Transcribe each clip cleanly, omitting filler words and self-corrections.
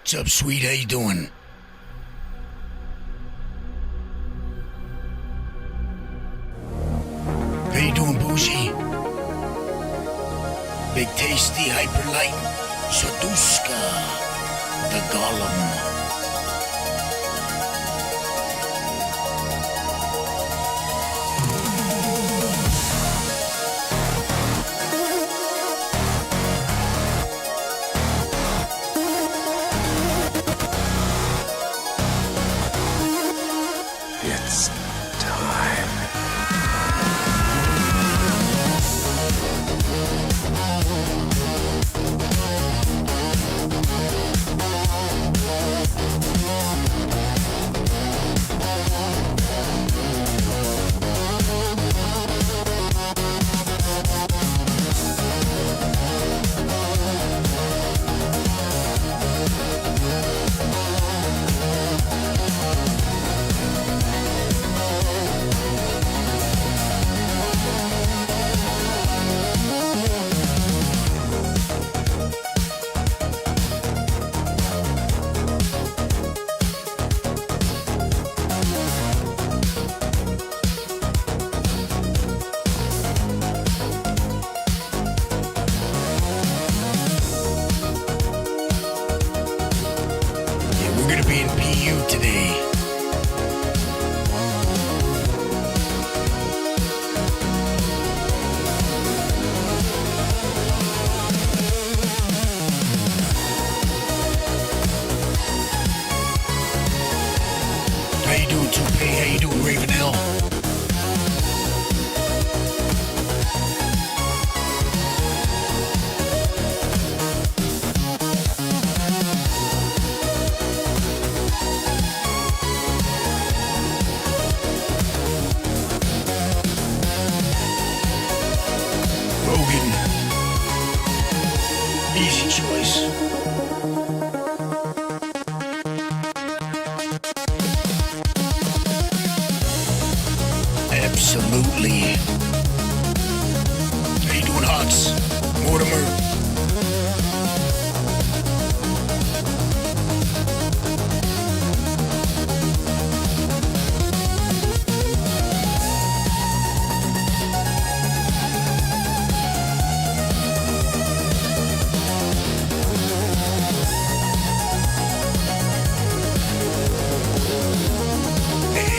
What's up, sweet? How you doing? How you doing, bougie? Big tasty, hyper light, Saduska, the golem. It's time. We're gonna be in PU today. How you doing, Toupee? How you doing, Ravenel? Rogan. Easy choice. Absolutely. How you doing, Hawks? Mortimer?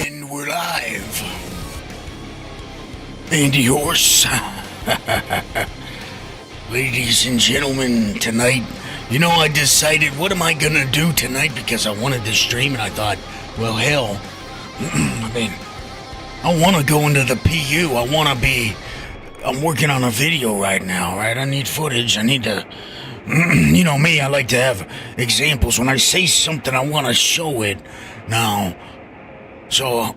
And we're live. Andy Horse. Ladies and gentlemen, tonight, I decided, what am I gonna do tonight? Because I wanted to stream and I thought, well, hell, I want to go into the PU. I'm working on a video right now, right? I need footage. I need to, you know me, I like to have examples. When I say something, I want to show it now. So,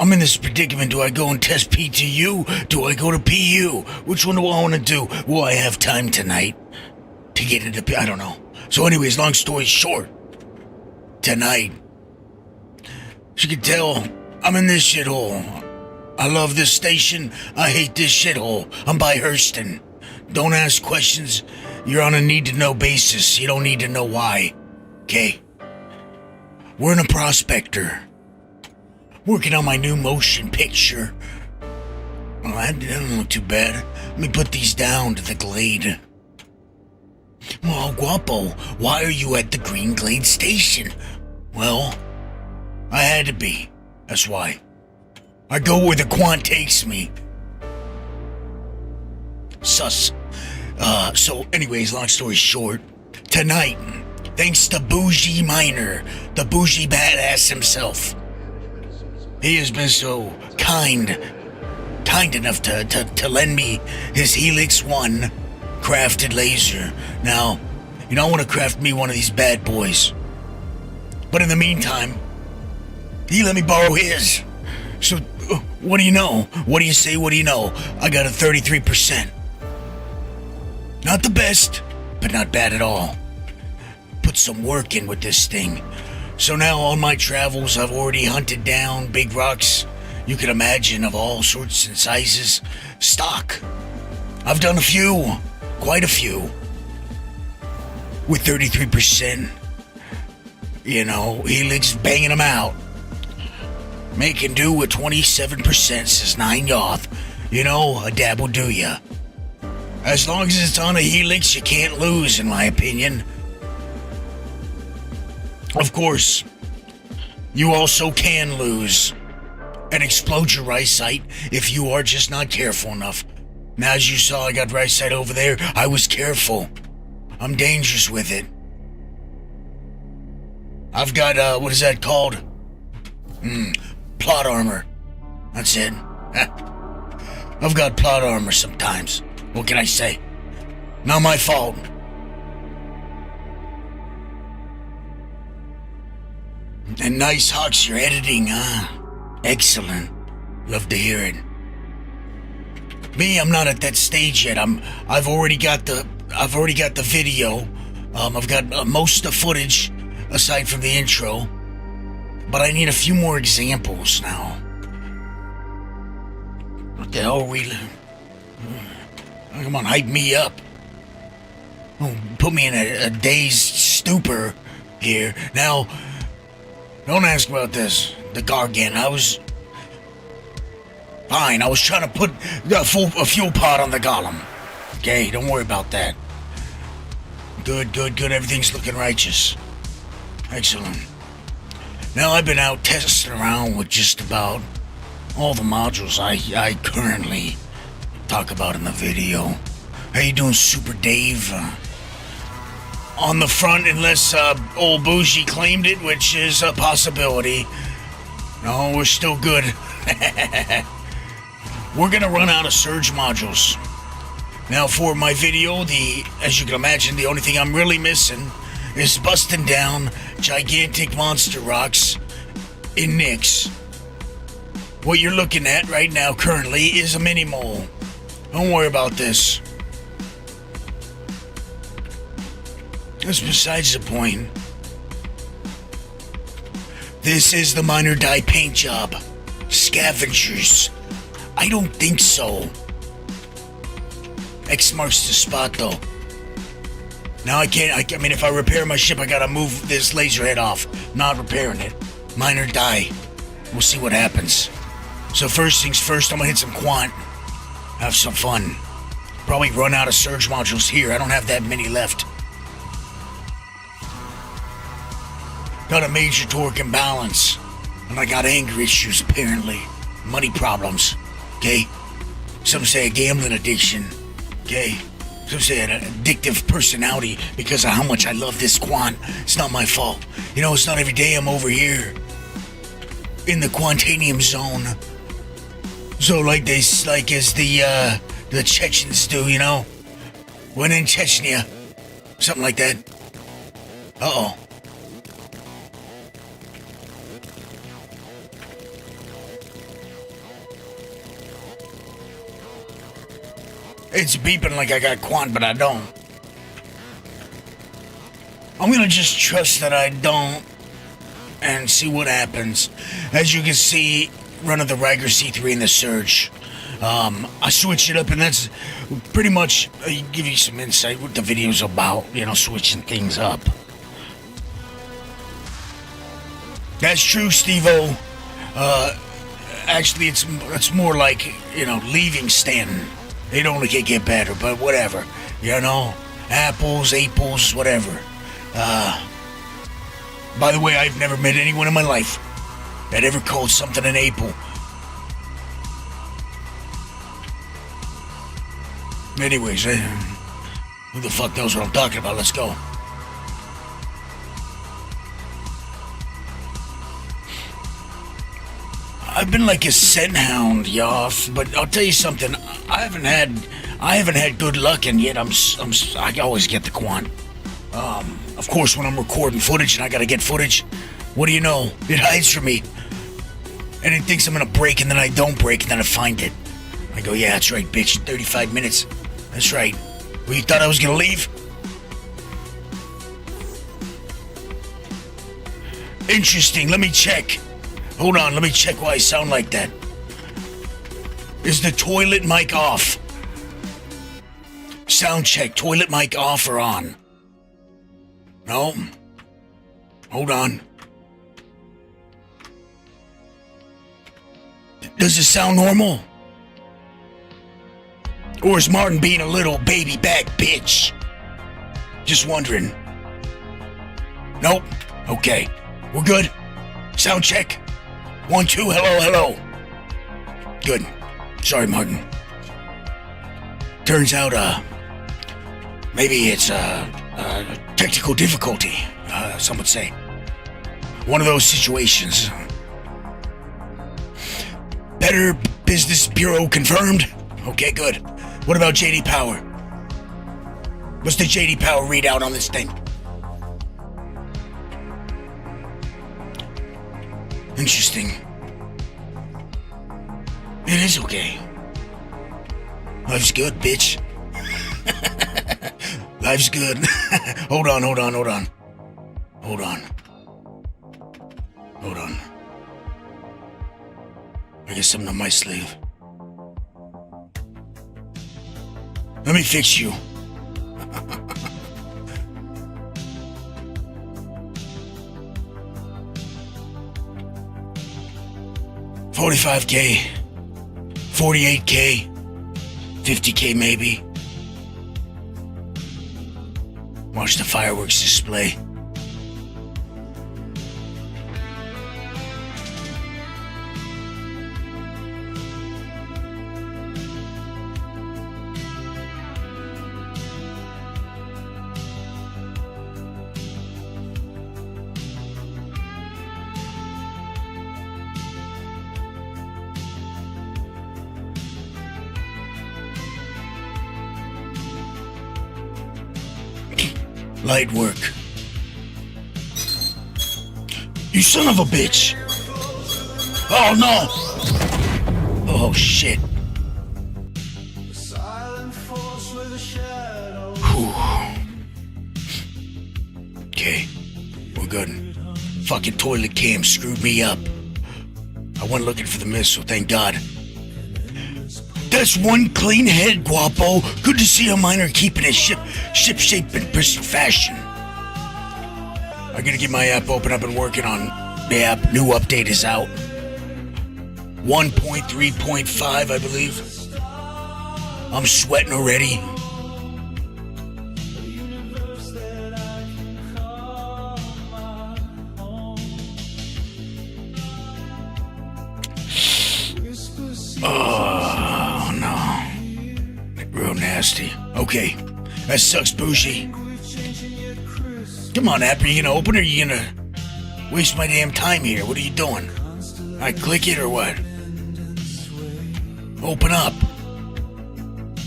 I'm in this predicament. Do I go and test PTU? Do I go to PU? Which one do I want to do? Will I have time tonight to get into PU? I don't know. So anyways, long story short, tonight, as you can tell, I'm in this shithole. I love this station. I hate this shithole. I'm by Hurston. Don't ask questions. You're on a need-to-know basis. You don't need to know why. Okay? We're in a Prospector. Working on my new motion picture. Oh, that didn't look too bad. Let me put these down to the glade. Well, Elguapoe, why are you at the Green Glade station? Well, I had to be. That's why. I go where the quant takes me. Sus. So anyways, long story short, tonight, thanks to Bougie Miner, the bougie badass himself, he has been so kind enough to lend me his Helix 1 crafted laser. Now, I want to craft me one of these bad boys. But in the meantime, he let me borrow his. So, what do you know? What do you say, what do you know? I got a 33%. Not the best, but not bad at all. Put some work in with this thing. So now on my travels, I've already hunted down big rocks you can imagine of all sorts and sizes. Stock. I've done a few, quite a few. With 33%, You know, Helix banging them out. Making do with 27%, says 9 Yoth. You know, a dab will do ya. As long as it's on a Helix, you can't lose, in my opinion. Of course, you also can lose and explode your right sight if you are just not careful enough. Now, as you saw, I got right sight over there. I was careful. I'm dangerous with it. I've got, what is that called? Plot armor. That's it. I've got plot armor sometimes. What can I say? Not my fault. And nice Hawks, you're editing, huh? Excellent. Love to hear it. Me, I'm not at that stage yet. I've already got the video. I've got most of the footage aside from the intro. But I need a few more examples now. What the hell are we... Come on, hype me up. Oh, put me in a dazed stupor here. Now, don't ask about this. The Gargan, I was... Fine, I was trying to put a fuel pod on the golem. Okay, don't worry about that. Good. Everything's looking righteous. Excellent. Now, I've been out testing around with just about all the modules I currently talk about in the video. How you doing, Super Dave? On the front, unless old Bougie claimed it, which is a possibility. No, we're still good. We're gonna run out of surge modules. Now, for my video, as you can imagine, the only thing I'm really missing is busting down gigantic monster rocks in Nyx. What you're looking at right now currently is a mini mole. Don't worry about this. That's besides the point. This is the minor dye paint job. Scavengers. I don't think so. X marks the spot though. Now I mean, if I repair my ship, I gotta move this laser head off. Not repairing it. Minor die. We'll see what happens. So first things first, I'm gonna hit some quant. Have some fun. Probably run out of surge modules here. I don't have that many left. Got a major torque imbalance. And I got anger issues, apparently. Money problems. Okay? Some say a gambling addiction. Okay? Some say an addictive personality because of how much I love this quant. It's not my fault. You know, it's not every day I'm over here in the Quantanium zone. So like as the Chechens do, you know? When in Chechnya. Something like that. Uh-oh. It's beeping like I got quant, but I don't. I'm gonna just trust that I don't and see what happens. As you can see, running the Riker C3 in the Surge. I switched it up, and that's pretty much give you some insight what the video's about, you know, switching things up. That's true, Steve-O. Actually, it's more like, you know, leaving Stanton. It only can get better, but whatever. You know, apples, whatever. By the way, I've never met anyone in my life that ever called something an apple. Anyways, who the fuck knows what I'm talking about? Let's go. I've been like a scent hound, Yoff, but I'll tell you something. I haven't had good luck, and yet I always get the quant. Of course, when I'm recording footage and I gotta get footage, what do you know? It hides from me, and it thinks I'm gonna break, and then I don't break, and then I find it. I go, yeah, that's right, bitch. 35 minutes. That's right. Well, you thought I was gonna leave? Interesting. Let me check. Hold on, let me check why I sound like that. Is the toilet mic off? Sound check, toilet mic off or on? No? Hold on. Does it sound normal? Or is Martin being a little baby back bitch? Just wondering. Nope. Okay. We're good. Sound check. 1, 2, hello. Good. Sorry, Martin. Turns out, maybe it's, technical difficulty, some would say. One of those situations. Better Business Bureau confirmed? Okay, good. What about JD Power? What's the JD Power readout on this thing? Interesting. It is okay. Life's good, bitch. Life's good. Hold on. I got something on my sleeve. Let me fix you. $45K, $48K, $50K maybe. Watch the fireworks display. Light work. You son of a bitch! Oh no! Oh shit. Whew. Okay, we're good. Fucking toilet cam screwed me up. I went looking for the missile, thank God. That's one clean head, Guapo. Good to see a miner keeping his ship shape in pristine fashion. I gotta get my app open. I've been working on the app. New update is out. 1.3.5, I believe. I'm sweating already. Oh no. Real nasty. Okay. That sucks, Bougie. Come on, app. Are you gonna open or are you gonna waste my damn time here? What are you doing? I click it or what? Open up.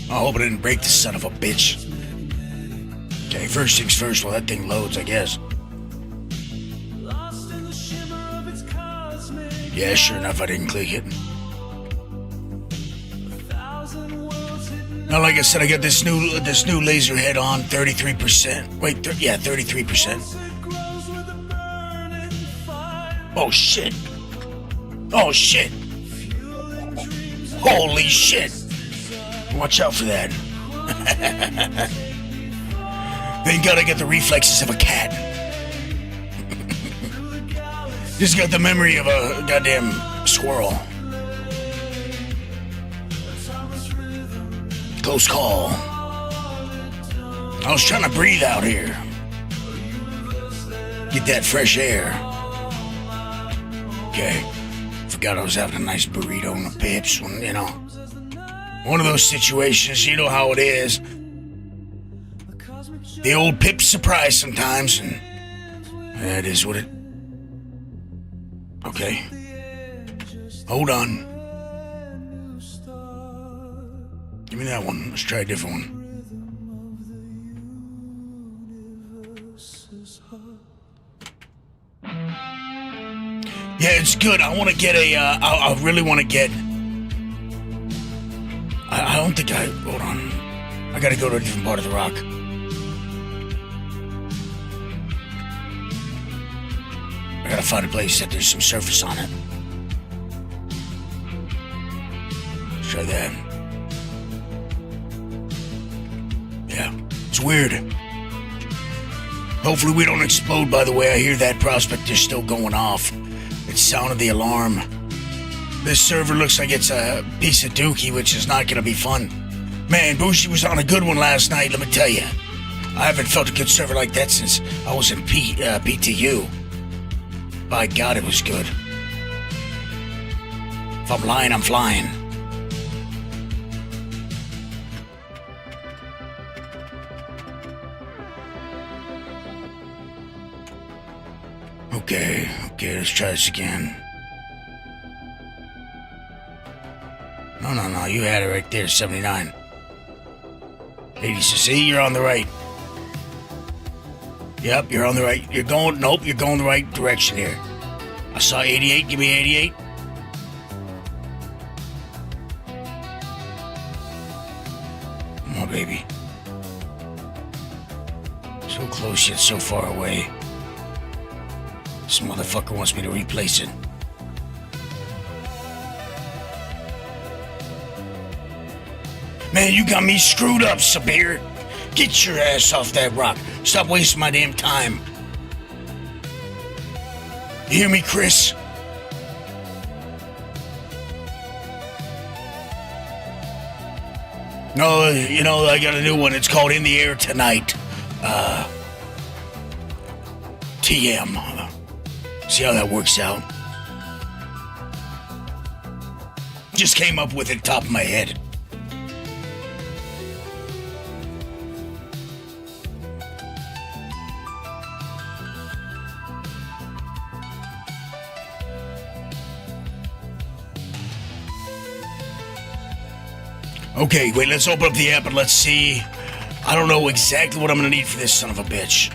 I hope I didn't break this son of a bitch. Okay, first things first, while that thing loads, I guess. Yeah, sure enough, I didn't click it. Now, like I said, I got this new laser head on, 33%. Wait, 33%. Oh shit! Oh shit! Holy shit! Watch out for that. Thank God I got the reflexes of a cat. Just got the memory of a goddamn squirrel. Close call. I was trying to breathe out here. Get that fresh air. Okay. Forgot I was having a nice burrito and the pips. You know. One of those situations, you know how it is. The old pips surprise sometimes, and that is what it... Okay. Hold on. Give me that one. Let's try a different one. Yeah, it's good. I want to get a, I really want to get... I don't think I... Hold on. I gotta go to a different part of the rock. I gotta find a place that there's some surface on it. Let's try that. Yeah, it's weird. Hopefully we don't explode, by the way. I hear that Prospector still going off. It sounded the alarm. This server looks like it's a piece of dookie, which is not going to be fun. Man, Bushi was on a good one last night, let me tell you. I haven't felt a good server like that since I was in PTU. By God, it was good. If I'm lying, I'm flying. Okay, let's try this again. No, you had it right there, 79. 80, so see, you're on the right. Yep, you're on the right. You're going the right direction here. I saw 88, give me 88. Come on, baby. So close yet so far away. This motherfucker wants me to replace it. Man, you got me screwed up, Sabir. Get your ass off that rock. Stop wasting my damn time. You hear me, Chris? No, you know, I got a new one. It's called In the Air Tonight. TM. See how that works out? Just came up with it top of my head. Okay, wait, let's open up the app and let's see. I don't know exactly what I'm gonna need for this son of a bitch.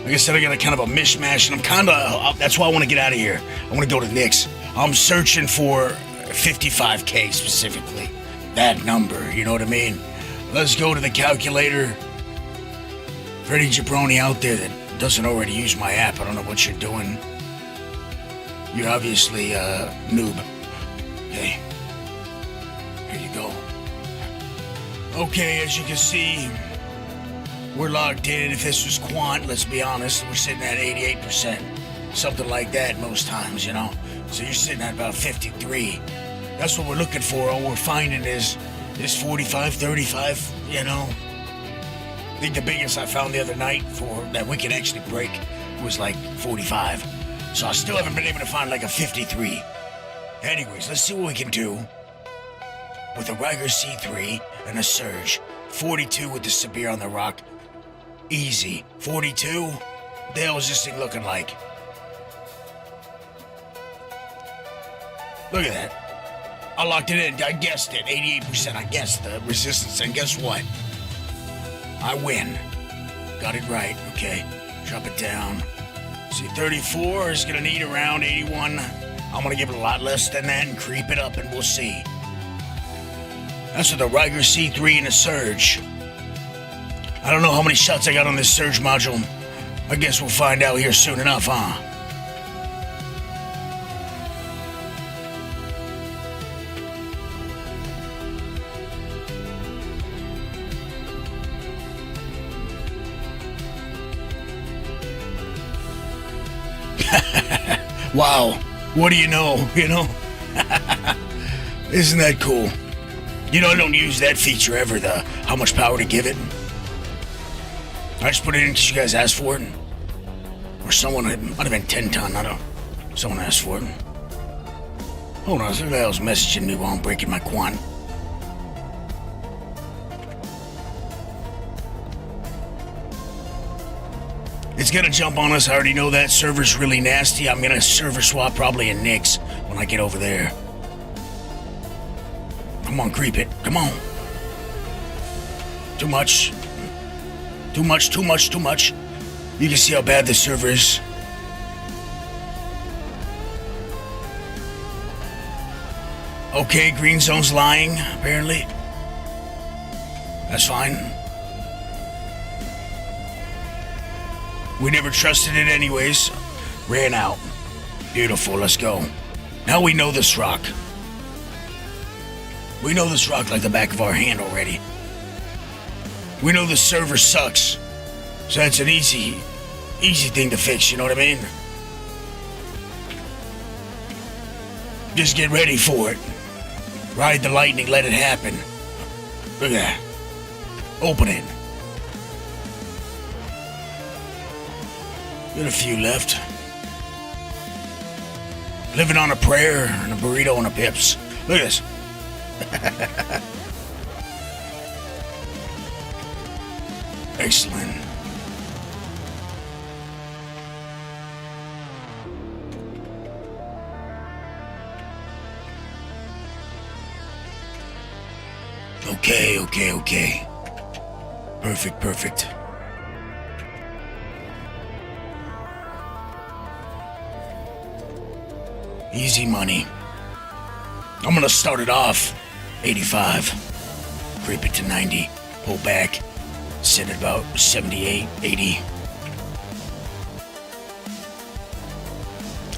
Like I said, I got a kind of a mishmash, and I'm kind of, that's why I want to get out of here. I want to go to Nick's. I'm searching for 55K specifically. That number, you know what I mean? Let's go to the calculator. For any jabroni out there that doesn't already use my app, I don't know what you're doing. You're obviously a noob. Okay. Here you go. Okay, as you can see, we're logged in. If this was quant, let's be honest, we're sitting at 88%. Something like that most times, you know? So you're sitting at about 53. That's what we're looking for. All we're finding is 45, 35, you know? I think the biggest I found the other night for that we can actually break was like 45. So I still haven't been able to find like a 53. Anyways, let's see what we can do with a Riker C3 and a Surge. 42 with the Sabir on the rock. Easy. 42? What the hell is this thing looking like? Look at that. I locked it in. I guessed it. 88%. I guessed the resistance. And guess what? I win. Got it right. Okay. Drop it down. See, 34 is going to need around 81. I'm going to give it a lot less than that and creep it up, and we'll see. That's with the Riker C3 and a Surge. I don't know how many shots I got on this Surge module. I guess we'll find out here soon enough, huh? Wow, what do you know, you know? Isn't that cool? You know, I don't use that feature ever, the how much power to give it. I just put it in because you guys asked for it. Or someone, it might have been 10 ton, I don't know. Someone asked for it. Hold on, who the hell's messaging me while I'm breaking my quant? It's gonna jump on us, I already know that. Server's really nasty. I'm gonna server swap probably in Nick's when I get over there. Come on, creep it. Come on. Too much. Too much, too much, too much. You can see how bad this server is. Okay, green zone's lying, apparently. That's fine. We never trusted it anyways. Ran out. Beautiful, let's go. Now we know this rock. We know this rock like the back of our hand already. We know the server sucks. So that's an easy thing to fix, you know what I mean? Just get ready for it. Ride the lightning, let it happen. Look at that. Open it. Got a few left. Living on a prayer and a burrito and a pips. Look at this. Excellent. Okay. Perfect. Easy money. I'm gonna start it off 85. Creep it to 90. Pull back. Sit at about 78, 80.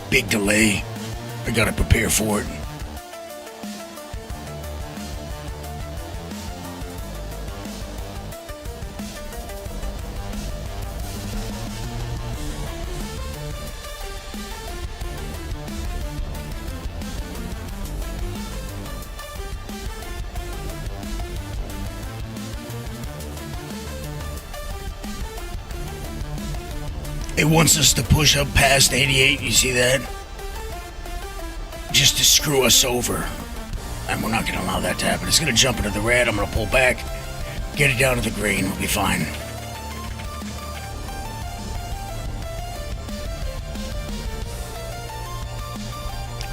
Big delay. I gotta prepare for it. It wants us to push up past 88, you see that? Just to screw us over. And we're not gonna allow that to happen. It's gonna jump into the red, I'm gonna pull back, get it down to the green, we'll be fine.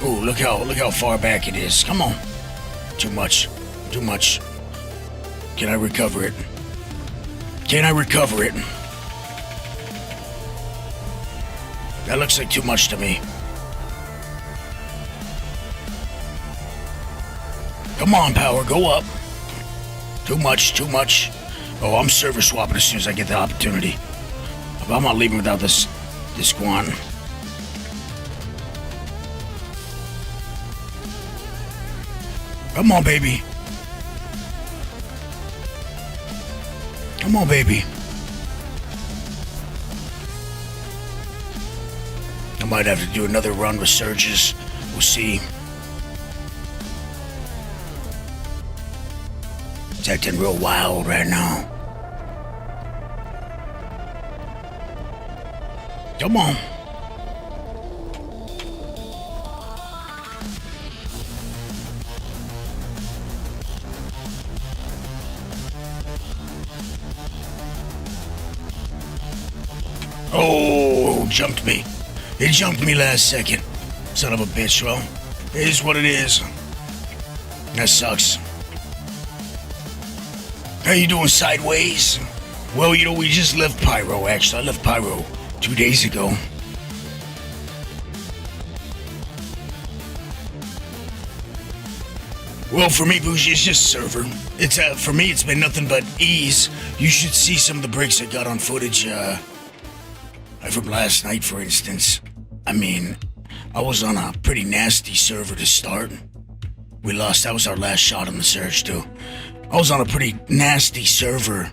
Ooh, look how far back it is. Come on. Too much. Can I recover it? That looks like too much to me. Come on, power, go up. Too much. Oh, I'm server swapping as soon as I get the opportunity. I'm not leaving without this guan. Come on, baby. I might have to do another run with surges. We'll see. It's acting real wild right now. Come on. Oh, jumped me. It jumped me last second. Son of a bitch. Well, it is what it is. That sucks. How you doing, Sideways? Well, we just left Pyro, actually. I left Pyro 2 days ago. Well, for me, Bougie, it's just server. It's for me, it's been nothing but ease. You should see some of the breaks I got on footage, from last night, for instance. I mean, I was on a pretty nasty server to start. We lost. That was our last shot on the surge, too. I was on a pretty nasty server.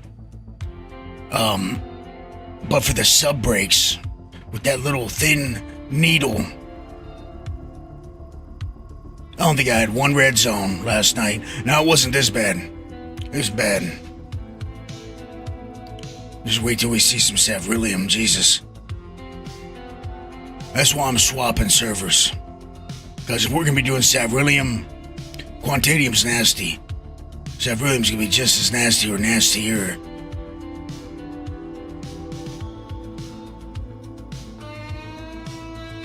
But for the sub breaks, with that little thin needle, I don't think I had one red zone last night. Now, it wasn't this bad. It was bad. Just wait till we see some Savrillium, Jesus. That's why I'm swapping servers. Because if we're going to be doing Savrillium, Quantadium's nasty. Savrillium's going to be just as nasty or nastier.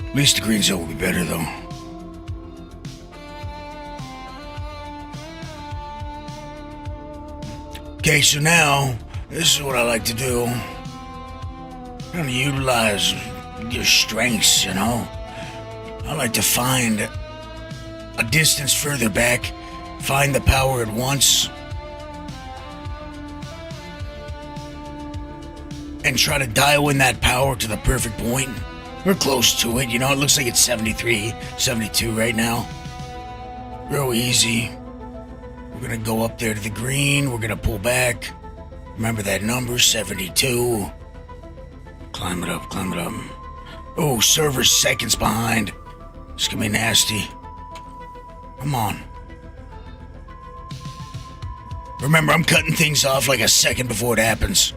At least the green zone will be better, though. Okay, so now, this is what I like to do. I'm going to utilize your strengths, I like to find a distance further back, find the power at once, and try to dial in that power to the perfect point. We're close to it, it looks like it's 73, 72 right now. Real easy. We're gonna go up there to the green, we're gonna pull back. Remember that number, 72. Climb it up, climb it up. Oh, server's seconds behind. It's gonna be nasty. Come on. Remember, I'm cutting things off like a second before it happens.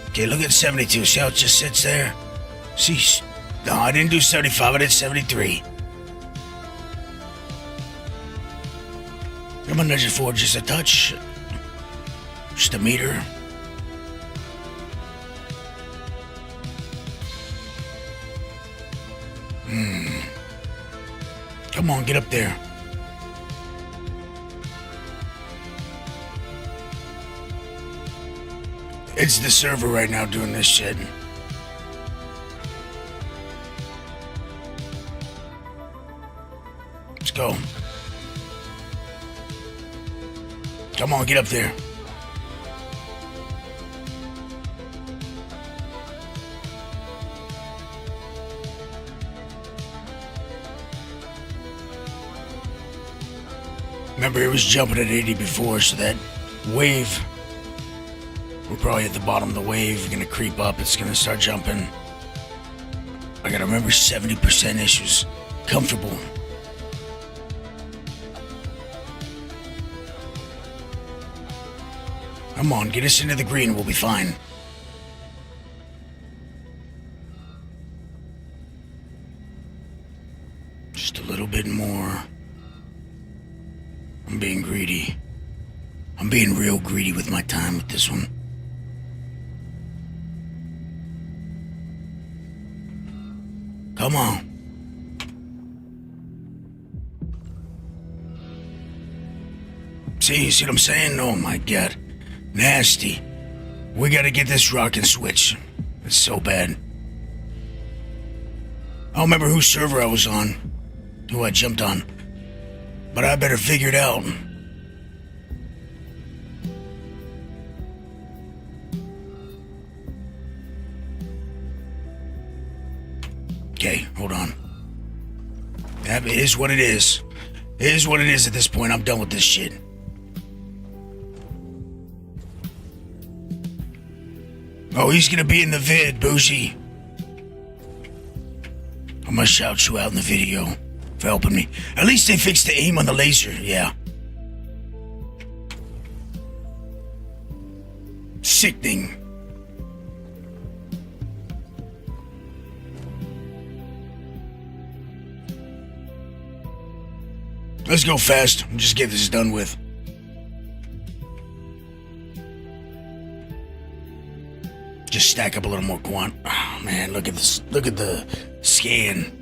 Okay, look at 72. See how it just sits there? See? No, I didn't do 75. I did 73. I'm gonna nudge it forward just a touch. Just a meter. Come on, get up there. It's the server right now doing this shit. Let's go. Come on, get up there. Remember, it was jumping at 80 before, so that wave, we're probably at the bottom of the wave, gonna creep up, it's gonna start jumping. I gotta remember 70% issues. Comfortable. Come on, get us into the green, we'll be fine. Just a little bit more. I'm being greedy. I'm being real greedy with my time with this one. Come on. See what I'm saying? Oh my god. Nasty. We gotta get this rock and switch. It's so bad. I don't remember whose server I was on, who I jumped on. But I better figure it out. Okay, hold on. That is what it is. It is what it is at this point. I'm done with this shit. Oh, he's gonna be in the vid, Bougie. I'm gonna shout you out in the video for helping me. At least they fixed the aim on the laser, yeah. Sickening. Let's go fast. Just get this done with. Just stack up a little more quant. Oh man, look at this. Look at the scan.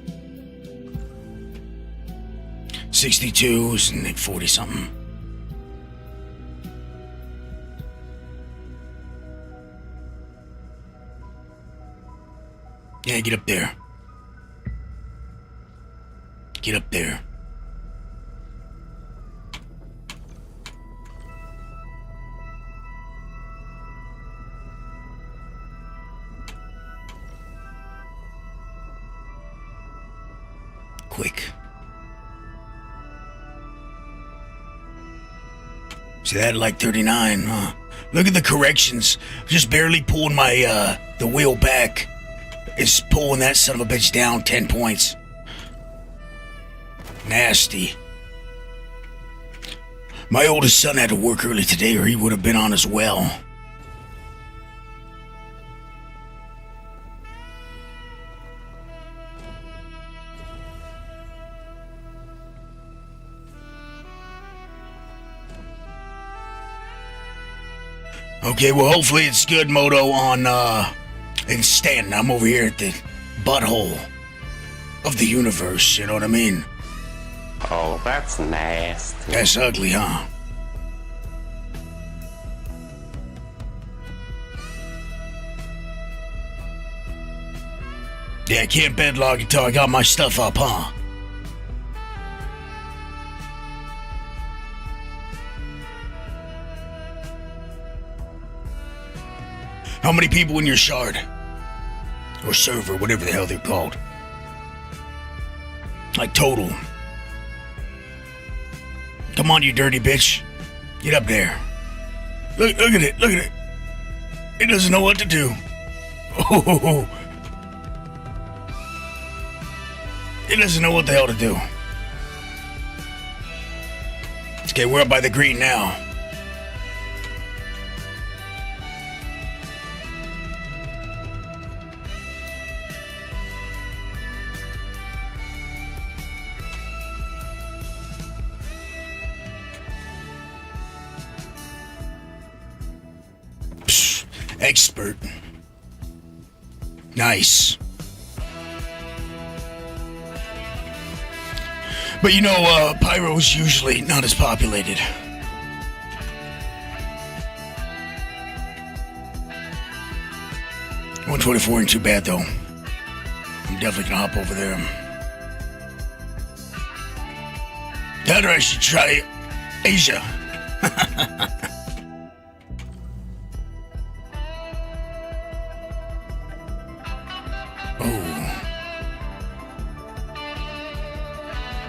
62s and 40 something. Yeah, get up there. Get up there. Quick. See that, like 39, huh? Look at the corrections. Just barely pulling my, the wheel back. It's pulling that son of a bitch down 10 points. Nasty. My oldest son had to work early today or he would have been on as well. Okay, well, hopefully it's good, Moto, on, in Stanton. I'm over here at the butthole of the universe, you know what I mean? Oh, that's nasty. That's ugly, huh? Yeah, I can't bedlog until I got my stuff up, huh? How many people in your shard? Or server, whatever the hell they're called. Like total. Come on, you dirty bitch. Get up there. Look at it. Look at it. It doesn't know what to do. Oh. It doesn't know what the hell to do. Okay, we're up by the green now. Psst, expert. Nice. But you know, Pyro's usually not as populated. $124 ain't too bad though. I'm definitely gonna hop over there. That or I should try Asia.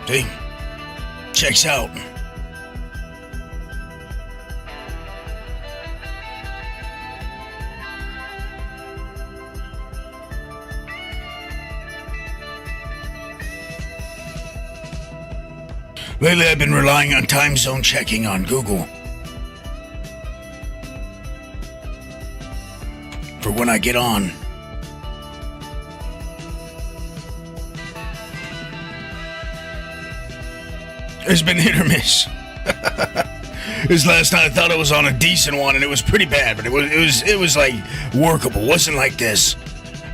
See? Checks out. Lately I've been relying on time zone checking on Google for when I get on. It's been hit or miss. This last night I thought I was on a decent one and it was pretty bad, but it was like workable. It wasn't like this.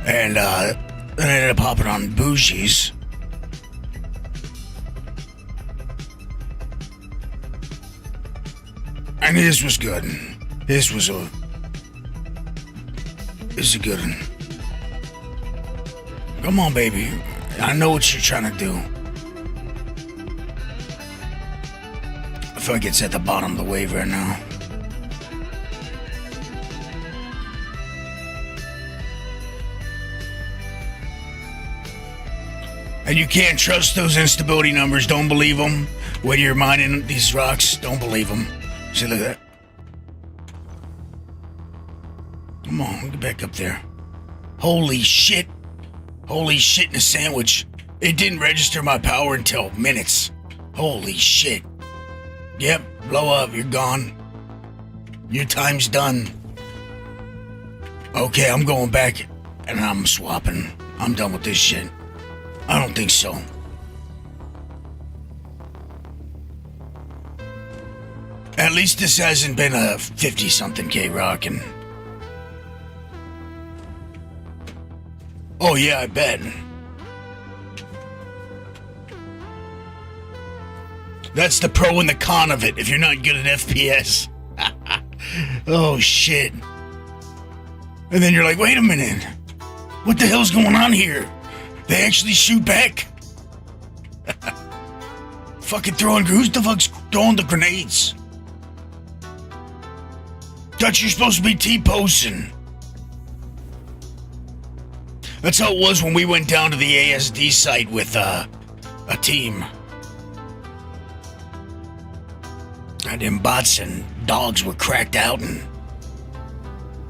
And then I ended up hopping on Bougie's. And his was good. This is a good one. Come on, baby. I know what you're trying to do. I feel like it's at the bottom of the wave right now. And you can't trust those instability numbers. Don't believe them. When you're mining these rocks, don't believe them. See, look at that. Come on, get back up there. Holy shit. Holy shit in a sandwich. It didn't register my power until minutes. Holy shit. Yep, blow up, you're gone. Your time's done. Okay, I'm going back and I'm swapping. I'm done with this shit. I don't think so. At least this hasn't been a 50-something K rockin'. Oh yeah, I bet. That's the pro and the con of it if you're not good at FPS. Oh shit. And then you're like, wait a minute. What the hell's going on here? They actually shoot back? Fucking throwing, who's the fuck's throwing the grenades? Thought you're supposed to be T-posing. That's how it was when we went down to the ASD site with a team. Goddamn bots and dogs were cracked out and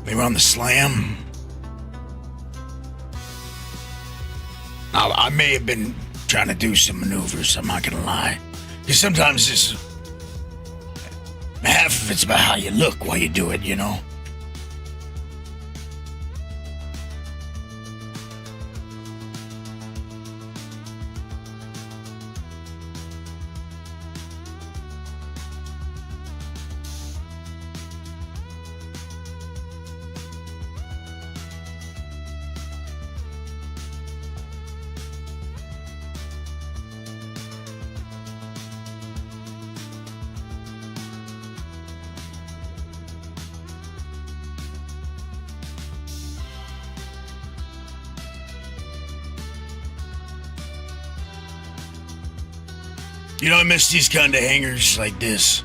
they were on the slam. I may have been trying to do some maneuvers, I'm not gonna lie. Because sometimes this, half of it's about how you look while you do it, you know? You know, I miss these kind of hangars like this.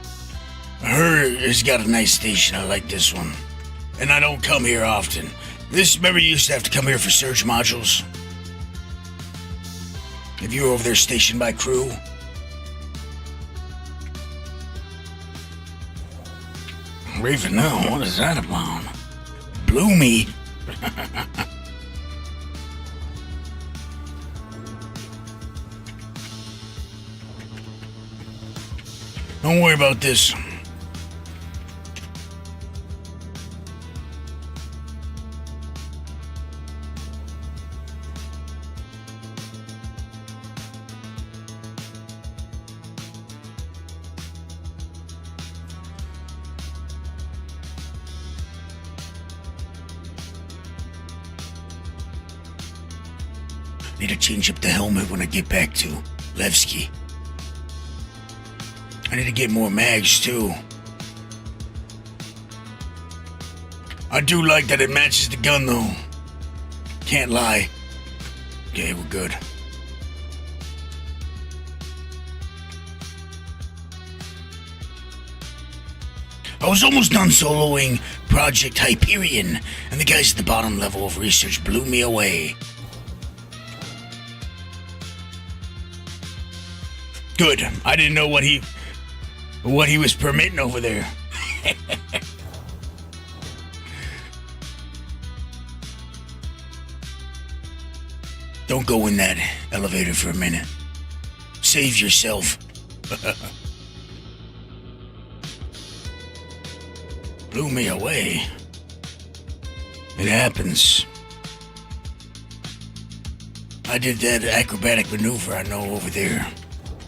Her has got a nice station. I like this one. And I don't come here often. Remember you used to have to come here for search modules? If you were over there stationed by crew? Ravenel, what is that about? Bloomy? Don't worry about this. Need to change up the helmet when I get back to Levski. I need to get more mags too. I do like that it matches the gun though. Can't lie. Okay, we're good. I was almost done soloing Project Hyperion, and the guys at the bottom level of research blew me away. Good. I didn't know what he was permitting over there. Don't go in that elevator for a minute. Save yourself. Blew me away. It happens. I did that acrobatic maneuver I know over there.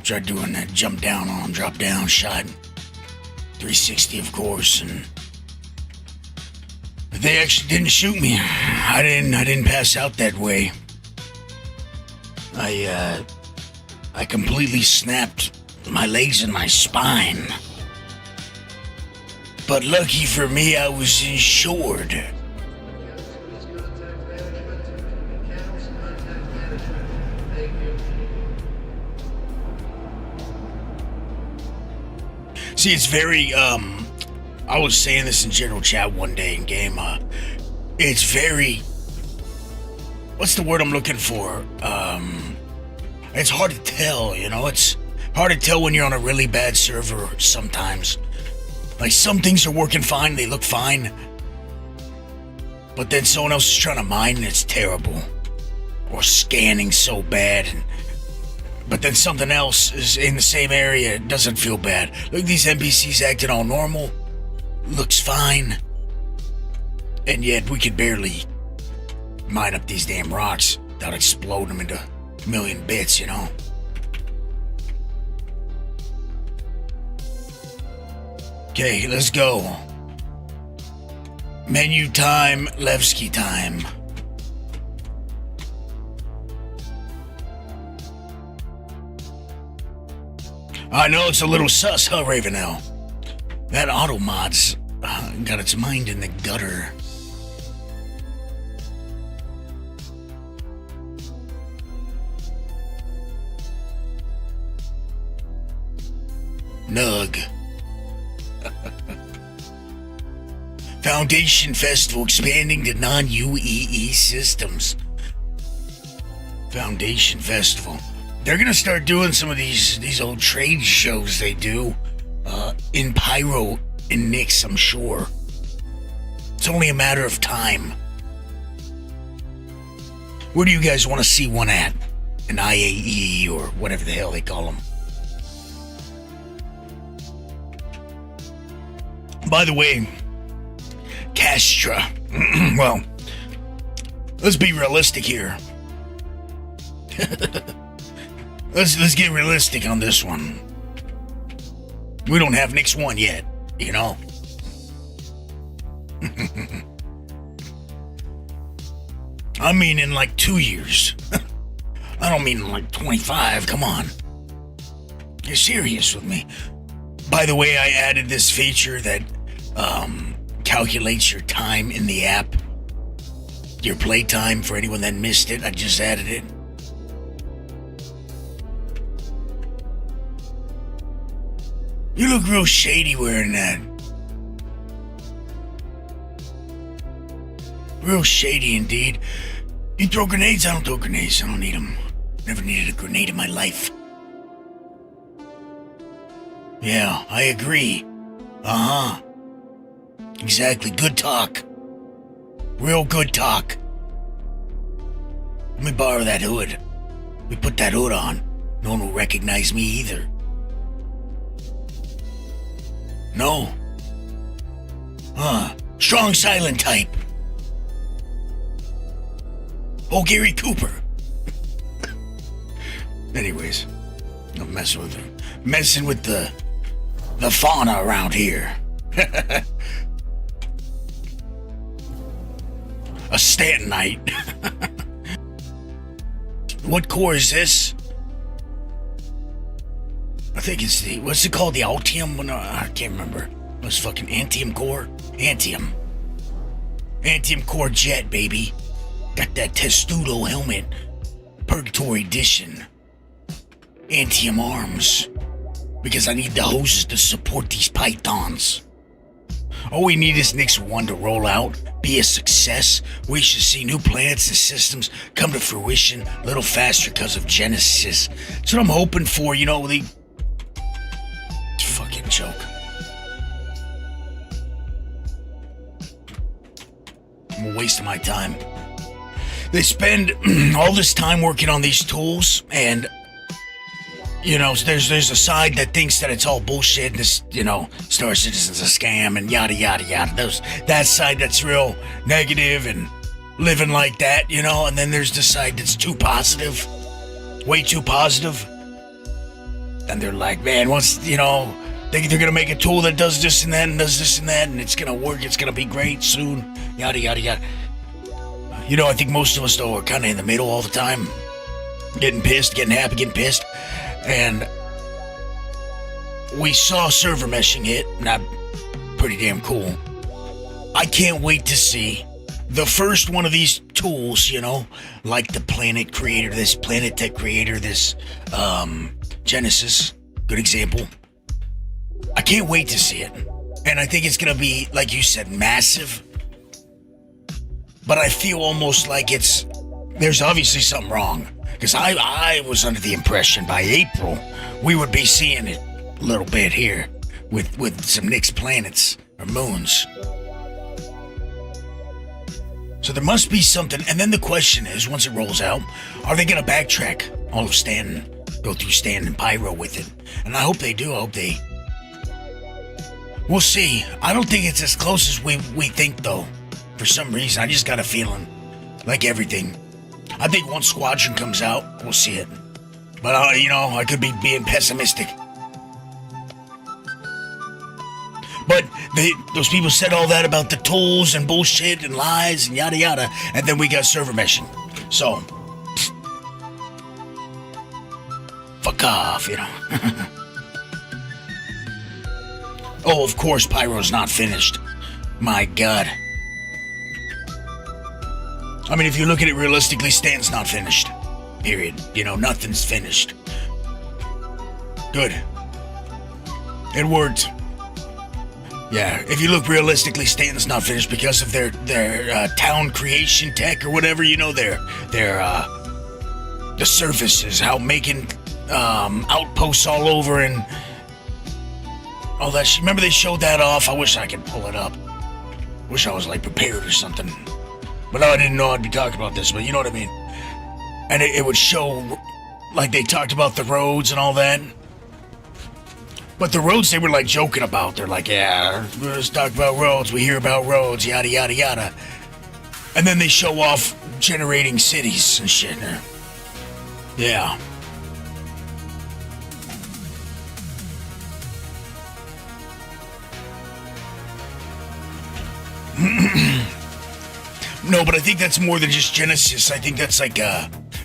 Tried doing that jump down on him, drop down shot. 360 of course, and they actually didn't shoot me. I didn't pass out that way. I completely snapped my legs and my spine. But lucky for me, I was insured. See, it's very, I was saying this in general chat one day in game, it's very, what's the word I'm looking for? It's hard to tell, you know, it's hard to tell when you're on a really bad server sometimes. Like, some things are working fine, they look fine, but then someone else is trying to mine and it's terrible. Or scanning so bad, but then something else is in the same area, it doesn't feel bad. Look, these NPCs acting all normal, looks fine, and yet we could barely mine up these damn rocks without exploding them into a million bits, you know? Okay, let's go. Menu time, Levski time. I know it's a little sus, huh, Ravenel? That auto mod's got its mind in the gutter. Nug. Foundation Festival expanding to non-UEE systems. Foundation Festival. They're gonna start doing some of these old trade shows they do in Pyro and Nyx, I'm sure. It's only a matter of time. Where do you guys want to see one at? An IAE or whatever the hell they call them. By the way, Castra. Well, let's be realistic here. Let's get realistic on this one. We don't have Nyx 1 yet, you know? I mean in like 2 years. I don't mean in like 25, come on. You're serious with me. By the way, I added this feature that calculates your time in the app. Your playtime, for anyone that missed it, I just added it. You look real shady wearing that. Real shady indeed. You throw grenades? I don't throw grenades. I don't need them. Never needed a grenade in my life. Yeah, I agree. Uh-huh. Exactly, good talk. Real good talk. Let me borrow that hood. We put that hood on. No one will recognize me either. No. Strong silent type. Oh, Gary Cooper. Anyways, I'm messing with him. Messing with the fauna around here. A Stantonite. What core is this? I think it's the, what's it called? The Altium? No, I can't remember. What's fucking Antium core? Antium. Antium core jet, baby. Got that Testudo helmet. Purgatory edition. Antium arms. Because I need the hoses to support these pythons. All we need is Nix 1 to roll out, be a success. We should see new planets and systems come to fruition a little faster because of Genesis. That's what I'm hoping for, you know, the... Fucking joke. I'm a waste of my time. They spend all this time working on these tools, and... You know, there's a side that thinks that it's all bullshit, and this, you know, Star Citizen's a scam, and yada, yada, yada. That side that's real negative and living like that, you know, and then there's the side that's too positive, way too positive. And they're like, man, once, you know, they're going to make a tool that does this and that and does this and that, and it's going to work, it's going to be great soon, yada, yada, yada. You know, I think most of us, though, are kind of in the middle all the time, getting pissed, getting happy, getting pissed. And we saw server meshing hit, not pretty damn cool. I can't wait to see the first one of these tools, you know, like the Planet Creator, this Planet Tech Creator, this Genesis, good example. I can't wait to see it. And I think it's going to be, like you said, massive. But I feel almost like there's obviously something wrong. Because I was under the impression by April we would be seeing it a little bit here with some Nix planets or moons. So there must be something. And then the question is, once it rolls out, are they going to backtrack all of Stanton, go through Stanton and Pyro with it? And I hope they do. I hope they... We'll see. I don't think it's as close as we think, though. For some reason, I just got a feeling, like everything. I think once Squadron comes out, we'll see it. But, you know, I could be being pessimistic. But those people said all that about the tools and bullshit and lies and yada yada, and then we got server meshing. So, fuck off, you know. Oh, of course, Pyro's not finished. My God. I mean, if you look at it realistically, Stan's not finished. Period. You know, nothing's finished. Good. It worked. Yeah, if you look realistically, Stan's not finished because of their town creation tech or whatever, you know, their the surfaces, how making outposts all over and all that shit. Remember they showed that off? I wish I could pull it up. Wish I was like prepared or something. But no, I didn't know I'd be talking about this, but you know what I mean. And it would show, like they talked about the roads and all that. But the roads they were like joking about. They're like, yeah, let's talk about roads. We hear about roads, yada, yada, yada. And then they show off generating cities and shit. Yeah. No, but I think that's more than just Genesis. I think that's like,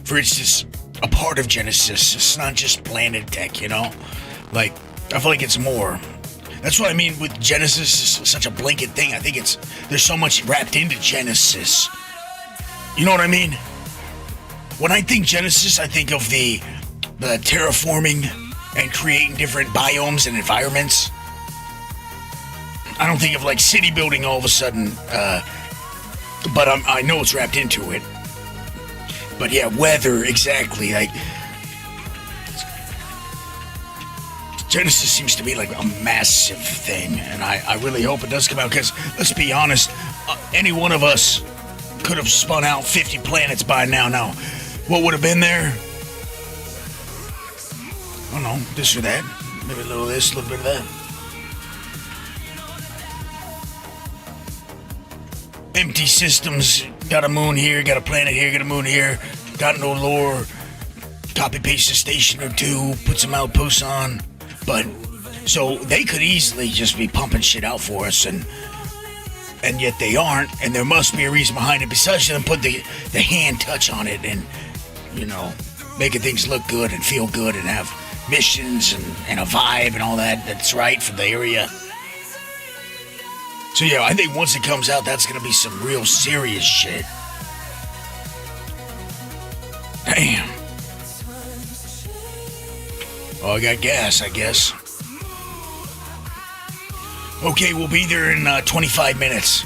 for instance, a part of Genesis. It's not just planet tech, you know? Like, I feel like it's more. That's what I mean with Genesis. It's such a blanket thing. I think there's so much wrapped into Genesis. You know what I mean? When I think Genesis, I think of the terraforming and creating different biomes and environments. I don't think of like city building all of a sudden, but I know it's wrapped into it. But yeah, weather, exactly. Like, Genesis seems to be like a massive thing, and I really hope it does come out, because, let's be honest, any one of us could have spun out 50 planets by now. Now, what would have been there? I don't know, this or that. Maybe a little of this, a little bit of that. Empty systems. Got a moon here, got a planet here, got a moon here. Got no lore. Copy paste a station or two, put some outposts on. But, so they could easily just be pumping shit out for us, and yet they aren't, and there must be a reason behind it besides them put the hand touch on it and, you know, making things look good and feel good and have missions and a vibe and all that's right for the area. So yeah, I think once it comes out, that's gonna be some real serious shit. Damn. Oh, I got gas, I guess. Okay, we'll be there in 25 minutes.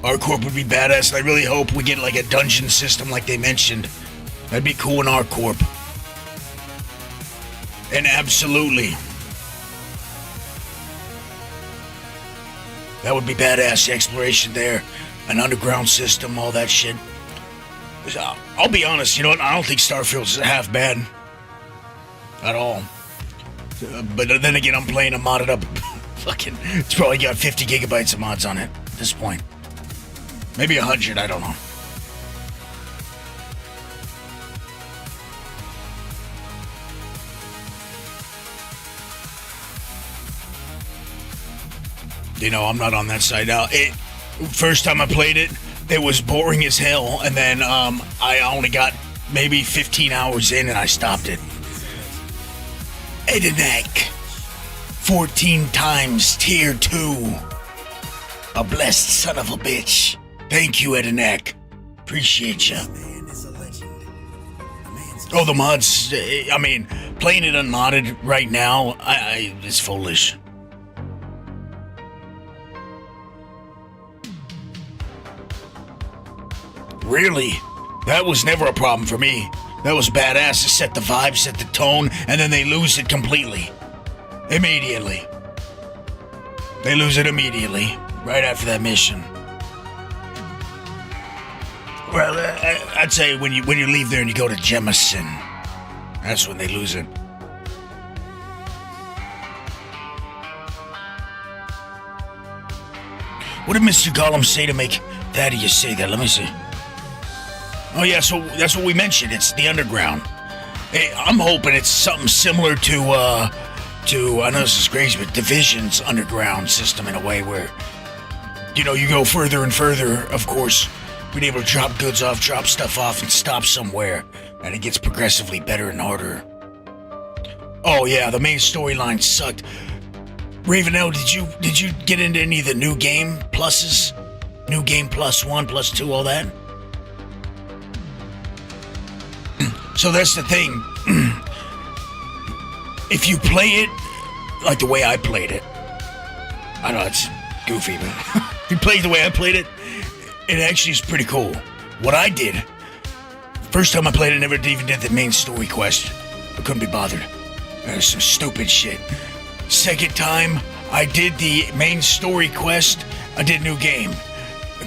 Our corp would be badass, and I really hope we get like a dungeon system like they mentioned. That'd be cool in our corp. And absolutely. That would be badass, the exploration there. An underground system, all that shit. I'll be honest, you know what? I don't think Starfield's half bad. At all. But then again, I'm playing a modded up fucking... It's probably got 50 gigabytes of mods on it at this point. Maybe 100, I don't know. You know, I'm not on that side now. First time I played it, it was boring as hell, and then I only got maybe 15 hours in and I stopped it. Edenek, 14 times tier 2. A blessed son of a bitch. Thank you, Edenek. Appreciate ya. Oh, the mods, I mean, playing it unmodded right now, it's foolish. Really? That was never a problem for me. That was badass to set the vibe, set the tone, and then they lose it completely. Immediately. They lose it immediately, right after that mission. Well, I'd say when you leave there and you go to Jemison, that's when they lose it. What did Mr. Gollum say to make Thaddeus say that? Let me see. Oh yeah, so that's what we mentioned. It's the underground. Hey, I'm hoping it's something similar to I know this is crazy, but Division's underground system in a way where, you know, you go further and further, of course, being able to drop goods off, drop stuff off, and stop somewhere, and it gets progressively better and harder. Oh yeah, the main storyline sucked. Ravenel, did you get into any of the new game pluses? New game plus 1, plus 2, all that? So that's the thing. If you play it like the way I played it, I know it's goofy, but if you play it the way I played it, it actually is pretty cool. What I did, first time I played it, I never even did the main story quest. I couldn't be bothered. There's some stupid shit. Second time, I did the main story quest, I did New Game.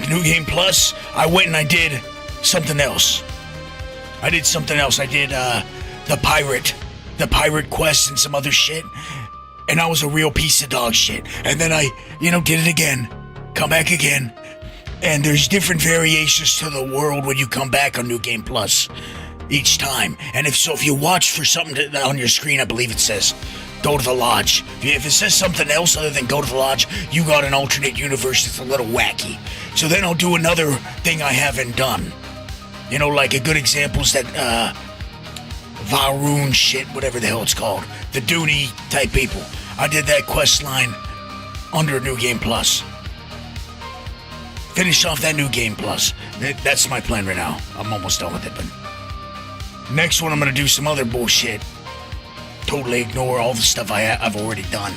New Game Plus, I went and I did something else. I did the pirate quest and some other shit, and I was a real piece of dog shit. And then I, did it again, come back again, and there's different variations to the world when you come back on New Game Plus each time. And if you watch for something on your screen, I believe it says, go to the lodge. If it says something else other than go to the lodge, you got an alternate universe that's a little wacky. So then I'll do another thing I haven't done. Like a good example is that Varun shit, whatever the hell it's called. The Dooney type people. I did that quest line under New Game Plus. Finish off that New Game Plus. That's my plan right now. I'm almost done with it, but Next one, I'm gonna do some other bullshit. Totally ignore all the stuff I've already done.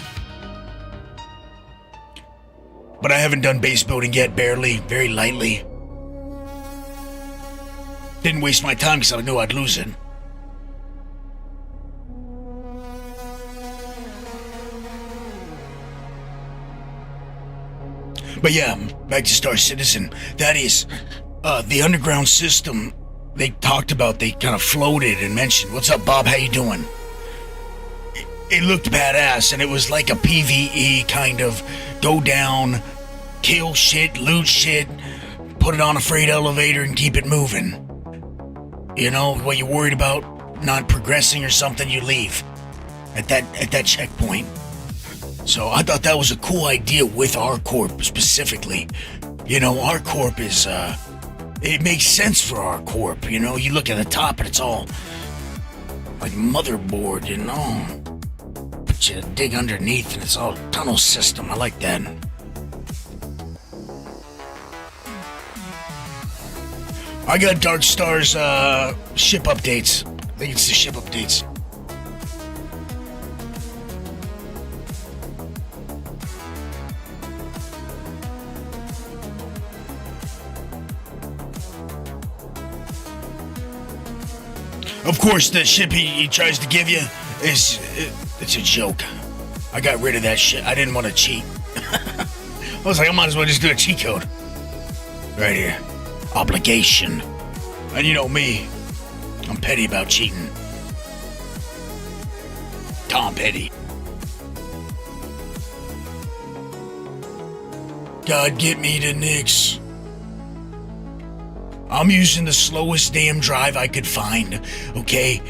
But I haven't done base building yet, barely, very lightly. Didn't waste my time because I knew I'd lose it. But yeah, back to Star Citizen. That is, the underground system they talked about, they kind of floated and mentioned. What's up, Bob? How you doing? It looked badass, and it was like a PvE kind of go down, kill shit, loot shit, put it on a freight elevator and keep it moving. You know, when you're worried about not progressing or something, you leave at that checkpoint. So I thought that was a cool idea with ArcCorp specifically. You know, ArcCorp is, it makes sense for ArcCorp. You know, you look at the top and it's all like motherboard, you know. But you dig underneath and it's all tunnel system. I like that. I got Dark Star's ship updates. I think it's the ship updates. Of course, the ship he tries to give you it's a joke. I got rid of that shit. I didn't want to cheat. I was like, I might as well just do a cheat code. Right here. Obligation. And you know me, I'm petty about cheating. Tom Petty. God, get me to Nix. I'm using the slowest damn drive I could find, okay?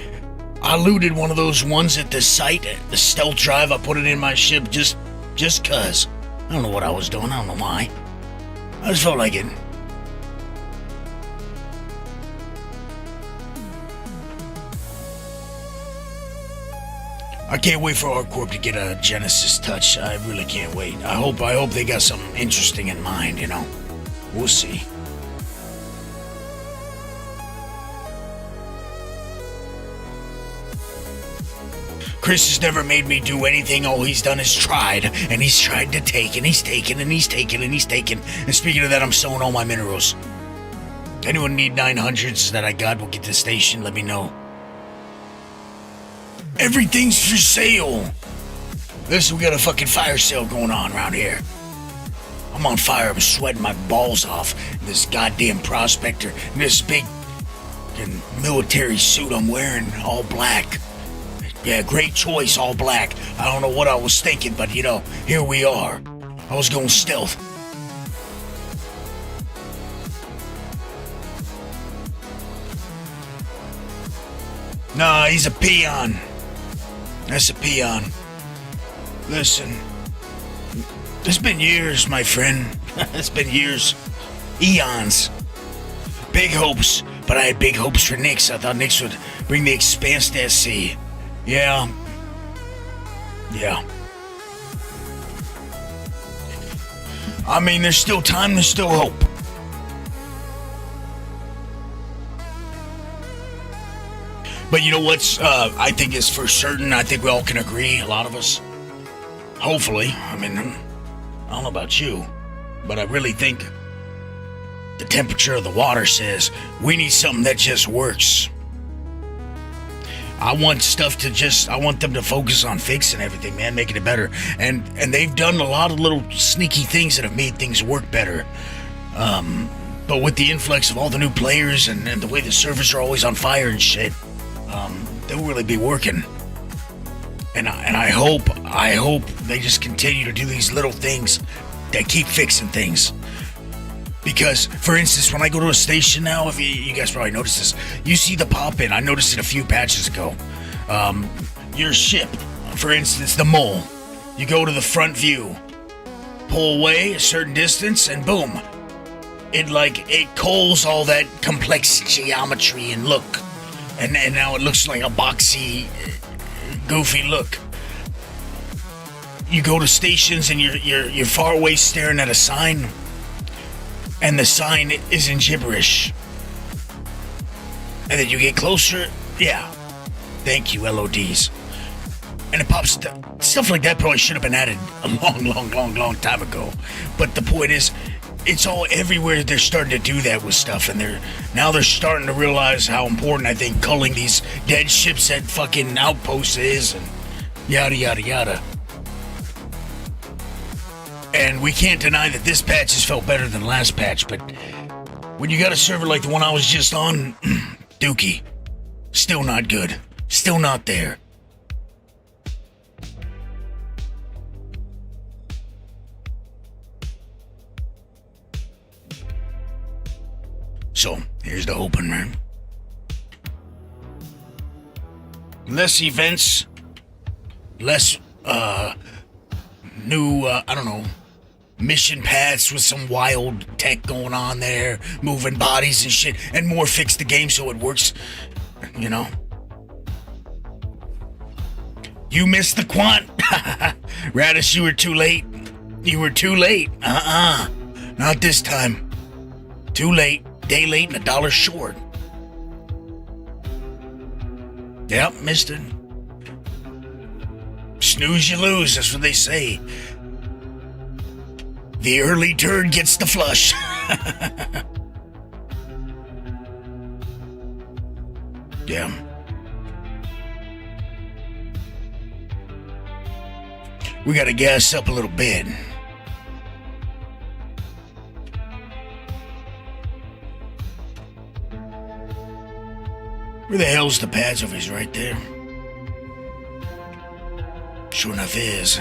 I looted one of those ones at the site, the stealth drive. I put it in my ship just cuz. I don't know what I was doing. I don't know why. I just felt like it. I can't wait for ArcCorp to get a Genesis touch. I really can't wait. I hope they got something interesting in mind, you know. We'll see. Chris has never made me do anything. All he's done is tried, and he's tried to take, and he's taken, and he's taken, and he's taken. And speaking of that, I'm selling all my minerals. Anyone need 900s that I got will get to the station, let me know. Everything's for sale. Listen, we got a fucking fire sale going on around here. I'm on fire. I'm sweating my balls off in this goddamn Prospector, in this big fucking military suit I'm wearing, all black. Yeah, great choice, all black. I don't know what I was thinking, but you know, here we are. I was going stealth. Nah, he's a peon. That's a peon. Listen, it's been years, my friend. It's been years. Eons. Big hopes, but I had big hopes for Nix. I thought Nix would bring the Expanse to SC. Yeah. I mean, there's still time, there's still hope. But you know what's, I think is for certain, I think we all can agree, a lot of us. Hopefully. I mean, I don't know about you, but I really think the temperature of the water says we need something that just works. I want them to focus on fixing everything, man, making it better. And they've done a lot of little sneaky things that have made things work better. But with the influx of all the new players and the way the servers are always on fire and shit, they'll really be working. And I hope they just continue to do these little things that keep fixing things. Because, for instance, when I go to a station now, if you guys probably noticed this, you see the pop-in. I noticed it a few patches ago. Your ship, for instance, the mole. You go to the front view, pull away a certain distance, and boom. It culls all that complex geometry and look. And now it looks like a boxy, goofy look. You go to stations and you're far away staring at a sign, and the sign is in gibberish. And then you get closer, Yeah. Thank you, LODs. And it pops stuff like that probably should have been added a long time ago. But the point is, it's all everywhere. They're starting to do that with stuff, and they're starting to realize how important I think culling these dead ships at fucking outposts is, and yada yada yada. And we can't deny that this patch has felt better than the last patch, but when you got a server like the one I was just on, Dookie, still not good, still not there. So, here's the open, man. Less events, less, new, I don't know, mission paths with some wild tech going on there, moving bodies and shit, and more fix the game so it works, you know? You missed the quant. Radish, you were too late. You were too late. Not this time. Too late. Day late and $1 short. Yep, missed it. Snooze, you lose. That's what they say. The early turd gets the flush. Yeah. We gotta gas up a little bit. Where the hell's the pads of his right there? Sure enough is.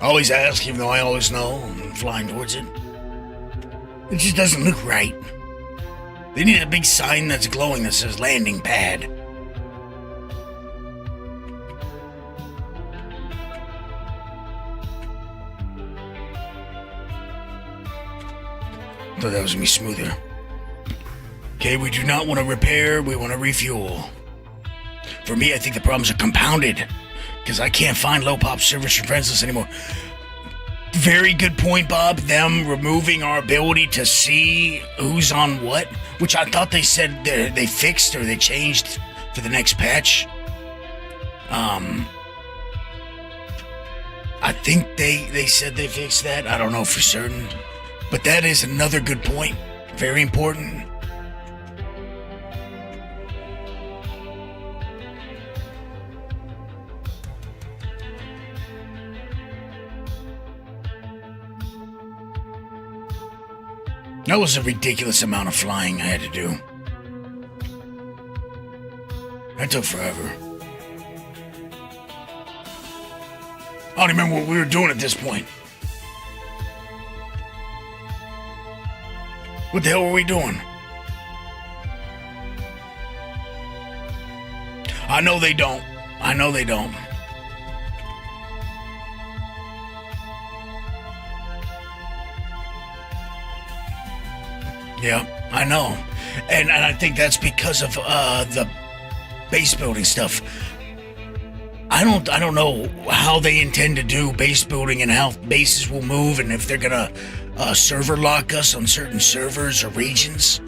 I always ask, even though I always know, I'm flying towards it. It just doesn't look right. They need a big sign that's glowing that says landing pad. Thought that was gonna be smoother. Okay, we do not want to repair, we want to refuel. For me, I think the problems are compounded, because I can't find low pop servers for friendless anymore. Very good point, Bob. Them removing our ability to see who's on what, which I thought they said they fixed or they changed for the next patch. I think they said they fixed that. I don't know for certain. But that is another good point. Very important. That was a ridiculous amount of flying I had to do. That took forever. I don't remember what we were doing at this point. What the hell were we doing? I know they don't. I know they don't. Yeah, I know. And I think that's because of the base building stuff. I don't know how they intend to do base building and how bases will move, and if they're gonna server lock us on certain servers or regions.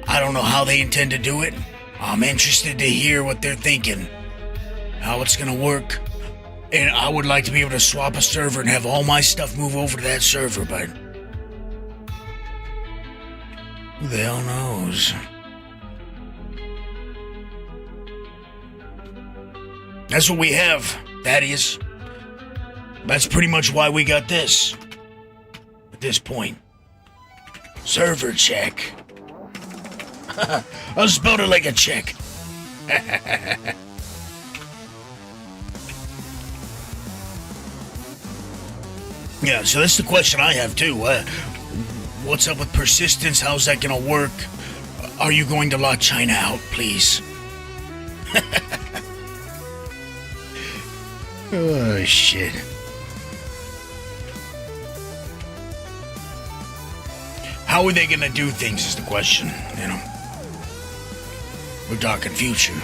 I don't know how they intend to do it. I'm interested to hear what they're thinking, how it's gonna work. And I would like to be able to swap a server and have all my stuff move over to that server, but who the hell knows? That's what we have, Thaddeus. That's pretty much why we got this. At this point. Server check. I spelled it like a check. Yeah, so that's the question I have too. What's up with persistence? How's that gonna work? Are you going to lock China out, please? Oh, shit. How are they gonna do things is the question, you know? We're talking future.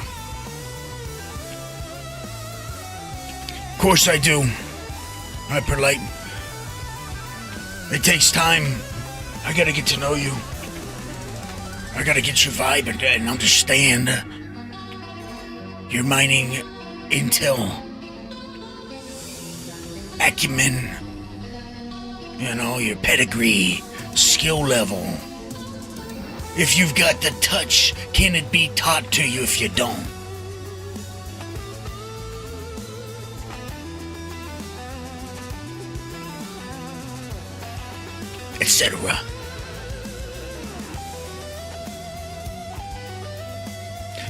Of course I do. Hyperlight. It takes time. I gotta get to know you. I gotta get your vibe and understand your mining intel, acumen, your pedigree, skill level. If you've got the touch, can it be taught to you if you don't? Etc.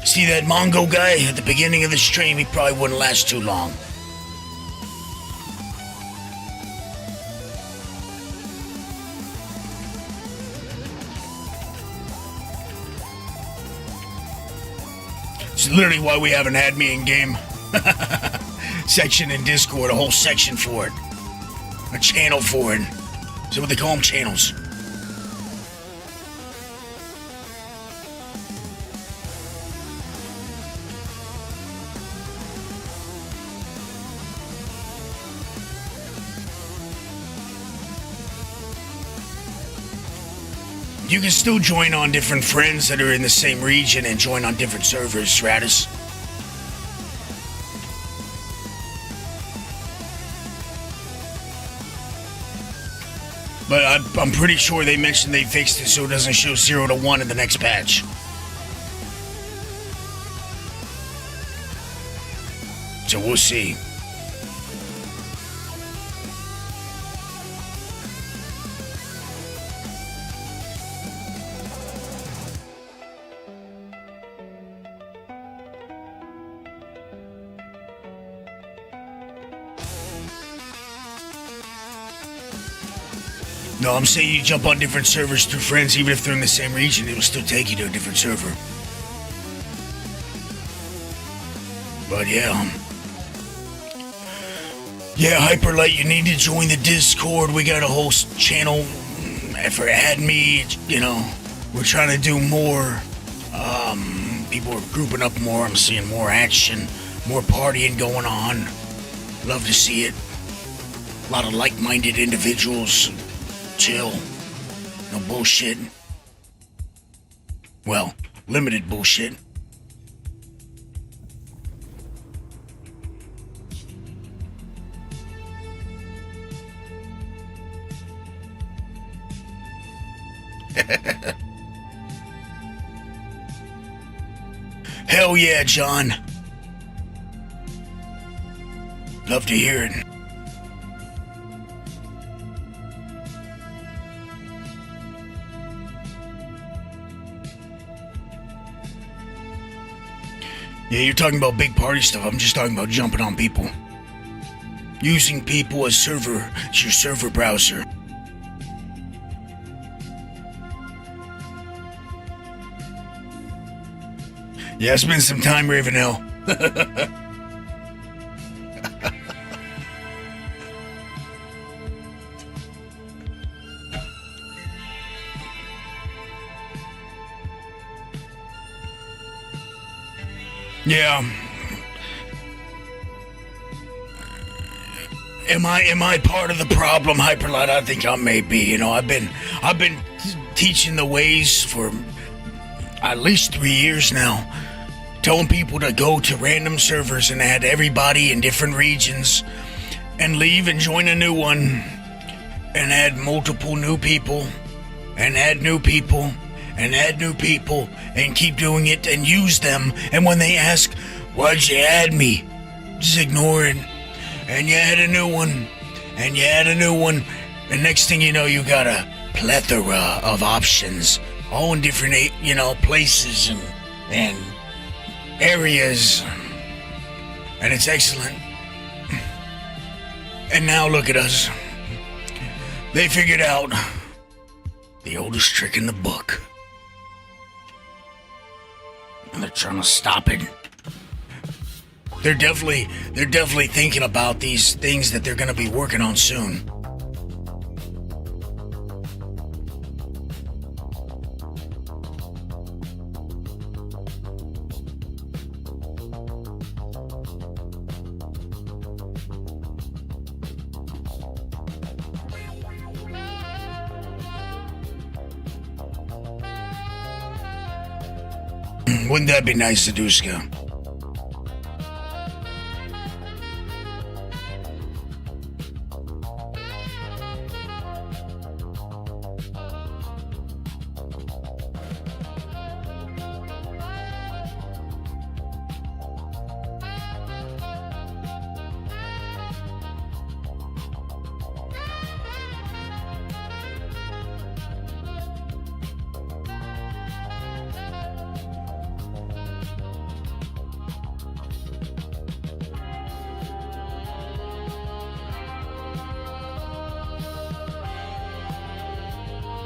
See that Mongo guy at the beginning of the stream? He probably wouldn't last too long. It's literally why we haven't had me in game section in Discord, a whole section for it, a channel for it. Is that what they call them, channels? You can still join on different friends that are in the same region and join on different servers, Stratus. But I'm pretty sure they mentioned they fixed it so it doesn't show 0 to 1 in the next patch. So we'll see. No, I'm saying you jump on different servers through friends, even if they're in the same region, it will still take you to a different server. But yeah. Yeah, Hyperlight, you need to join the Discord. We got a whole channel for Add Me, We're trying to do more. People are grouping up more. I'm seeing more action, more partying going on. Love to see it. A lot of like-minded individuals. Chill. No bullshit. Well, limited bullshit. Hell yeah, John. Love to hear it. Yeah, you're talking about big party stuff. I'm just talking about jumping on people. Using people as your server browser. Yeah, it's been some time, Ravenel. Yeah. Am I part of the problem, Hyperlight? I think I may be. I've been teaching the ways for at least 3 years now, telling people to go to random servers and add everybody in different regions and leave and join a new one and add multiple new people and add new people and add new people and keep doing it and use them. And when they ask, why'd you add me? Just ignore it. And you add a new one. And you add a new one. And next thing you know, you got a plethora of options. All in different, places and areas. And it's excellent. And now look at us. They figured out the oldest trick in the book. And they're trying to stop it. They're definitely thinking about these things that they're going to be working on soon. Wouldn't that be nice, Zaduska?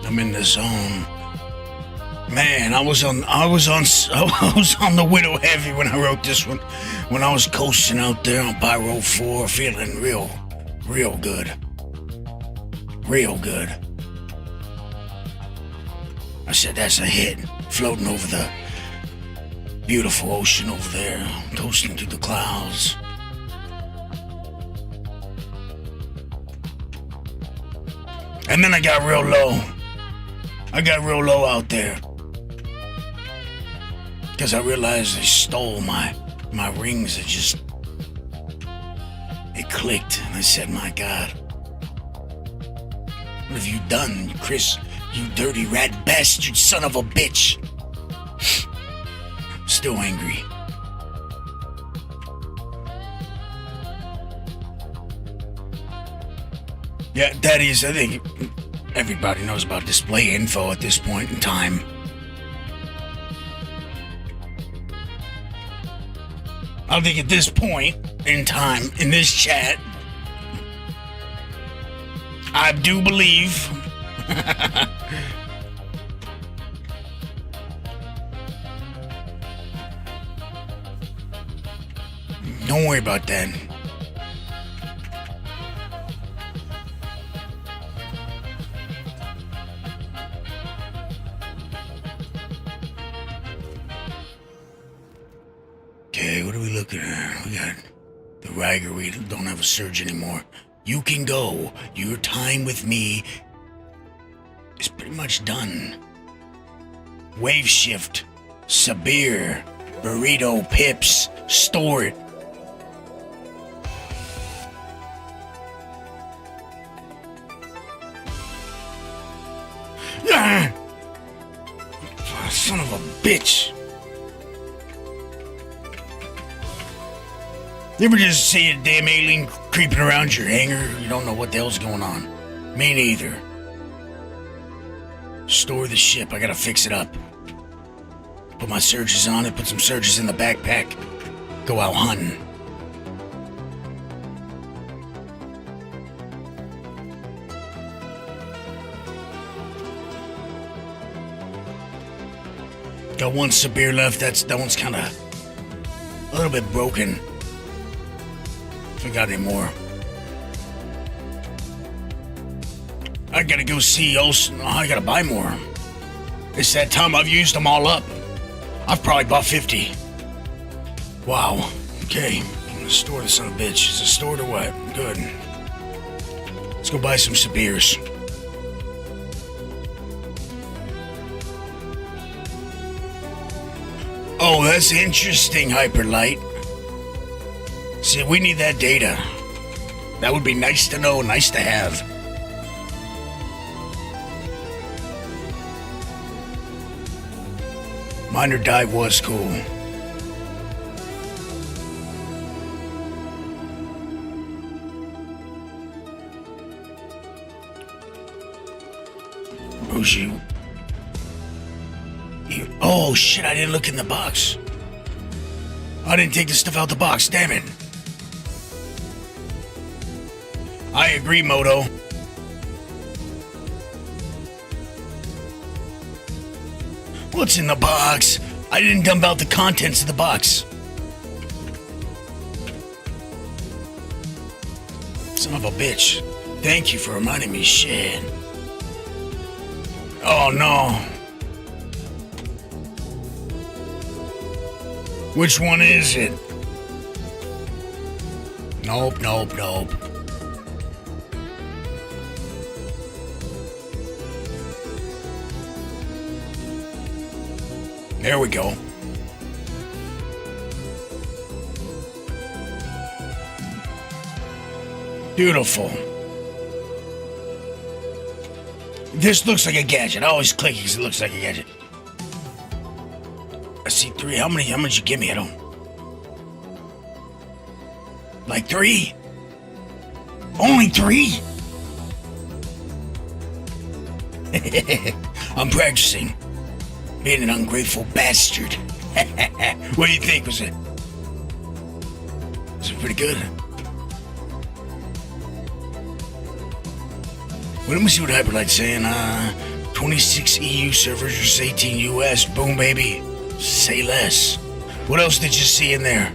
I'm in the zone. Man, I was on the Widow heavy when I wrote this one. When I was coasting out there on Pyro 4, feeling real good. Real good. I said, that's a hit. Floating over the beautiful ocean over there, toasting through the clouds. And then I got real low. I got real low out there. Because I realized they stole my rings. It clicked. And I said, my God. What have you done, Chris? You dirty rat bastard son of a bitch. Still angry. Yeah, that is, I think everybody knows about display info at this point in time. I think at this point in time, in this chat, I do believe don't worry about that. Okay, what are we looking at? We got the Riger. We don't have a surge anymore. You can go. Your time with me is pretty much done. Wave shift, Sabir, Burrito, Pips, store it. Ah! Son of a bitch. You ever just see a damn alien creeping around your hangar? You don't know what the hell's going on. Me neither. Store the ship. I gotta fix it up. Put my surges on it. Put some surges in the backpack. Go out hunting. Got one Sabir left. That one's kind of a little bit broken. If I got any more. I gotta go see Olsen. Oh, I gotta buy more. It's that time I've used them all up. I've probably bought 50. Wow. Okay. I'm gonna store this son of a bitch. Is it stored or what? Good. Let's go buy some Sabirs. Oh, that's interesting, Hyperlight. See, we need that data. That would be nice to know, nice to have. Minor dive was cool. Bougie. Oh shit, I didn't look in the box. I didn't take the stuff out the box, damn it. I agree, Moto. What's in the box? I didn't dump out the contents of the box. Son of a bitch. Thank you for reminding me, shit. Oh no. Which one is it? Nope. There we go. Beautiful. This looks like a gadget. I always click because it looks like a gadget. I see 3. How much you give me? I don't. Like 3? Only 3? I'm practicing being an ungrateful bastard. What do you think? Was it pretty good? Well, let me see what Hyperlight's saying. 26 EU servers versus 18 US. Boom, baby. Say less. What else did you see in there?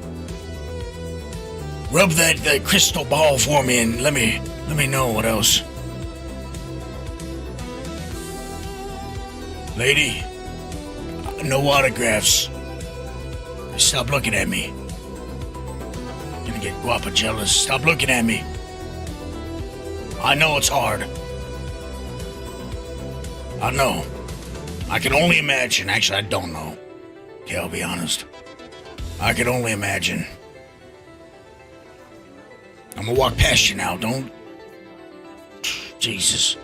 Rub that crystal ball for me and let me know what else. Lady, no autographs. Stop looking at me. Gonna get Guapa jealous. Stop looking at me. I know it's hard. I know. I can only imagine. Actually, I don't know. Okay, I'll be honest. I can only imagine. I'm gonna walk past you now. Don't. Jesus.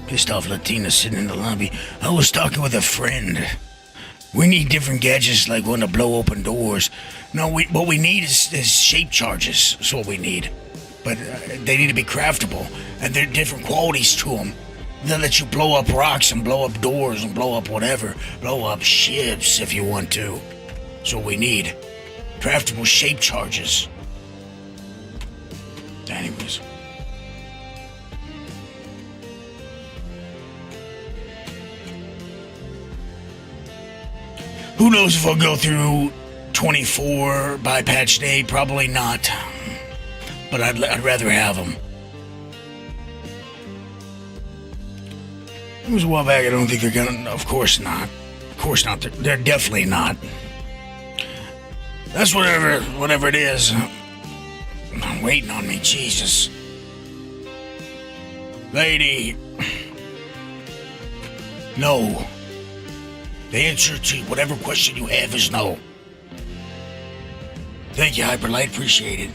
Pissed off Latina sitting in the lobby. I was talking with a friend. We need different gadgets like one to blow open doors. No, what we need is shape charges. That's what we need. But they need to be craftable. And there are different qualities to them. They'll let you blow up rocks and blow up doors and blow up whatever. Blow up ships if you want to. That's what we need. Craftable shape charges. Anyways. Who knows if I'll go through 24 by patch day? Probably not. But I'd rather have them. It was a while back. I don't think they're gonna. Of course not. Of course not. They're definitely not. That's whatever it is. I'm waiting on me, Jesus. Lady. No. The answer to whatever question you have is no. Thank you, Hyperlight. Appreciate it.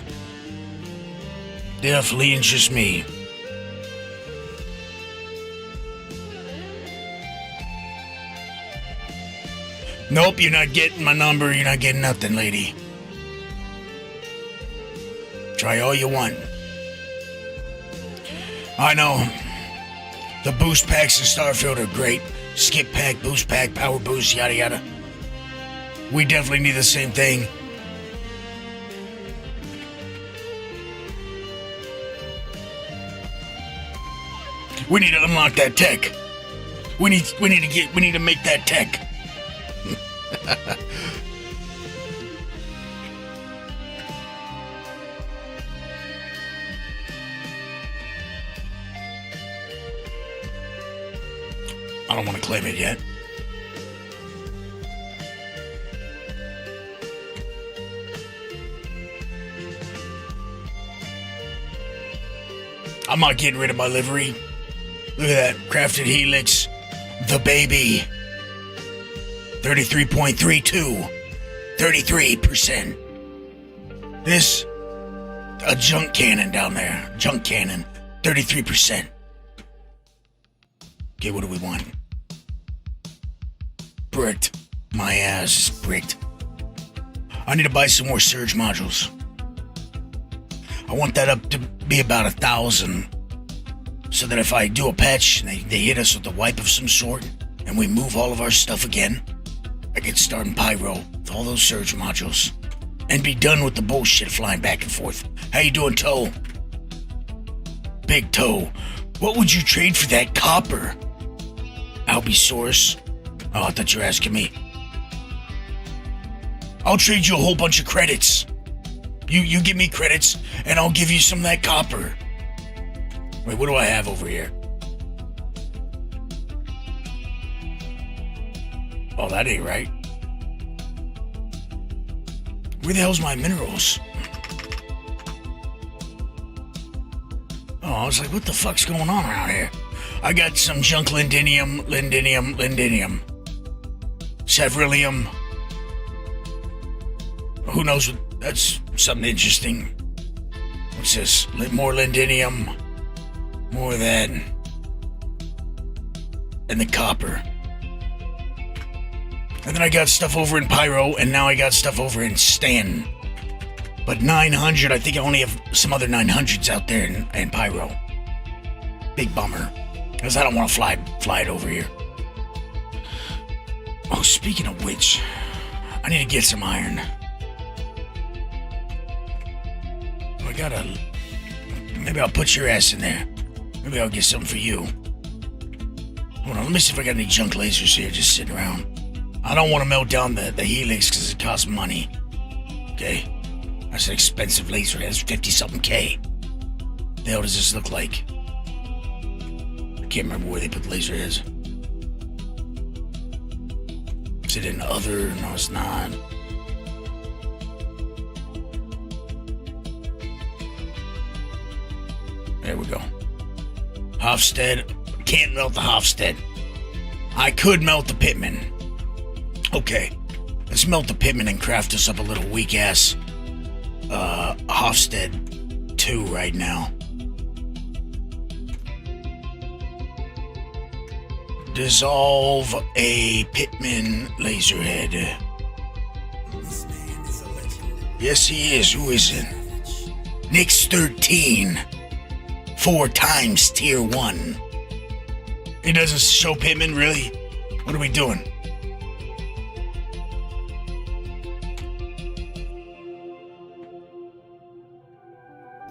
Definitely interests me. Nope, you're not getting my number. You're not getting nothing, lady. Try all you want. I know. The boost packs in Starfield are great. Skip pack, boost pack, power boost, yada yada. We definitely need the same thing. We need to unlock that tech. We need to make that tech. I don't want to claim it yet. I'm not getting rid of my livery. Look at that. Crafted Helix. The baby. 33.32. 33%. This. A junk cannon down there. Junk cannon. 33%. Okay, what do we want? Bricked. My ass is bricked. I need to buy some more surge modules. I want that up to be about 1,000. So that if I do a patch and they hit us with a wipe of some sort and we move all of our stuff again, I can start in Pyro with all those surge modules and be done with the bullshit flying back and forth. How you doing, Toe? Big Toe. What would you trade for that copper? Albisaurus? Oh, I thought you were asking me. I'll trade you a whole bunch of credits. You give me credits, and I'll give you some of that copper. Wait, what do I have over here? Oh, that ain't right. Where the hell's my minerals? Oh, I was like, what the fuck's going on around here? I got some junk lindinium. Severilium. Who knows what... That's something interesting. What's this? More lindinium. More of that. And the copper. And then I got stuff over in Pyro, and now I got stuff over in Stan. But 900, I think I only have some other 900s out there in Pyro. Big bummer. Because I don't want to fly it over here. Oh, speaking of which, I need to get some iron. Maybe I'll put your ass in there. Maybe I'll get something for you. Hold on, let me see if I got any junk lasers here just sitting around. I don't want to melt down the helix because it costs money. Okay? That's an expensive laser. It has 50-something K. The hell does this look like? I can't remember where they put the laser is. Is it in other? No, it's not. There we go. Hofstede. Can't melt the Hofstede. I could melt the Pittman. Okay. Let's melt the Pittman and craft us up a little weak-ass Hofstede 2 right now. Dissolve a Pittman laserhead. This man is a legend. Yes, he is. Who is it? Nyx 13. 4 times tier 1. He doesn't show Pittman, really? What are we doing?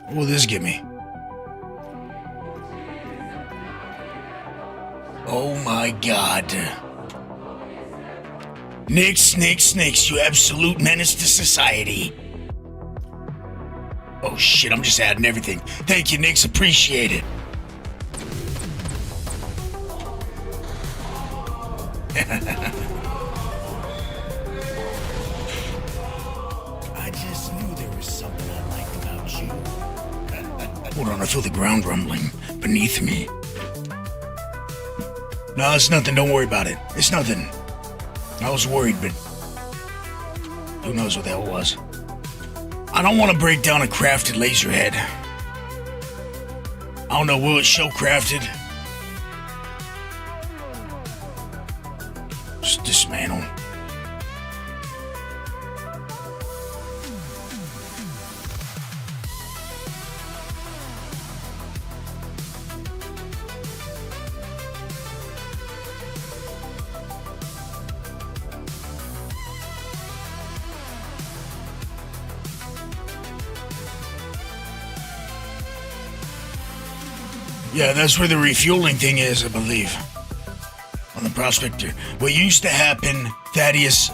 What will this give me? Oh my god. Nyx, you absolute menace to society. Oh shit, I'm just adding everything. Thank you, Nyx, appreciate it. I just knew there was something I liked about you. Hold on, I feel the ground rumbling beneath me. No, it's nothing, don't worry about it. It's nothing. I was worried, but who knows what the hell it was. I don't want to break down a crafted laser head. I don't know, will it show crafted? Just dismantle. Yeah, that's where the refueling thing is, I believe. On the Prospector. What used to happen, Thaddeus,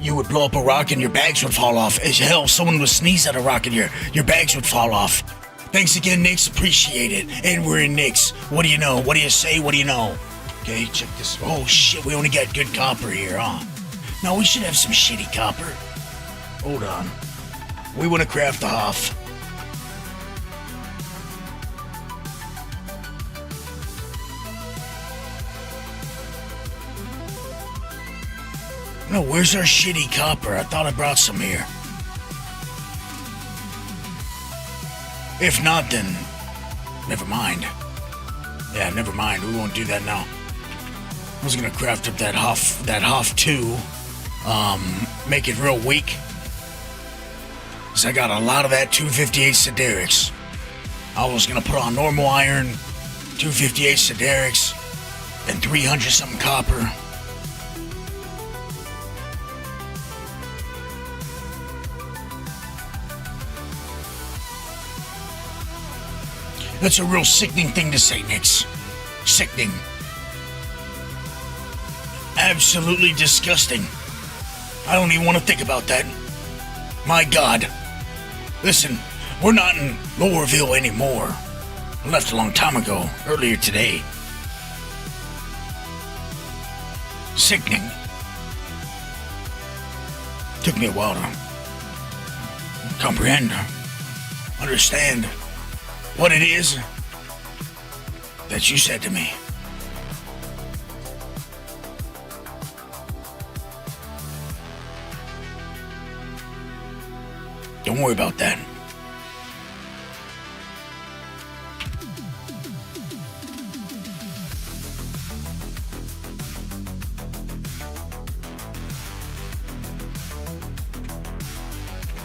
you would blow up a rock and your bags would fall off. As hell, someone would sneeze at a rock and your bags would fall off. Thanks again, Nyx. Appreciate it. And we're in Nyx. What do you know? What do you say? What do you know? Okay, check this. Oh, shit, we only got good copper here, huh? No, we should have some shitty copper. Hold on. We want to craft the Hoff. No, where's our shitty copper? I thought I brought some here. If not, then never mind. Yeah, never mind. We won't do that now. I was gonna craft up that Hoff 2, make it real weak. Cause I got a lot of that 258 Siderics. I was gonna put on normal iron, 258 Siderics, and 300 something copper. That's a real sickening thing to say, Nyx. Sickening. Absolutely disgusting. I don't even want to think about that. My God. Listen, we're not in Lowerville anymore. I left a long time ago, earlier today. Sickening. Took me a while to comprehend, understand what it is that you said to me. Don't worry about that.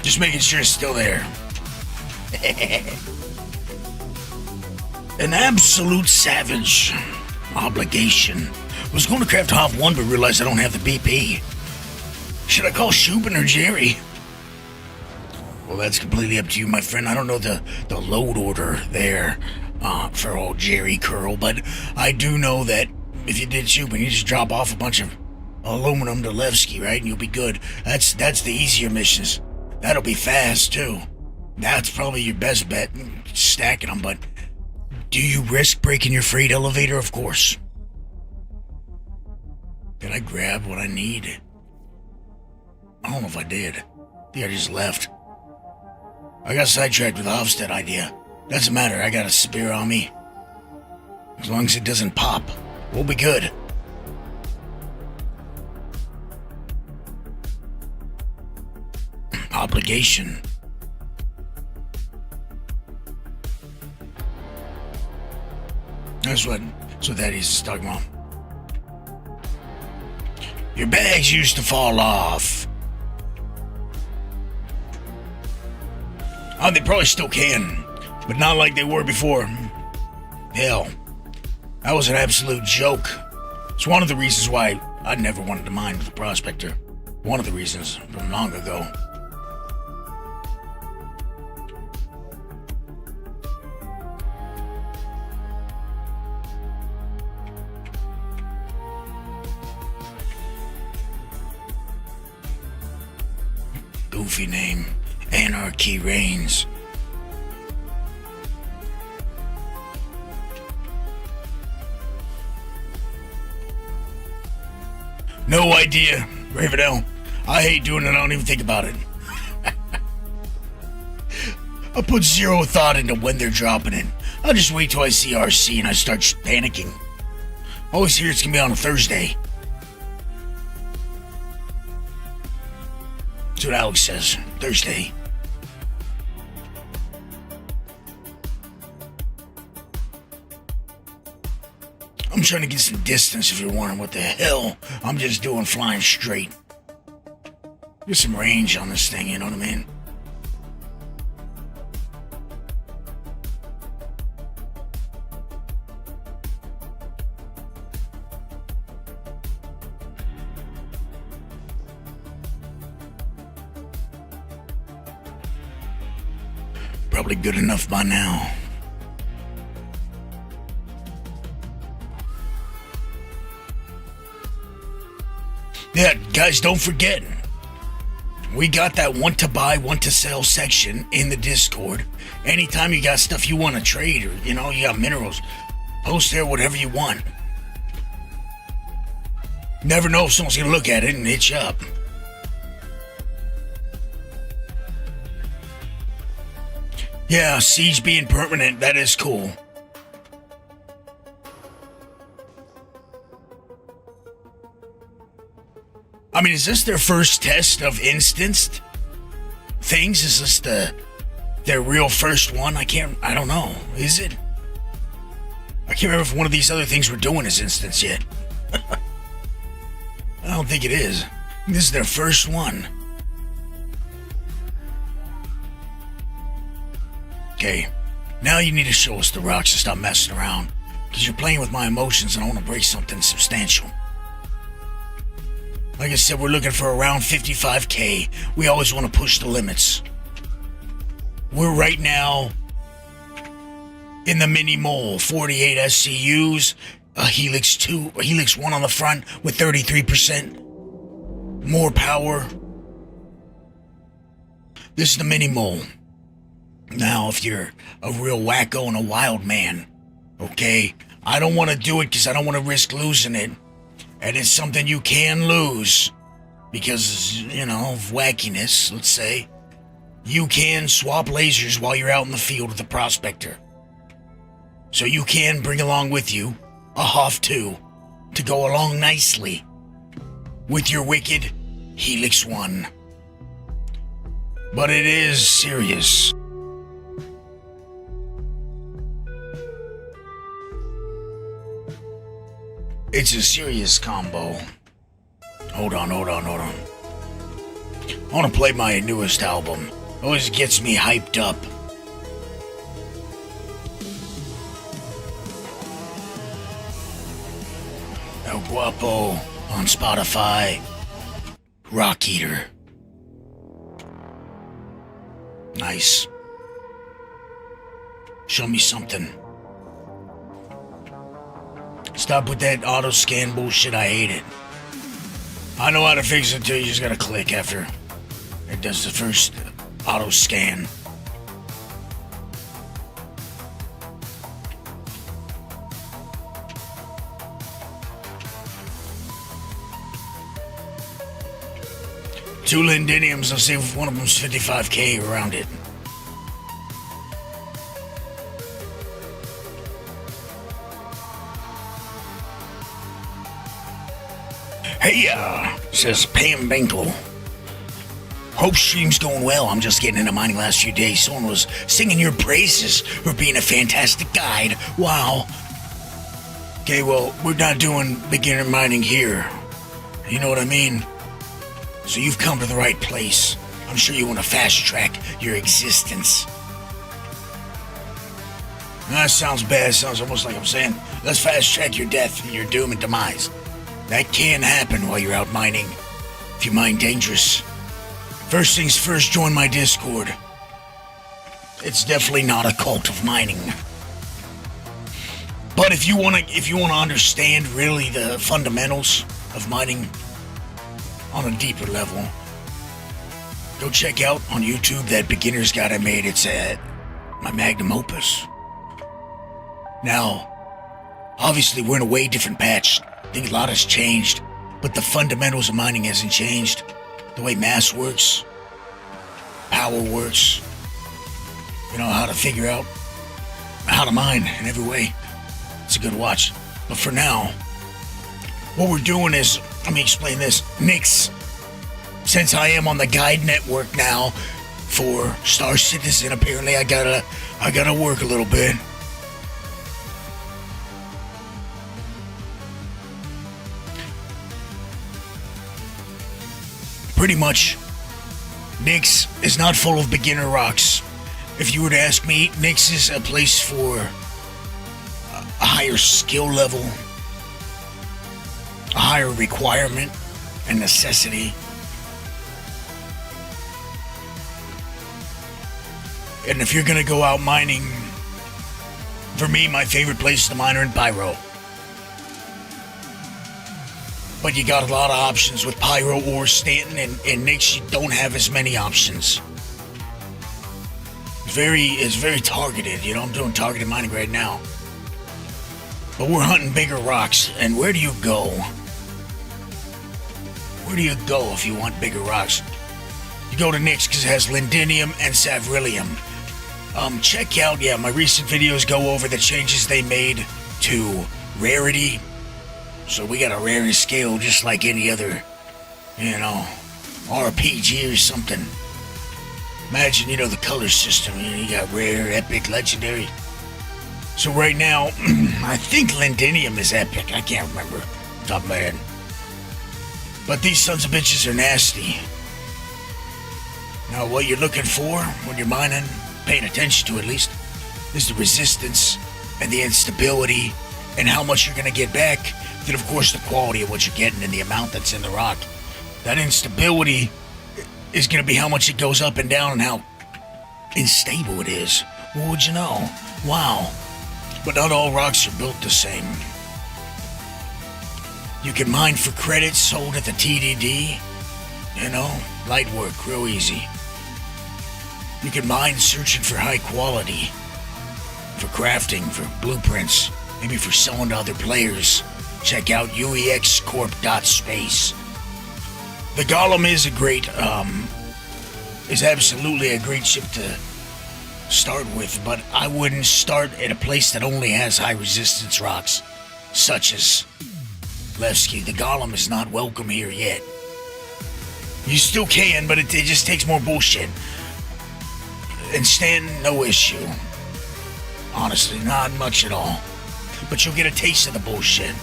Just making sure it's still there. An absolute savage. Obligation. Was going to craft Hop 1 but realized I don't have the BP. Should I call Shubin or Jerry? Well, that's completely up to you, my friend. I don't know the load order there for old Jerry Curl, but I do know that if you did Shubin, you just drop off a bunch of aluminum to Levski, right? And you'll be good. That's the easier missions. That'll be fast, too. That's probably your best bet, stacking them, but do you risk breaking your freight elevator? Of course. Did I grab what I need? I don't know if I did. I think I just left. I got sidetracked with the Hofstad idea. Doesn't matter, I got a spear on me. As long as it doesn't pop, we'll be good. Obligation. That's what that is talking about. Your bags used to fall off. Oh, they probably still can, but not like they were before. Hell, that was an absolute joke. It's one of the reasons why I never wanted to mine with the Prospector. One of the reasons from long ago. Goofy name. Anarchy reigns. No idea, Ravenel. I hate doing it, I don't even think about it. I put zero thought into when they're dropping it. I'll just wait till I see RC and I start panicking. I always hear it's gonna be on a Thursday. That's what Alex says, Thursday. I'm trying to get some distance if you're wondering what the hell I'm just doing flying straight. Get some range on this thing, you know what I mean? Probably good enough by now. Yeah, guys, don't forget. We got that want to buy, want to sell section in the Discord. Anytime you got stuff you want to trade or, you got minerals, post there whatever you want. Never know if someone's going to look at it and hit you up. Yeah, Siege being permanent, that is cool. I mean, is this their first test of instanced things? Is this their real first one? I don't know. Is it? I can't remember if one of these other things we're doing is instance yet. I don't think it is. This is their first one. Okay, now you need to show us the rocks and stop messing around. Because you're playing with my emotions and I want to break something substantial. Like I said, we're looking for around 55k. We always want to push the limits. We're right now in the mini mole, 48 SCUs, a Helix 2, a Helix 1 on the front with 33% more power. This is the mini mole. Now, if you're a real wacko and a wild man, okay, I don't want to do it because I don't want to risk losing it. And it's something you can lose because, of wackiness, let's say. You can swap lasers while you're out in the field with the Prospector. So you can bring along with you a Hoff 2 to go along nicely with your wicked Helix 1. But it is serious. It's a serious combo. Hold on. I want to play my newest album. Always gets me hyped up. Elguapoe on Spotify. Rock Eater. Nice. Show me something. Stop with that auto scan bullshit, I hate it. I know how to fix it too, you just gotta click after it does the first auto scan. Two lindiniums, I'll see if one of them's 55k around it. Hey, says Pam Binkle. Hope stream's going well. I'm just getting into mining last few days. Someone was singing your praises for being a fantastic guide. Wow. Okay, well, we're not doing beginner mining here. You know what I mean? So you've come to the right place. I'm sure you want to fast track your existence. That sounds bad. Sounds almost like I'm saying, let's fast track your death and your doom and demise. That can happen while you're out mining, if you mine dangerous. First things first, join my Discord. It's definitely not a cult of mining. But if you wanna understand really the fundamentals of mining on a deeper level, go check out on YouTube that beginner's guide I made. It's my magnum opus. Now, obviously we're in a way different patch. I think a lot has changed, but the fundamentals of mining hasn't changed. The way mass works, power works, you know, how to figure out how to mine in every way. It's a good watch. But for now, what we're doing is, let me explain this. Nix, since I am on the guide network now for Star Citizen, apparently I gotta work a little bit. Pretty much, Nix is not full of beginner rocks. If you were to ask me, Nix is a place for a higher skill level, a higher requirement and necessity. And if you're gonna go out mining, for me, my favorite place is the miner in Pyro. But you got a lot of options with Pyro or Stanton, and Nix, you don't have as many options. It's very targeted. You know, I'm doing targeted mining right now. But we're hunting bigger rocks, and where do you go? Where do you go if you want bigger rocks? You go to Nix because it has Lindinium and Savrillium. Check out, my recent videos go over the changes they made to rarity. So we got a rarity scale just like any other, RPG or something. Imagine, the color system. You got rare, epic, legendary. So right now, I think Lindinium is epic. I can't remember top of my head. But these sons of bitches are nasty. Now, what you're looking for when you're mining, paying attention to at least, is the resistance and the instability and how much you're going to get back. Then, of course, the quality of what you're getting and the amount that's in the rock. That instability is going to be how much it goes up and down and how unstable it is. What would you know? Wow. But not all rocks are built the same. You can mine for credits sold at the TDD. Light work, real easy. You can mine searching for high quality, for crafting, for blueprints, maybe for selling to other players. Check out uexcorp.space. The Golem is absolutely a great ship to start with, but I wouldn't start at a place that only has high resistance rocks, such as Levski. The Golem is not welcome here yet. You still can, but it just takes more bullshit. And Stanton, no issue. Honestly, not much at all. But you'll get a taste of the bullshit.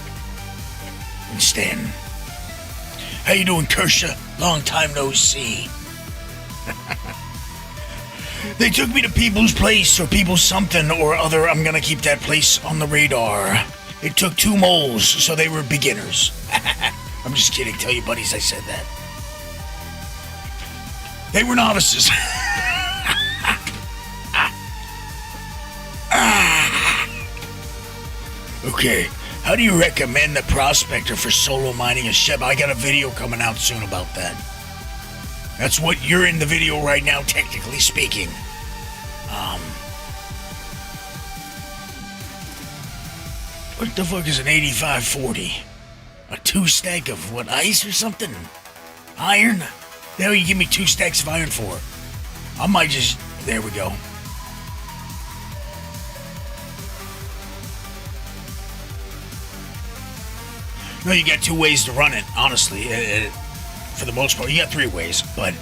And Stanton. How you doing, Kersha? Long time no see. They took me to people's place or people's something or other. I'm gonna keep that place on the radar. It took 2 moles, so they were beginners. I'm just kidding. Tell your buddies I said that. They were novices. Okay, how do you recommend the Prospector for solo mining a ship? I got a video coming out soon about that. That's what you're in the video right now, technically speaking. What the fuck is an 8540? A 2 stack of what, ice or something? Iron? The hell you give me 2 stacks of iron for? I might just... There we go. No, you got 2 ways to run it, honestly. For the most part, you got 3 ways, but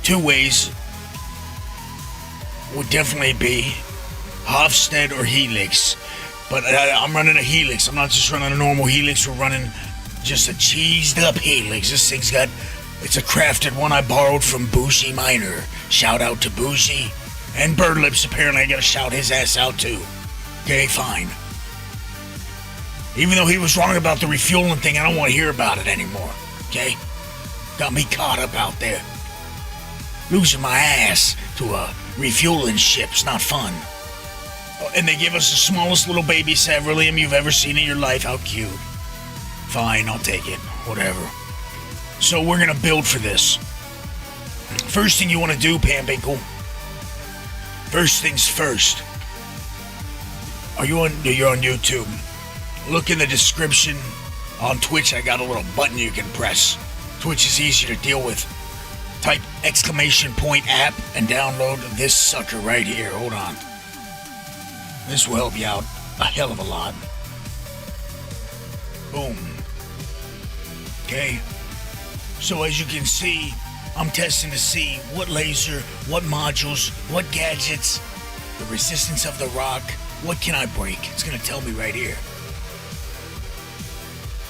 2 ways would definitely be Hofstede or Helix. But I'm running a Helix. I'm not just running a normal Helix. We're running just a cheesed up Helix. This thing's got... It's a crafted one I borrowed from Bougie Miner. Shout out to Bougie. And Birdlips, apparently I gotta shout his ass out too. Okay, fine. Even though he was wrong about the refueling thing, I don't want to hear about it anymore. Okay? Got me caught up out there. Losing my ass to a refueling ship's not fun. And they give us the smallest little baby Saverlium you've ever seen in your life. How cute. Fine, I'll take it. Whatever. So we're gonna build for this. First thing you want to do, Pambinkle. First things first. You're on YouTube. Look in the description. On Twitch, I got a little button you can press. Twitch is easier to deal with. Type !app and download this sucker right here. Hold on. This will help you out a hell of a lot. Boom. Okay. So as you can see, I'm testing to see what laser, what modules, what gadgets, the resistance of the rock, what can I break? It's gonna tell me right here.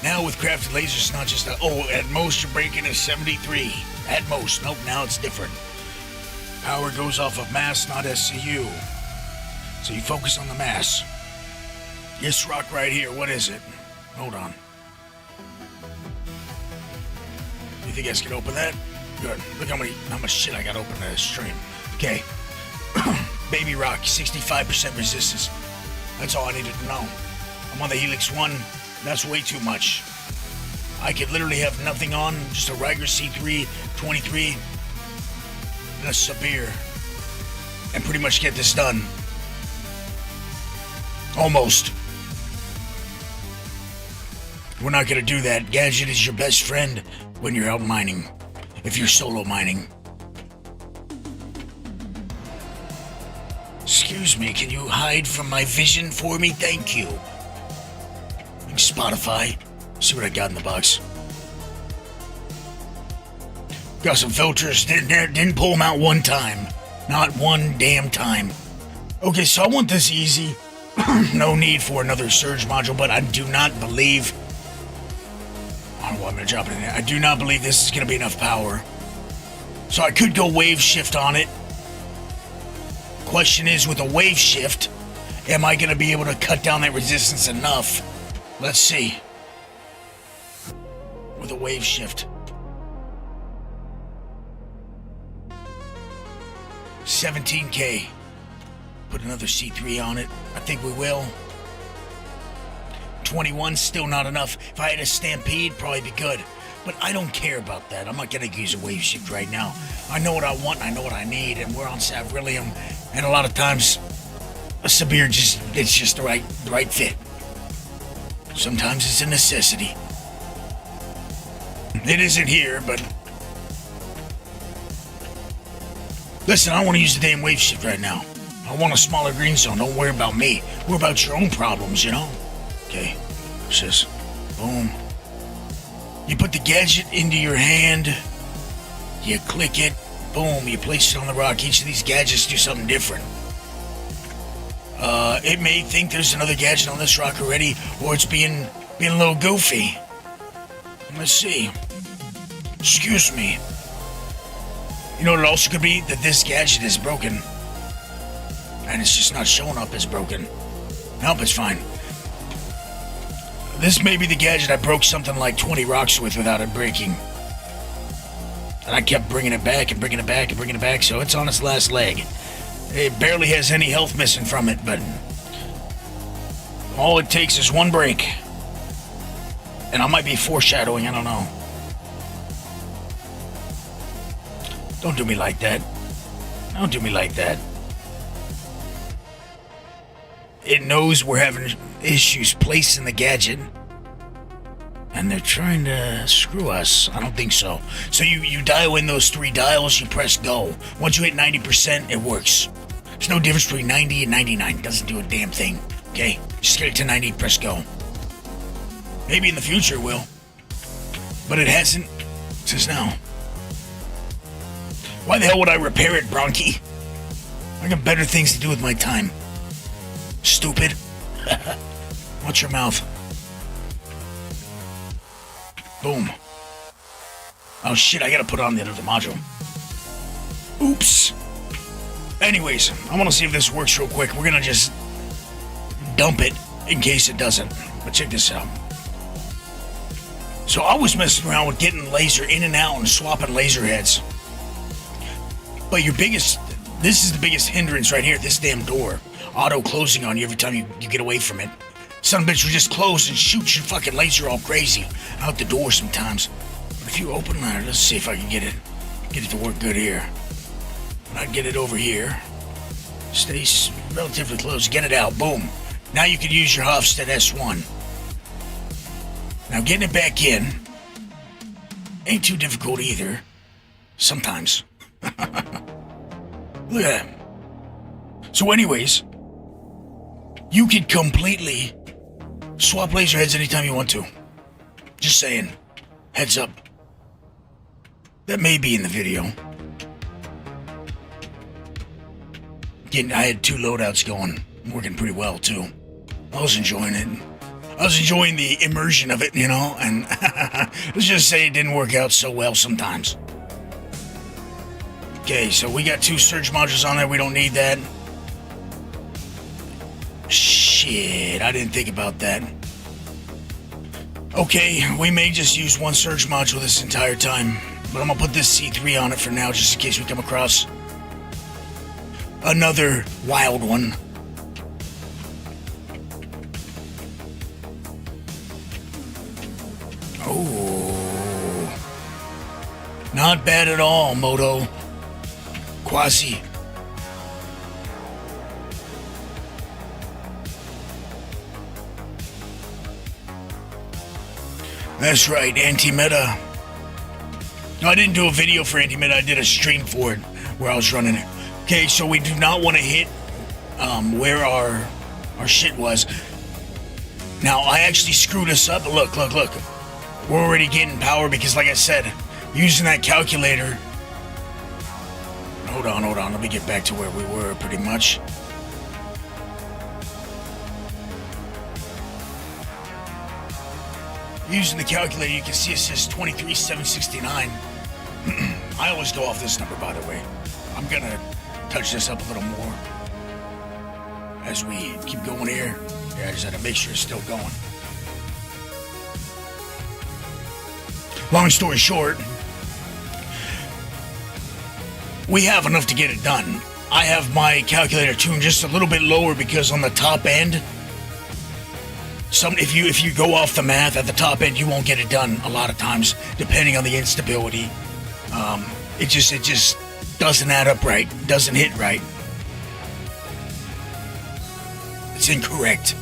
Now with crafted lasers, it's not just at most you're breaking a 73. At most. Nope, now it's different. Power goes off of mass, not SCU. So you focus on the mass. This rock right here, what is it? Hold on. You think I guys can open that? Good. Look how much shit I got open to this stream. Okay. Baby rock, 65% resistance. That's all I needed to know. I'm on the Helix 1. That's way too much. I could literally have nothing on, just a Riker C3, 23, and a Sabir, and pretty much get this done. Almost. We're not gonna do that. Gadget is your best friend when you're out mining. If you're solo mining. Excuse me, can you hide from my vision for me? Thank you. Spotify. See what I got in the box. Got some filters. Didn't pull them out one time. Not one damn time. Okay, so I want this easy. No need for another surge module, but I do not believe... I'm gonna drop it in there. I do not believe this is gonna be enough power. So I could go wave shift on it. Question is, with a wave shift, am I gonna be able to cut down that resistance enough? Let's see. With a wave shift. 17K. Put another C3 on it. I think we will. 21, still not enough. If I had a Stampede, probably be good. But I don't care about that. I'm not gonna use a wave shift right now. I know what I want, I know what I need, and we're on Savrillium. And a lot of times, a Sabir it's just the right fit. Sometimes it's a necessity. It isn't here, but... Listen, I don't want to use the damn wave shift right now. I want a smaller green zone. Don't worry about me. Worry about your own problems, you know? Okay. What's this? Boom. You put the gadget into your hand. You click it. Boom. You place it on the rock. Each of these gadgets do something different. It may think there's another gadget on this rock already, or it's being a little goofy. Let's see. Excuse me. You know what it also could be? That this gadget is broken. And it's just not showing up as broken. Nope, it's fine. This may be the gadget I broke something like 20 rocks with without it breaking. And I kept bringing it back and bringing it back and bringing it back, so it's on its last leg. It barely has any health missing from it, but all it takes is one break. And I might be foreshadowing, I don't know. Don't do me like that. Don't do me like that. It knows we're having issues placing the gadget. And they're trying to screw us. I don't think so. So you dial in those 3 dials, you press go. Once you hit 90%, it works. There's no difference between 90 and 99. It doesn't do a damn thing. Okay? Just get it to 90, press go. Maybe in the future it will. But it hasn't since now. Why the hell would I repair it, Bronchi? I got better things to do with my time. Stupid. Watch your mouth. Boom. Oh shit, I gotta put on the other module. Oops. Anyways, I wanna see if this works real quick. We're gonna just dump it in case it doesn't. But check this out. So I was messing around with getting laser in and out and swapping laser heads. But this is the biggest hindrance right here, this damn door. Auto closing on you every time you get away from it. Son of a bitch will just close and shoot your fucking laser all crazy out the door sometimes. But if you open that, let's see if I can get it to work good here. When I get it over here, stays relatively close, get it out, boom. Now you can use your Hofstad S1. Now getting it back in ain't too difficult either. Sometimes. Look at that. So anyways, you could completely swap laser heads anytime you want to. Just saying. Heads up. That may be in the video. Again, I had 2 loadouts going. Working pretty well too. I was enjoying it. I was enjoying the immersion of it, you know, and let's just say it didn't work out so well sometimes. Okay, so we got 2 surge modules on there. We don't need that. Shit, I didn't think about that. Okay, we may just use 1 surge module this entire time, but I'm gonna put this C3 on it for now just in case we come across another wild one. Oh, not bad at all, Moto. Quasi. That's right, anti-meta. No, I didn't do a video for anti-meta, I did a stream for it where I was running it. Okay, so we do not want to hit where our shit was. Now, I actually screwed us up. Look. We're already getting power because, like I said, using that calculator. Hold on. Let me get back to where we were, pretty much. Using the calculator, you can see it says 23,769. I always go off this number, by the way. I'm gonna touch this up a little more as we keep going here. Yeah, I just had to make sure it's still going. Long story short, we have enough to get it done. I have my calculator tuned just a little bit lower because on the top end, if you go off the math at the top end, you won't get it done a lot of times, depending on the instability. It just doesn't add up right, doesn't hit right. It's incorrect.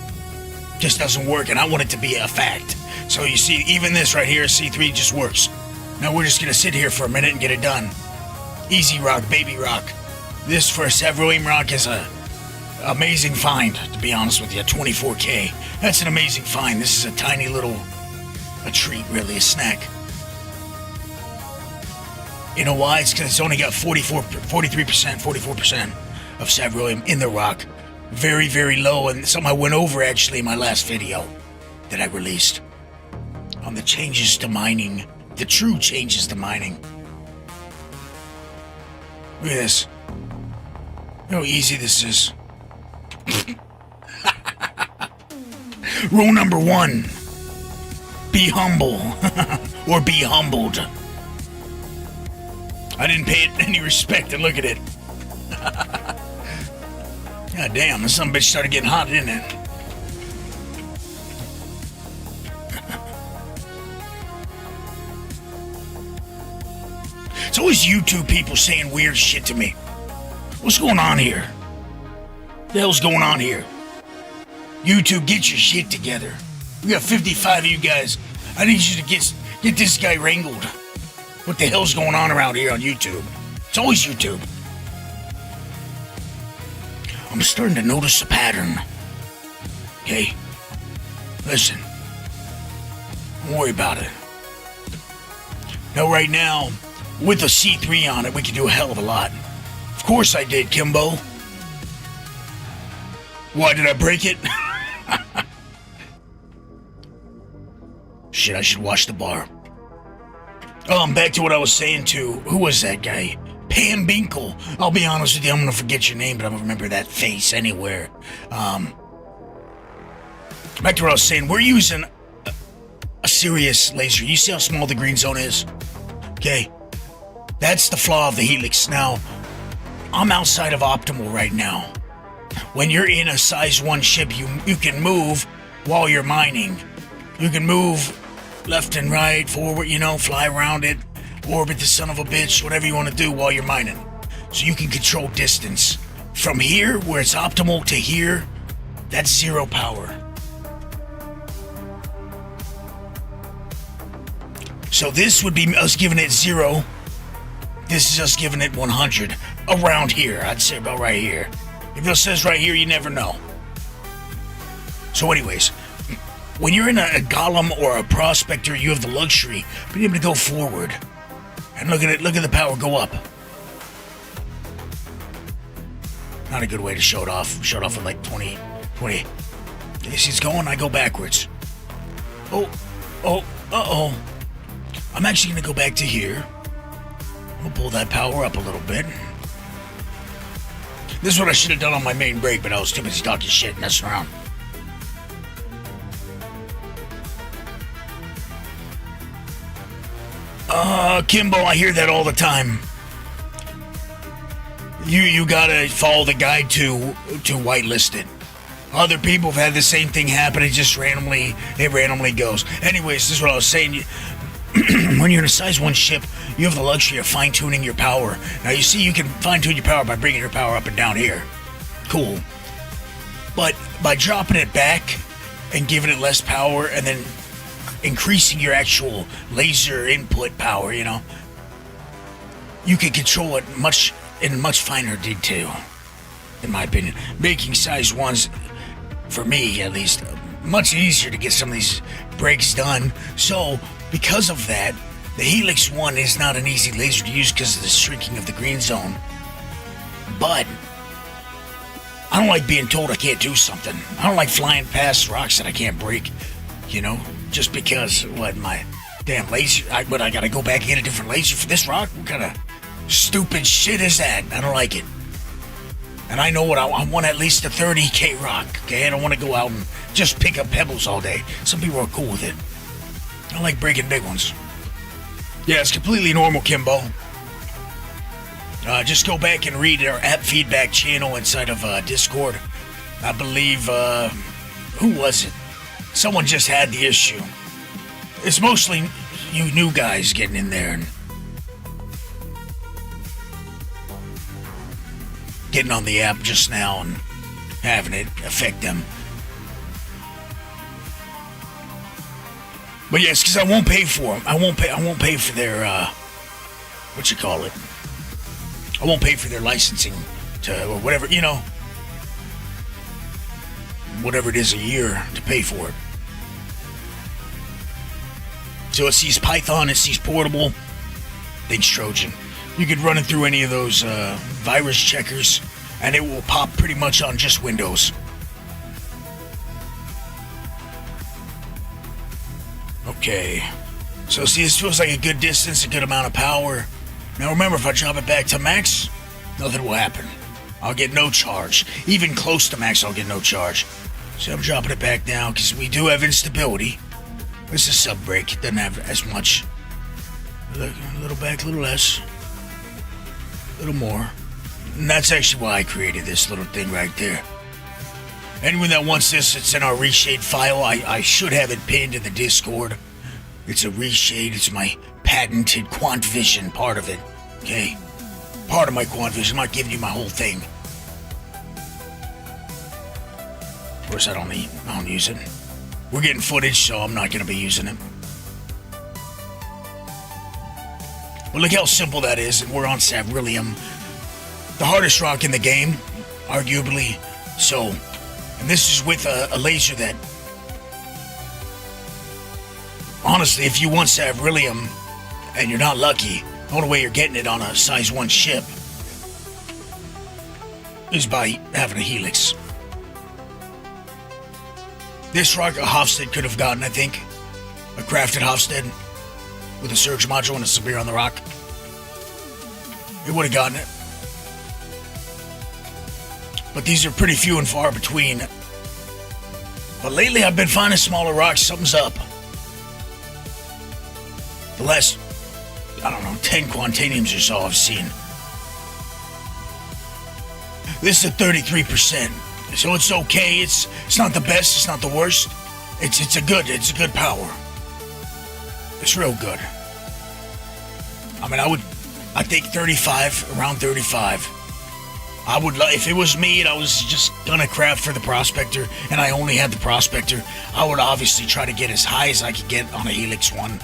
Just doesn't work, and I want it to be a fact. So you see, even this right here, C3, just works. Now we're just gonna sit here for a minute and get it done. Easy rock, baby rock. This for a Savroim rock is a amazing find, to be honest with you. 24K. That's an amazing find. This is a tiny little, a treat, really, a snack. You know why? It's because it's only got 44% of Savroim in the rock. Very, very low, and something I went over actually in my last video that I released on the changes to mining, the true changes to mining. Look at this. Look how easy this is. Rule number 1. Be humble. Or be humbled. I didn't pay it any respect, and look at it. God damn, this son bitch started getting hot, didn't it? It's always YouTube people saying weird shit to me. What's going on here? What the hell's going on here? YouTube, get your shit together. We got 55 of you guys. I need you to get this guy wrangled. What the hell's going on around here on YouTube? It's always YouTube. I'm starting to notice a pattern. Okay? Listen. Don't worry about it. Now, right now, with a C3 on it, we can do a hell of a lot. Of course I did, Kimbo. Why did I break it? Shit, I should wash the bar. Back to what I was saying to, who was that guy? Pam Binkle. I'll be honest with you, I'm gonna forget your name, but I'm gonna remember that face anywhere. Back to what I was saying, we're using a serious laser. You see how small the green zone is? Okay. That's the flaw of the Helix. Now, I'm outside of optimal right now. When you're in a size 1 ship, you can move while you're mining. You can move left and right, forward, fly around it, orbit the son of a bitch, whatever you want to do while you're mining. So you can control distance. From here, where it's optimal, to here, that's 0 power. So this would be us giving it 0. This is us giving it 100. Around here, I'd say about right here. If it says right here, you never know. So anyways, when you're in a golem or a prospector, you have the luxury of being able to go forward. And look at it, look at the power go up. Not a good way to show it off. Show it off at like 20. You see it's going, I go backwards. Uh-oh. I'm actually gonna go back to here. I'm gonna pull that power up a little bit. This is what I should have done on my main break, but I was too busy talking shit and messing around. Kimbo, I hear that all the time. You gotta follow the guide to whitelisted. Other people have had the same thing happen. It randomly goes. Anyways, this is what I was saying. When you're in a size 1 ship, you have the luxury of fine-tuning your power. Now, you see, you can fine-tune your power by bringing your power up and down here. Cool. But by dropping it back and giving it less power and then increasing your actual laser input power, you can control it in much finer detail, in my opinion. Making size 1s, for me at least, much easier to get some of these breaks done. So, because of that, the Helix 1 is not an easy laser to use because of the shrinking of the green zone. But I don't like being told I can't do something. I don't like flying past rocks that I can't break, just because, my damn laser, I gotta go back and get a different laser for this rock? What kind of stupid shit is that? I don't like it. And I know what I want, at least a 30K rock, okay? I don't want to go out and just pick up pebbles all day. Some people are cool with it. I like breaking big ones. Yeah, it's completely normal, Kimbo. Just go back and read our app feedback channel inside of Discord. I believe, who was it? Someone just had the issue. It's mostly you new guys getting in there and getting on the app just now and having it affect them. But yes, because I won't pay for them. I won't pay for their, I won't pay for their licensing or whatever, whatever it is a year to pay for it. So it sees Python, it sees portable, thinks Trojan. You could run it through any of those virus checkers, and it will pop pretty much on just Windows. Okay, so see, this feels like a good distance, a good amount of power. Now remember, if I drop it back to max, Nothing will happen. I'll get no charge. Even close to max, I'll get no charge. So I'm dropping it back now because we do have instability. This is sub break. It doesn't have as much. Look, a little back, a little less. A little more. And that's actually why I created this little thing right there. Anyone that wants this, it's in our reshade file. I should have it pinned in the Discord. It's a reshade. It's my patented quant vision part of it. Okay? Part of my quant vision. I'm not giving you my whole thing. Of course, I don't use it. We're getting footage, so I'm not going to be using it. Well, look how simple that is, and we're on Sabrilium. The hardest rock in the game, arguably. So, and this is with a laser that, honestly, if you want Sabrilium and you're not lucky, the only way you're getting it on a size 1 ship is by having a helix. This rock a Hofstad could have gotten, I think. A crafted Hofstad with a surge module and a Sabir on the rock. It would have gotten it. But these are pretty few and far between. But lately I've been finding smaller rocks. Something's up. The last, 10 Quantaniums or so I've seen. This is a 33%. So it's okay. It's not the best. It's not the worst. It's a good power. It's real good. I think 35, around 35. I would, if it was me and I was just gonna craft for the Prospector and I only had the Prospector, I would obviously try to get as high as I could get on a Helix 1.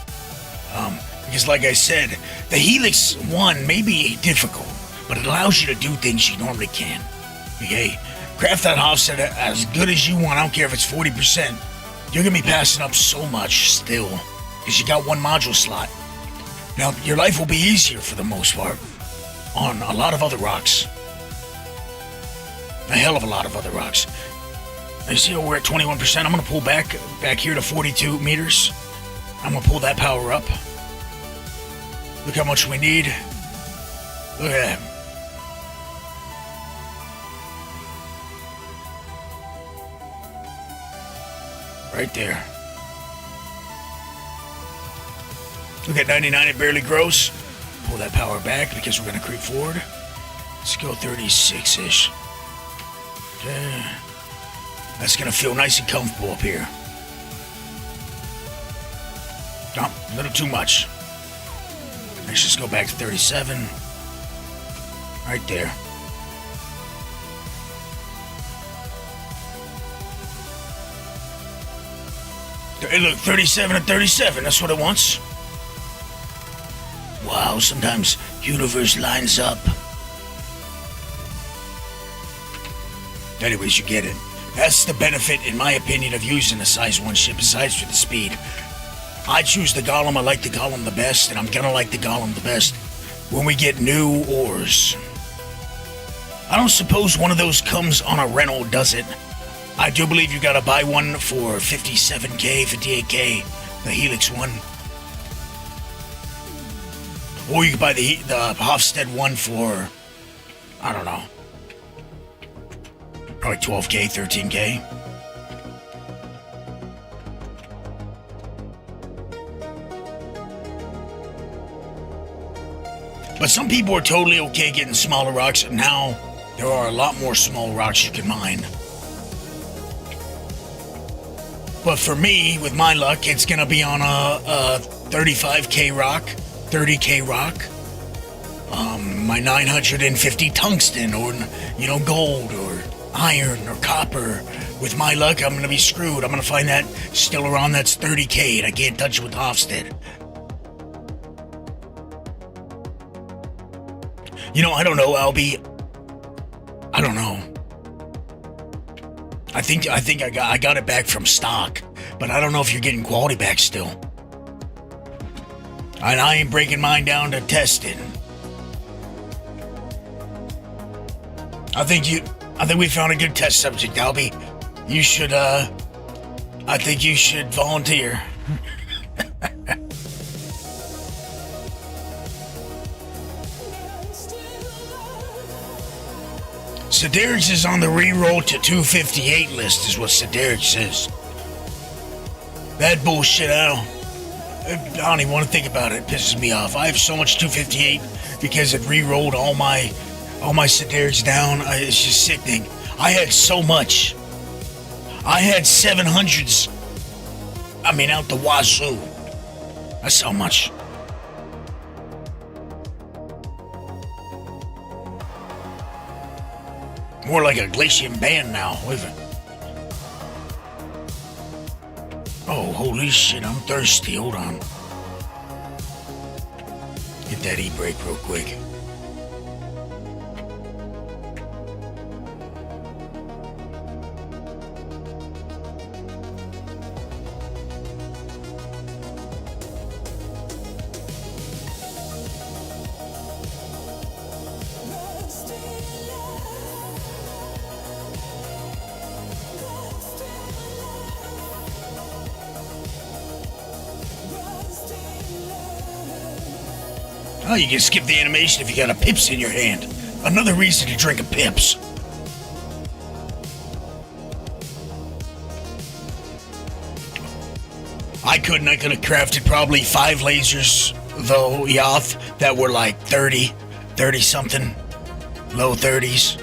Because like I said, the Helix 1 may be difficult, but it allows you to do things you normally can't. Okay? Craft that Hofstad as good as you want. I don't care if it's 40%. You're gonna be passing up so much still, because you got 1 module slot. Now, your life will be easier for the most part on a lot of other rocks. A hell of a lot of other rocks. You see how we're at 21%? I'm gonna pull back here to 42 meters. I'm gonna pull that power up. Look how much we need. Look at that. Right there. Look at 99, it barely grows. Pull that power back because we're gonna creep forward. Let's go 36-ish. Okay. That's gonna feel nice and comfortable up here. Oh, a little too much. Let's just go back to 37. Right there. Hey, look, 37 and 37. That's what it wants. Wow, sometimes universe lines up. Anyways, you get it. That's the benefit, in my opinion, of using a size 1 ship, besides for the speed. I choose the Golem. I like the Golem the best, and I'm gonna like the Golem the best when we get new ores. I don't suppose one of those comes on a rental, does it? I do believe you gotta buy one for 57k, 58k, the Helix 1. Or you can buy the Hofstad 1 for, I don't know, probably 12k, 13k. But some people are totally okay getting smaller rocks, and now there are a lot more small rocks you can mine. But for me, with my luck, it's gonna be on a 35k rock, 30k rock, my 950 tungsten, or gold, or iron, or copper. With my luck, I'm gonna be screwed. I'm gonna find that still around that's 30k, and I can't touch it with Hofstad. I don't know, Albie. I don't know. I think I got it back from stock, but I don't know if you're getting quality back still. And I ain't breaking mine down to test it. I think we found a good test subject, Albie. You should I think you should volunteer. Sedarich is on the reroll to 258 list, is what Sedarich says. That bullshit, I don't even want to think about it. It pisses me off. I have so much 258 because it re-rolled all my Sedarich down. It's just sickening. I had so much. I had 700s. I mean, out the wazoo. That's how much. More like a Glacian band now, isn't it? Oh, holy shit, I'm thirsty. Hold on. Get that e-brake real quick. Oh, you can skip the animation if you got a Pips in your hand. Another reason to drink a Pips. I could have crafted probably 5 lasers, though, Yoth, that were like 30 something, low 30s.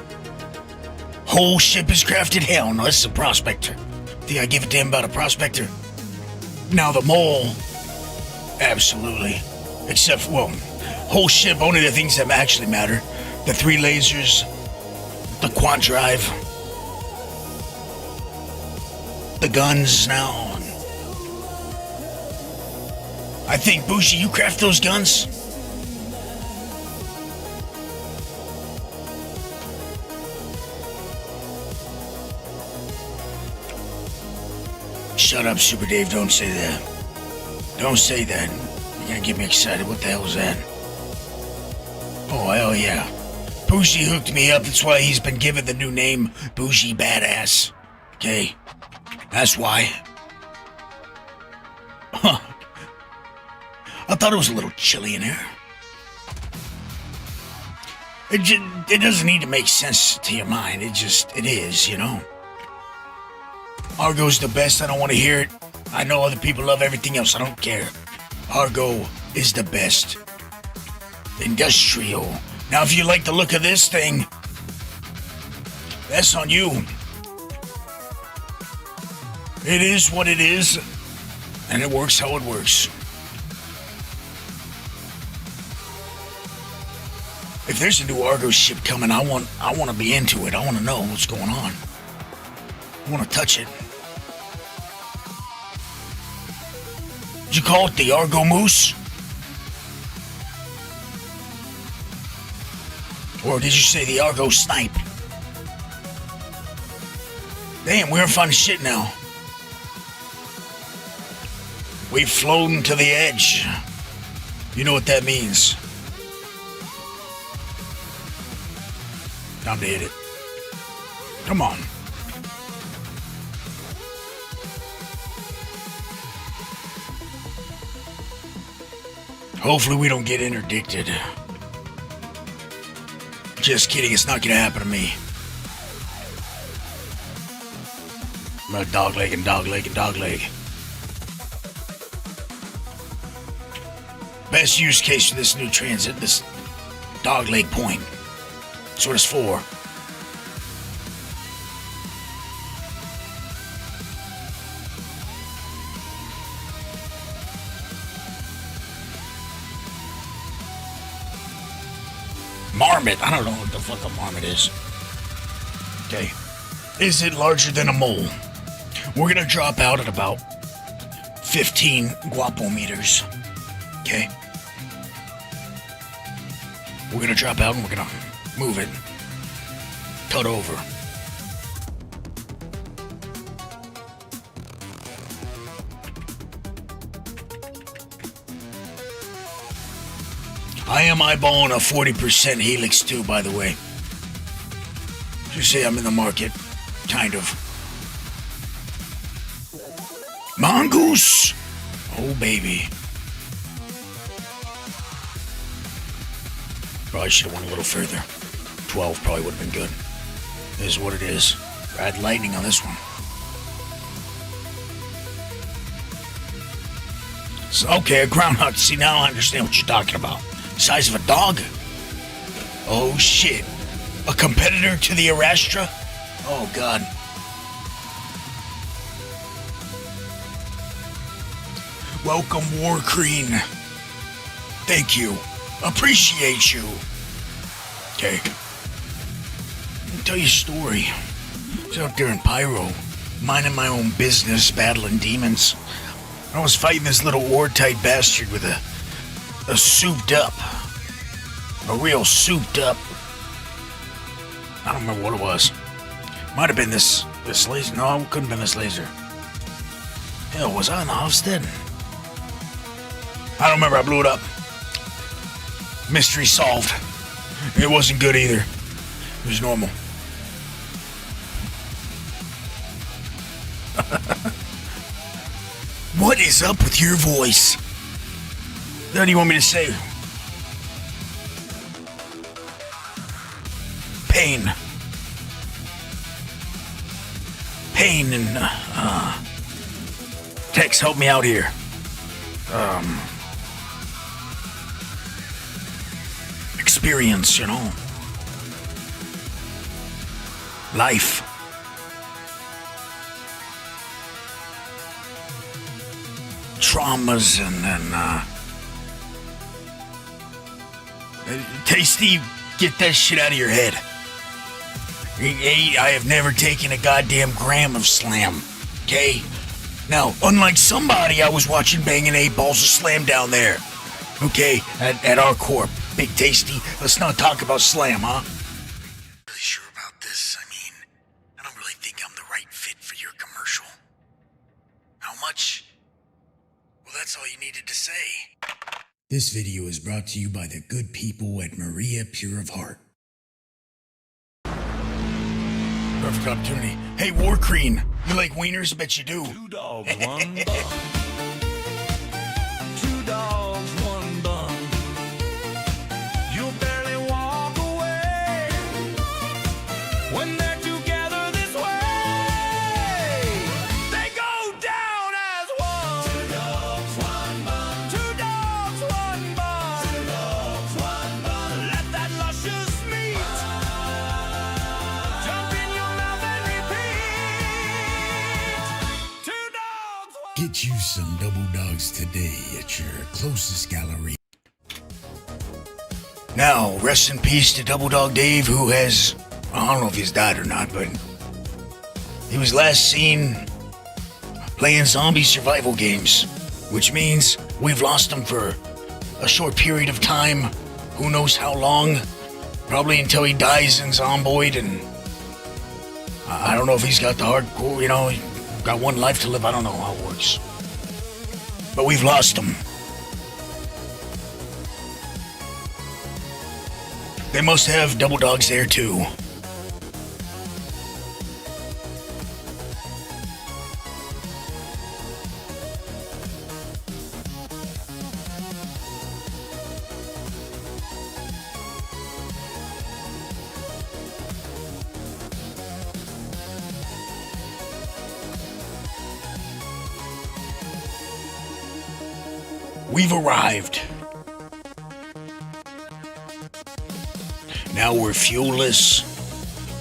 Whole ship is crafted? Hell no, this is a Prospector. Think I give a damn about a Prospector? Now the mole, absolutely. Except, well, whole ship, only the things that actually matter. The 3 lasers, the quad drive, the guns now. I think, Bushi, you craft those guns? Shut up, Super Dave, don't say that. Don't say that. You're gonna get me excited. What the hell was that? Oh, hell yeah. Bougie hooked me up. That's why he's been given the new name Bougie Badass. Okay? That's why. Huh. I thought it was a little chilly in here. It doesn't need to make sense to your mind. It is, you know? Argo's the best. I don't want to hear it. I know other people love everything else. I don't care. Argo is the best. Industrial. Now, if you like the look of this thing, that's on you. It is what it is, and it works how it works. If there's a new Argo ship coming, I want to be into it. I want to know what's going on. I want to touch it. Did you call it the Argo Moose? Or did you say the Argo Snipe? Damn, we're fun shit now. We've flown to the edge. You know what that means. Time to hit it. Come on. Hopefully we don't get interdicted. Just kidding, it's not gonna happen to me. I'm a dog leg and dog leg and dog leg. Best use case for this new transit, this dog leg point. That's what it's for. Marmot. I don't know what the fuck a marmot is. Okay. Is it larger than a mole? We're gonna drop out at about 15 Elguapoe meters. Okay. We're gonna drop out and we're gonna move it. Cut over. I am eyeballing a 40% Helix too, by the way. Just say I'm in the market. Kind of. Mongoose! Oh, baby. Probably should have went a little further. 12 probably would have been good. is what it is. Ride lightning on this one. So, okay, a groundhog. See, now I understand what you're talking about. Size of a dog? Oh, shit. A competitor to the Arastra? Oh, God. Welcome, Warcreen. Thank you. Appreciate you. Okay. Let me tell you a story. I was out there in Pyro, minding my own business, battling demons. I was fighting this little ore-type bastard with a souped up. A real souped up. I don't remember what it was. Might have been this laser. No, it couldn't have been this laser. Hell, was I in the Hofstede? I don't remember. I blew it up. Mystery solved. It wasn't good either. It was normal. What is up with your voice? What do you want me to say? Pain. Pain and, Tex, help me out here. Experience, you know. Life. Traumas and Tasty, get that shit out of your head. I have never taken a goddamn gram of slam, okay? Now, unlike somebody I was watching banging 8 balls of slam down there, okay, at our corp. Big Tasty, let's not talk about slam, huh? Really sure about this? I mean, I don't really think I'm the right fit for your commercial. How much? Well, that's all you needed to say. This video is brought to you by the good people at Maria Pure of Heart. Perfect opportunity. Hey, Warcreen, you like wieners? I bet you do. 2 dogs, 1 bun. 2 dogs, 1 bun. You'll barely walk away when they're together this way. They go down as one. 2 dogs, 1 bun. 2 dogs, 1 bun. 2 dogs, 1 bun. Let that luscious meat jump in your mouth and repeat. 2 dogs, 1 Get you some double dogs today at your closest gallery. Now, rest in peace to Double Dog Dave, who has, I don't know if he's died or not, but he was last seen playing zombie survival games, which means we've lost him for a short period of time. Who knows how long? Probably until he dies in Zomboid, and I don't know if he's got the hardcore, you know, got one life to live. I don't know how it works. But we've lost him. They must have double dogs there too. We've arrived. Now we're fuelless,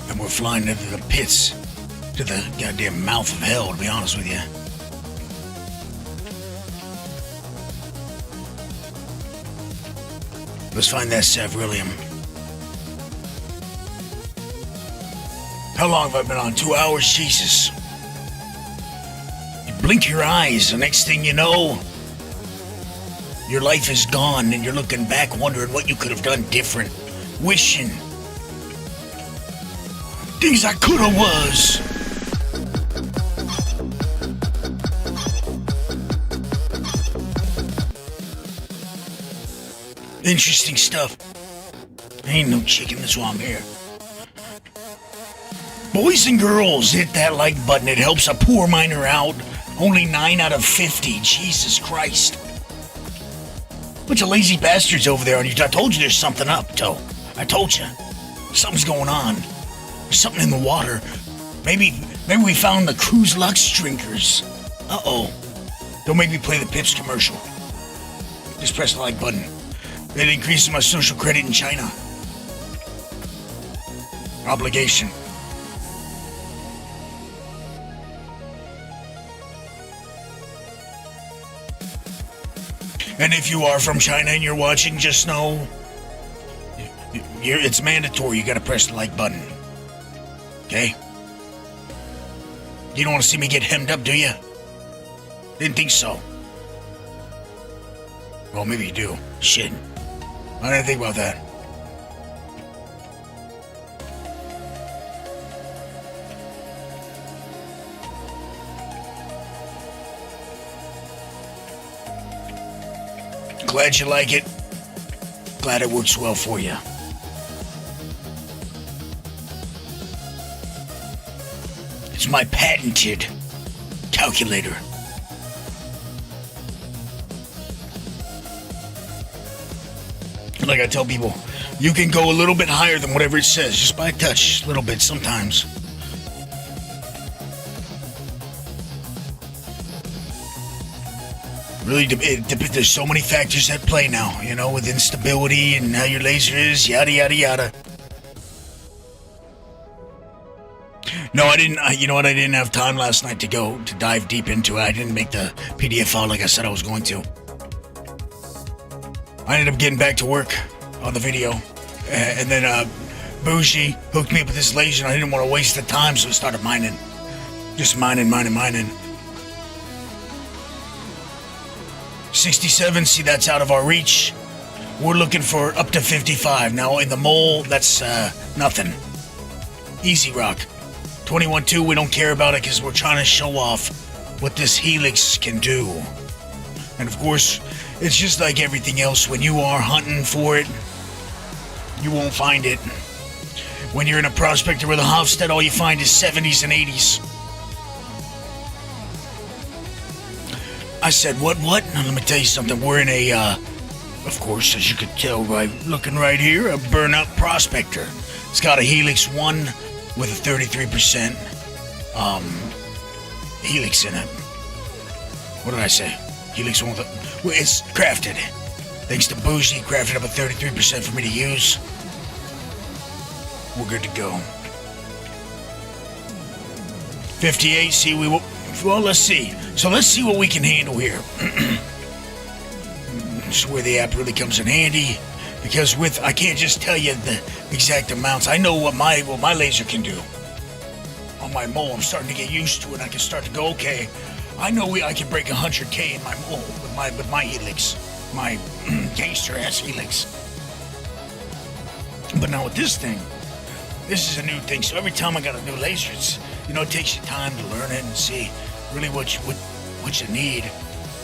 and we're flying into the pits, to the goddamn mouth of hell, to be honest with you. Let's find that Savrillium. How long have I been on? 2 hours? Jesus. You blink your eyes, the next thing you know, your life is gone, and you're looking back wondering what you could have done different. Wishing things I coulda was. Interesting stuff. Ain't no chicken, that's why I'm here. Boys and girls, hit that like button. It helps a poor miner out. Only 9 out of 50. Jesus Christ. Bunch of lazy bastards over there on you. I told you there's something up, Toe. I told you. Something's going on. something in the water. Maybe we found the cruise lux drinkers. Uh-oh. Don't make me play the Pips commercial. Just press the like button. It increases my social credit in China. Obligation. And if you are from China and you're watching, just know it's mandatory. You gotta press the like button. Okay? You don't want to see me get hemmed up, do you? Didn't think so. Well, maybe you do. Shit. I didn't think about that. Glad you like it. Glad it works well for you. It's my patented calculator. Like I tell people, you can go a little bit higher than whatever it says, just by a touch, a little bit sometimes. Really, there's so many factors at play now, you know, with instability and how your laser is, yada, yada, yada. No, I didn't, you know what, I didn't have time last night to dive deep into it. I didn't make the PDF file like I said I was going to. I ended up getting back to work on the video, and then Bougie hooked me up with this laser, and I didn't want to waste the time, so I started mining. Just mining. 67, see, that's out of our reach. We're looking for up to 55. Now, in the mole, that's nothing. Easy rock. 21.2, we don't care about it because we're trying to show off what this helix can do. And of course, it's just like everything else. When you are hunting for it, you won't find it. When you're in a Prospector with a Hofstad, all you find is 70s and 80s. I said, what? Now, let me tell you something. We're in a, of course, as you could tell by looking right here, a burnout Prospector. It's got a Helix 1 with a 33% Helix in it. What did I say? Helix 1 with a... Well, it's crafted. Thanks to Bougie, crafted up a 33% for me to use. We're good to go. 58, see, well, let's see. So let's see what we can handle here. This is where the app really comes in handy, because I can't just tell you the exact amounts. I know what my laser can do. On my mole, I'm starting to get used to it. I can start to go, okay, I know I can break 100K in my mole with my helix, my gangster ass helix. But now with this thing, this is a new thing. So every time I got a new laser, it takes you time to learn it and see really what you need.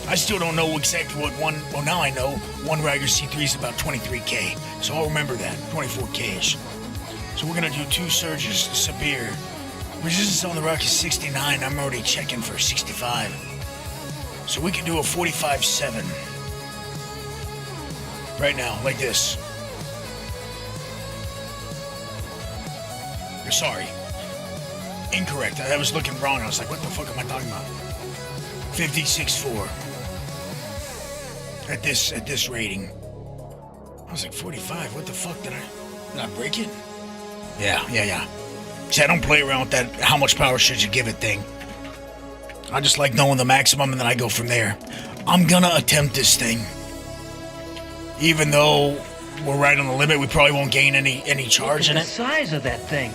I still don't know exactly what one. Well, now I know one Riger C3 is about 23K, so I'll remember that 24K-ish. So we're gonna do 2 surges. Sabir. Resistance on the rock is 69. I'm already checking for 65. So we can do a 45-7 right now, like this. Sorry. Incorrect. I was looking wrong. I was like, what the fuck am I talking about? 56.4. At this rating. I was like, 45. What the fuck did I break it? Yeah. See, I don't play around with that how much power should you give it thing. I just like knowing the maximum and then I go from there. I'm gonna attempt this thing. Even though we're right on the limit, we probably won't gain any charge in it. Look at the size of that thing.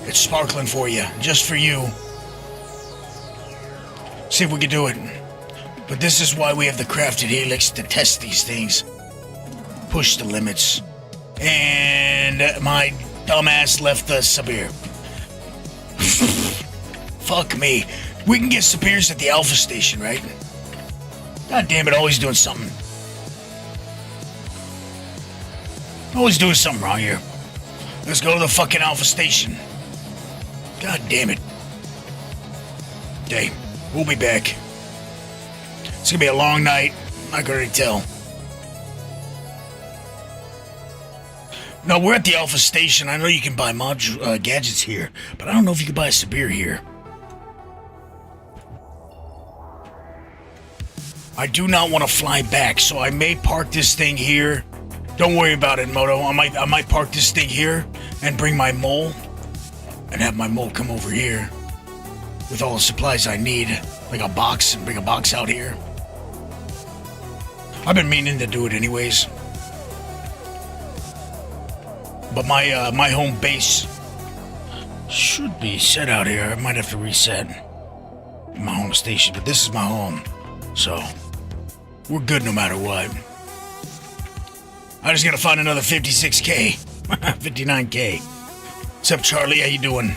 It's sparkling for you, just for you. See if we can do it. But this is why we have the crafted helix to test these things. Push the limits. And my dumbass left the Sabir. Fuck me. We can get Sabirs at the Alpha Station, right? God damn it, always doing something. Always doing something wrong here. Let's go to the fucking Alpha Station. God damn it. Okay, we'll be back. It's gonna be a long night. I can already tell. No, we're at the Alpha Station. I know you can buy gadgets here, but I don't know if you can buy a Sabir here. I do not want to fly back, so I may park this thing here. Don't worry about it, Moto. I might park this thing here and bring my mole and have my mole come over here with all the supplies I need, like a box, and bring a box out here. I've been meaning to do it anyways. But my home base should be set out here. I might have to reset my home station, but this is my home, so we're good no matter what. I just gotta find another 56K, 59K. What's up, Charlie? How you doing?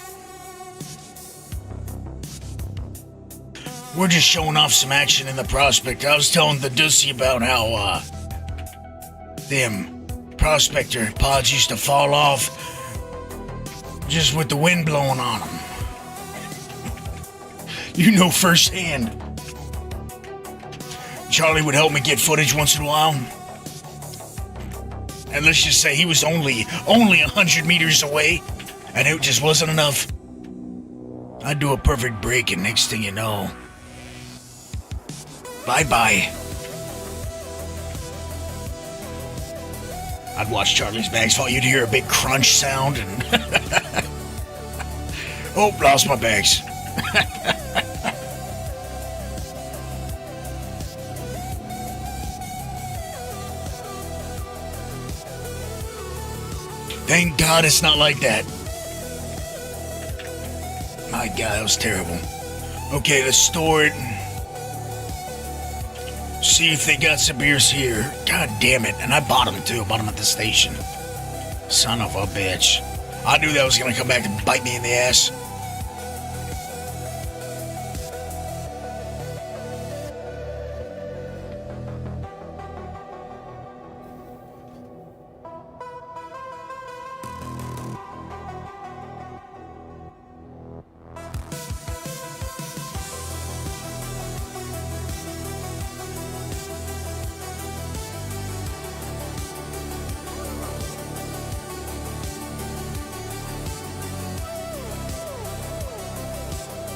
We're just showing off some action in the Prospector. I was telling the Dussy about how them Prospector pods used to fall off just with the wind blowing on them. You know firsthand. Charlie would help me get footage once in a while. And let's just say he was only 100 meters away, and it just wasn't enough. I'd do a perfect break, and next thing you know, bye-bye. I'd watch Charlie's bags fall. You'd hear a big crunch sound and... Oh, lost my bags. Thank God it's not like that. My God, that was terrible. Okay, let's store it. See if they got some beers here. God damn it. And I bought them too. I bought them at the station. Son of a bitch. I knew that was going to come back and bite me in the ass.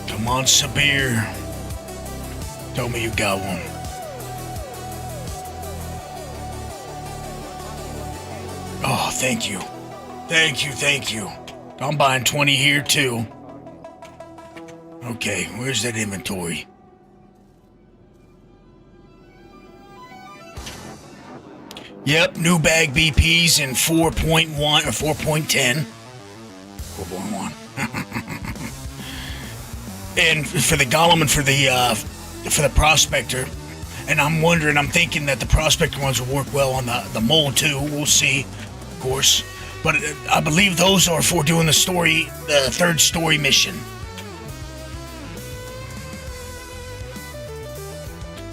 Come on, Sabir. Tell me you got one. Oh, thank you. Thank you. I'm buying 20 here, too. Okay, where's that inventory? Yep, new bag BPs in 4.1 or 4.10. 4.1. And for the Golem and for the Prospector. And I'm thinking that the Prospector ones will work well on the Mole too. We'll see, of course. But I believe those are for doing the third story mission.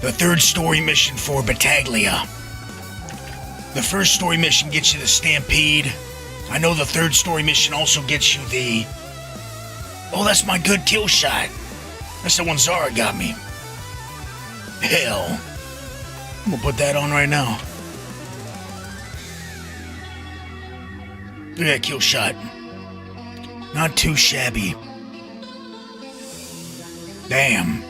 The third story mission for Battaglia. The first story mission gets you the Stampede. I know the third story mission also gets you the... Oh, that's my good kill shot. That's the one Zara got me. Hell. I'm gonna put that on right now. Look at that kill shot. Not too shabby. Damn.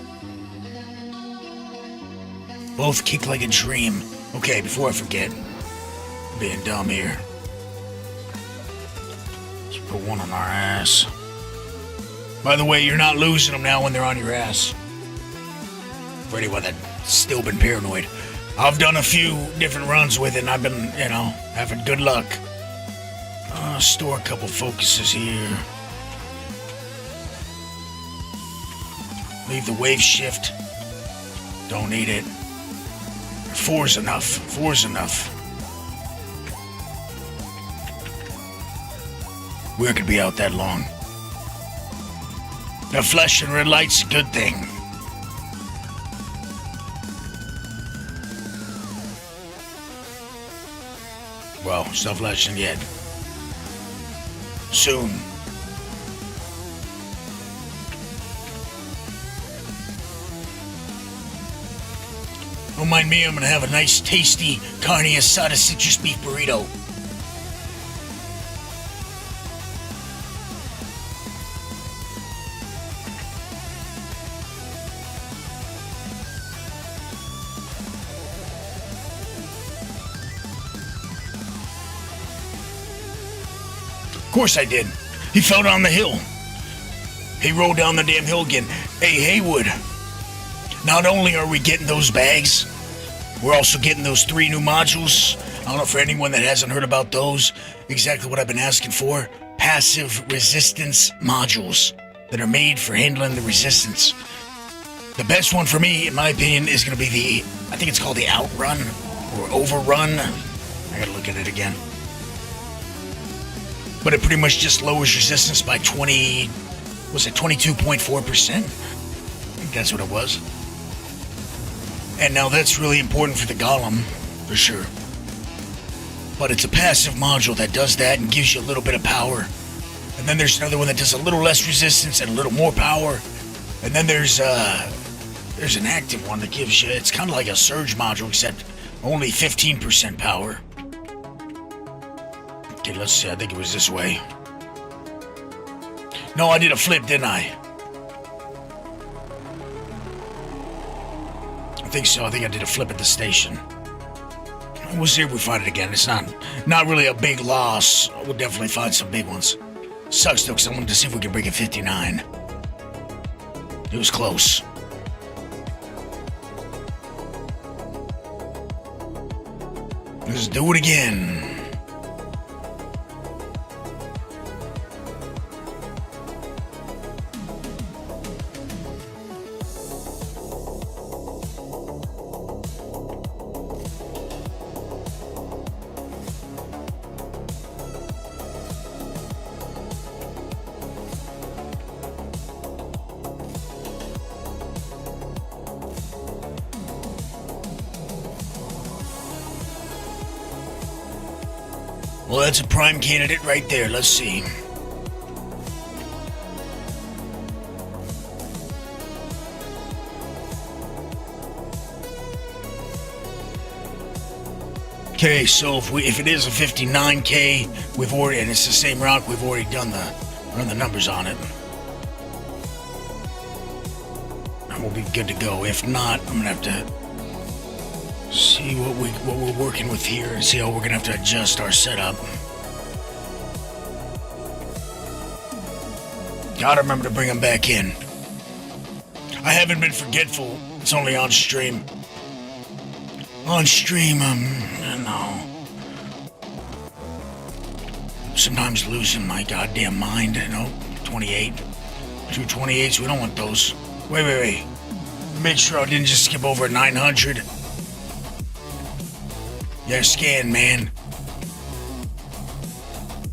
Both kick like a dream. Okay, before I forget. I'm being dumb here. Let's put one on our ass. By the way, you're not losing them now when they're on your ass. For anyone that's still been paranoid. I've done a few different runs with it and I've been, having good luck. Store a couple focuses here. Leave the wave shift. Don't need it. Four's enough. We could be out that long. The flesh and red light's a good thing. Well, it's not flashing yet. Soon. Don't mind me, I'm gonna have a nice tasty carne asada citrus beef burrito. course I did. He fell down the hill. He rolled down the damn hill again. Hey, Haywood. Not only are we getting those bags, we're also getting those 3 new modules. I don't know for anyone that hasn't heard about those. Exactly what I've been asking for. Passive resistance modules that are made for handling the resistance. The best one for me, in my opinion, is going to be I think it's called the Outrun or Overrun. I gotta look at it again. But it pretty much just lowers resistance by 22.4%? I think that's what it was. And now that's really important for the Golem, for sure. But it's a passive module that does that and gives you a little bit of power. And then there's another one that does a little less resistance and a little more power. And then there's an active one that gives you, it's kind of like a surge module, except only 15% power. Okay, let's see, I think it was this way. No, I did a flip, didn't I? I think so, I think I did a flip at the station. We'll see if we find it again. It's not really a big loss. We'll definitely find some big ones. Sucks though, because I wanted to see if we could break a 59. It was close. Let's do it again. Well, that's a prime candidate right there. Let's see. Okay, so if it is a 59K, we've already, and it's the same rock, we've already run the numbers on it. And we'll be good to go. If not, I'm gonna have to see what we're working with here and see how we're gonna have to adjust our setup. Gotta remember to bring them back in. I haven't been forgetful. It's only on stream. On stream, sometimes losing my goddamn mind. 28. 228s, we don't want those. Wait. Make sure I didn't just skip over 900. Yeah, scan, man.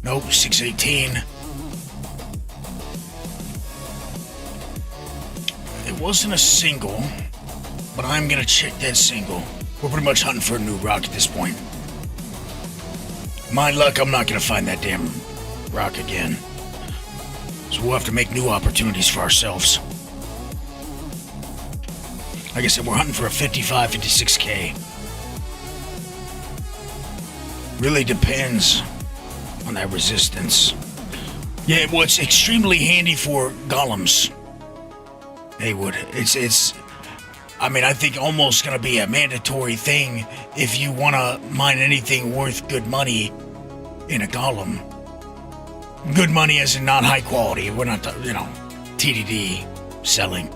Nope, 618. It wasn't a single, but I'm gonna check that single. We're pretty much hunting for a new rock at this point. My luck, I'm not gonna find that damn rock again. So we'll have to make new opportunities for ourselves. Like I said, we're hunting for a 55, 56K. Really depends on that resistance. Yeah, well, it's extremely handy for golems. Haywood, it's I think almost gonna be a mandatory thing if you wanna mine anything worth good money in a golem. Good money as in not high quality. We're not, TDD selling.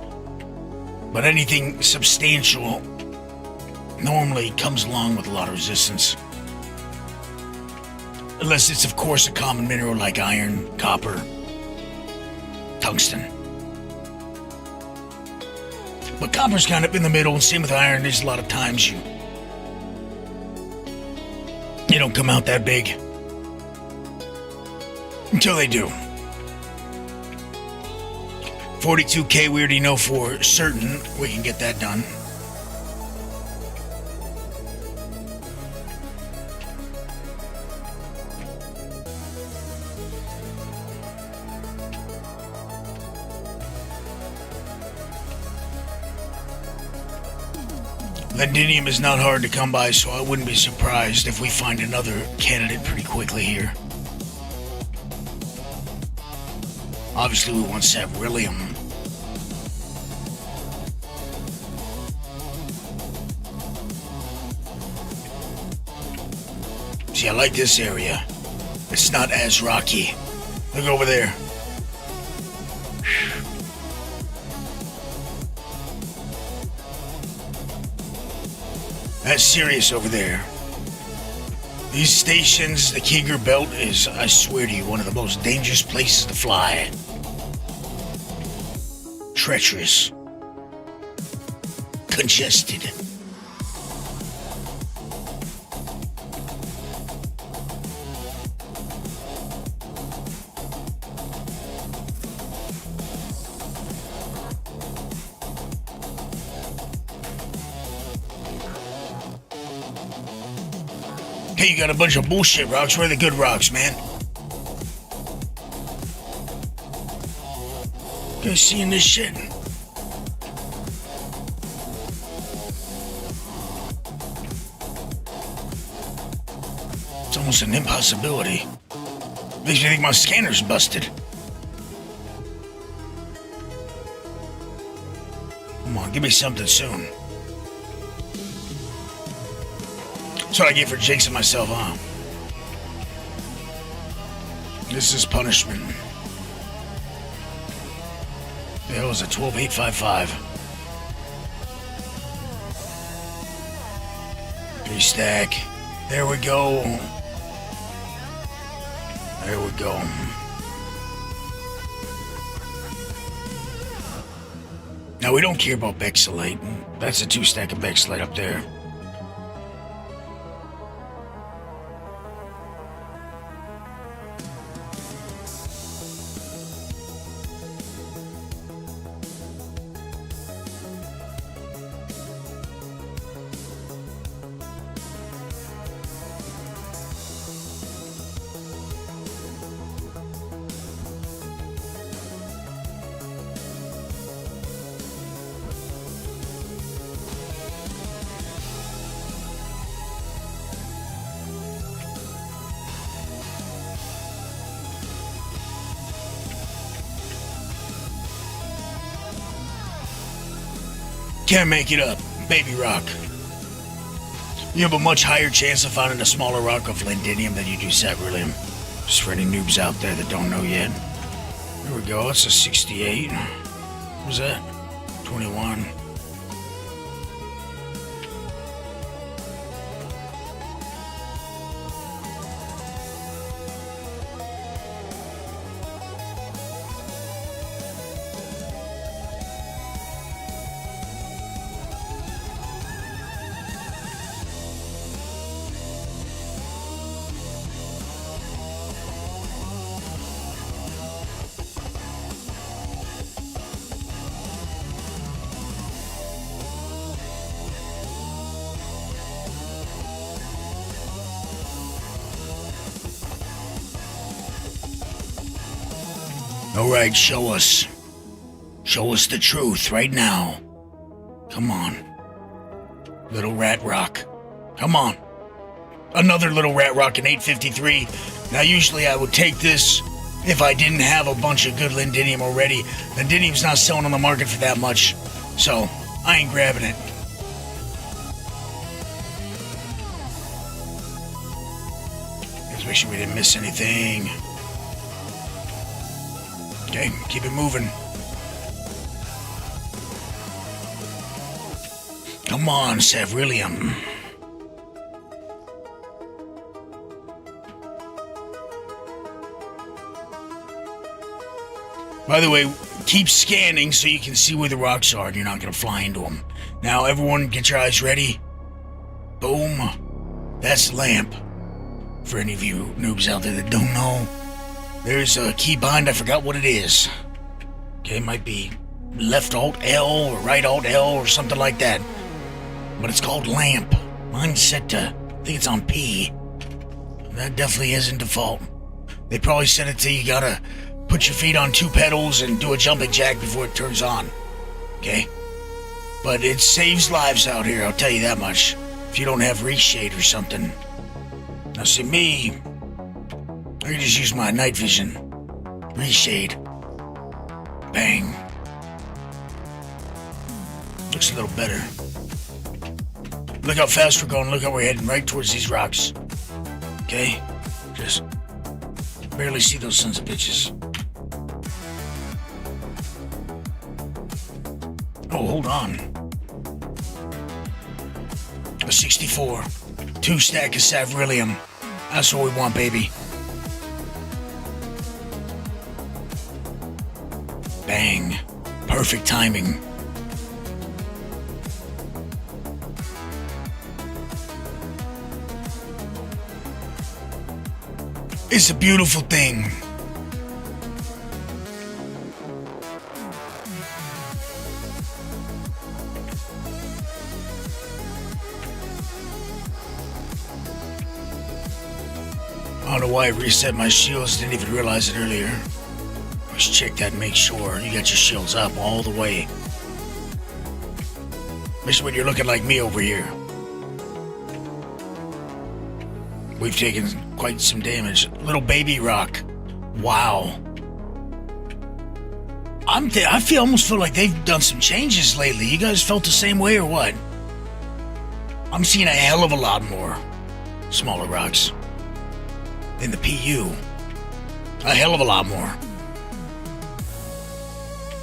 But anything substantial normally comes along with a lot of resistance. Unless it's, of course, a common mineral like iron, copper, tungsten. But copper's kind of in the middle, and same with iron. There's a lot of times they don't come out that big. Until they do. 42K, we already know for certain we can get that done. Lendinium is not hard to come by, so I wouldn't be surprised if we find another candidate pretty quickly here. Obviously, we want Saberyllium. See, I like this area. It's not as rocky. Look over there. That's serious over there. These stations, the Keeger Belt is, I swear to you, one of the most dangerous places to fly. Treacherous. Congested. Hey, you got a bunch of bullshit rocks. Where are the good rocks, man? You guys seeing this shit? It's almost an impossibility. Makes me think my scanner's busted. Come on, give me something soon. That's what I get for jinxing myself, huh? This is punishment. Yeah, it was a 12,855. Restack. There we go. There we go. Now, we don't care about Bexalate. That's a 2-stack of Bexalate up there. Can't make it up, baby rock. You have a much higher chance of finding a smaller rock of lindinium than you do saberyllium. Just for any noobs out there that don't know yet. Here we go, it's a 68. What was that? 21. Alright, show us. Show us the truth right now. Come on. Little rat rock. Come on. Another little rat rock in 853. Now usually I would take this if I didn't have a bunch of good lindinium already. Lindinium's not selling on the market for that much. So, I ain't grabbing it. Just make sure we didn't miss anything. Okay, keep it moving. Come on, saberyllium. By the way, keep scanning so you can see where the rocks are and you're not going to fly into them. Now, everyone, get your eyes ready. Boom. That's the lamp. For any of you noobs out there that don't know, there's a key bind, I forgot what it is. Okay, it might be left alt L or right alt L or something like that. But it's called lamp. Mine's set to, I think it's on P. That definitely isn't default. They probably set it to you gotta put your feet on 2 pedals and do a jumping jack before it turns on. Okay? But it saves lives out here, I'll tell you that much. If you don't have reshade or something. Now see me, I can just use my night vision. Reshade. Bang. Looks a little better. Look how fast we're going. Look how we're heading right towards these rocks. Okay? Just Barely see those sons of bitches. Oh, hold on. A 64. 2 stack of Savrillium. That's what we want, baby. Bang. Perfect timing. It's a beautiful thing. I don't know why I reset my shields, didn't even realize it earlier. Let's check that and make sure you got your shields up all the way. Especially when you're looking like me over here. We've taken quite some damage. Little baby rock. Wow. I almost feel like they've done some changes lately. You guys felt the same way or what? I'm seeing a hell of a lot more smaller rocks in the PU. A hell of a lot more.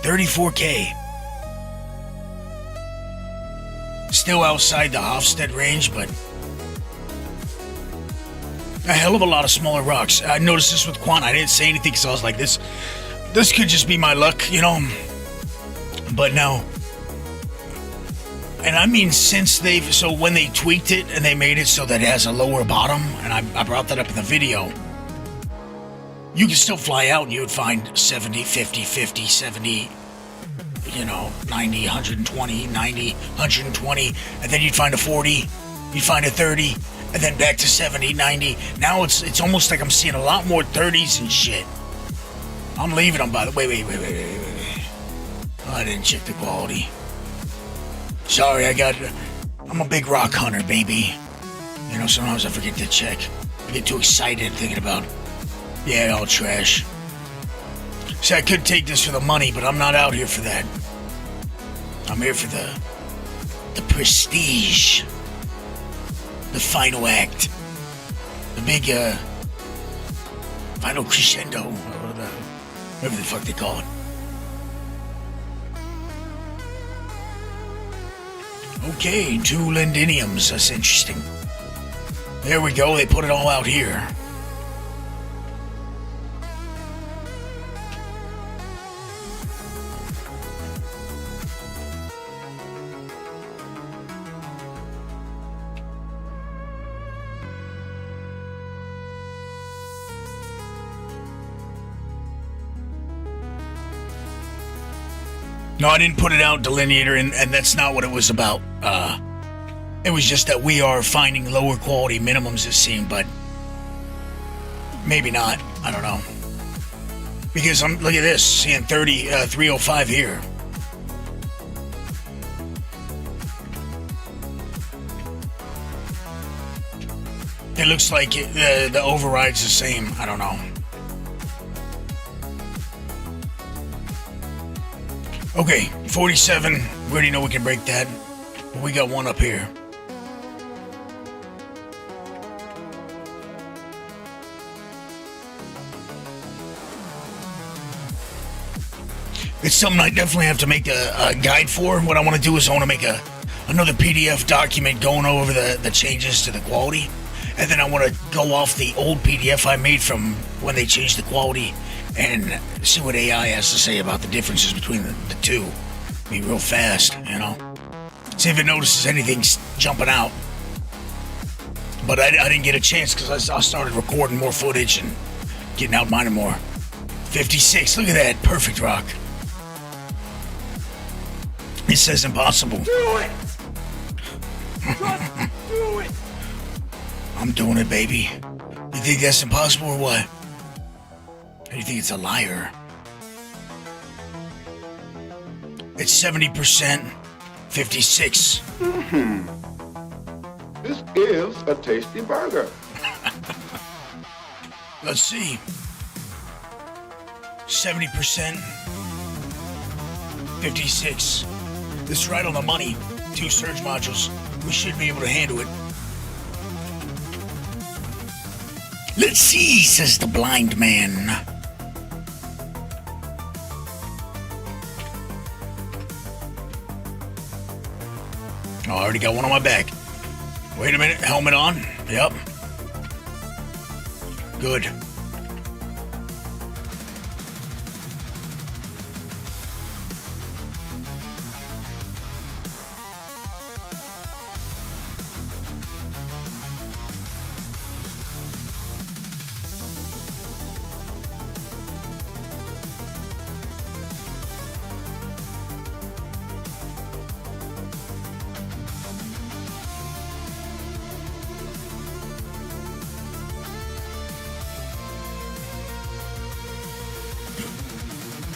34K. Still outside the Hofstad range, but a hell of a lot of smaller rocks. I noticed this with Quant. I didn't say anything because I was like, this could just be my luck, you know. But no. And I mean, so when they tweaked it and they made it so that it has a lower bottom, and I brought that up in the video, you can still fly out and you would find 70, 50, 50, 70, you know, 90, 120, 90, 120, and then you'd find a 40, you'd find a 30, and then back to 70, 90. Now it's almost like I'm seeing a lot more 30s and shit. I'm leaving them, by the way. Wait. Oh, I didn't check the quality. Sorry, I'm a big rock hunter, baby. You know, sometimes I forget to check. I get too excited thinking about, yeah, all trash. See, I could take this for the money, but I'm not out here for that. I'm here for the prestige. The final act. The big, final crescendo. Whatever the fuck they call it. Okay, 2 Lendiniums. That's interesting. There we go. They put it all out here. No, I didn't put it out, Delineator, and that's not what it was about. It was just that we are finding lower quality minimums, it seemed, but maybe not. I don't know. Because look at this, seeing 305 here. It looks like the override's the same. I don't know. Okay, 47. We already know we can break that. But we got one up here. It's something I definitely have to make a guide for. What I want to do is I want to make another PDF document going over the changes to the quality. And then I want to go off the old PDF I made from when they changed the quality and see what AI has to say about the differences between the two. Be real fast, you know. See if it notices anything jumping out. But I didn't get a chance because I started recording more footage and getting out mining more. 56, look at that, perfect rock. It says impossible. Do it! Just do it! I'm doing it, baby. You think that's impossible or what? Or you think it's a liar? It's 70%, 56. This is a tasty burger. Let's see. 70%, 56. This is right on the money. 2 surge modules. We should be able to handle it. Let's see, says the blind man. Oh, I already got one on my back. Wait a minute, helmet on. Yep. Good.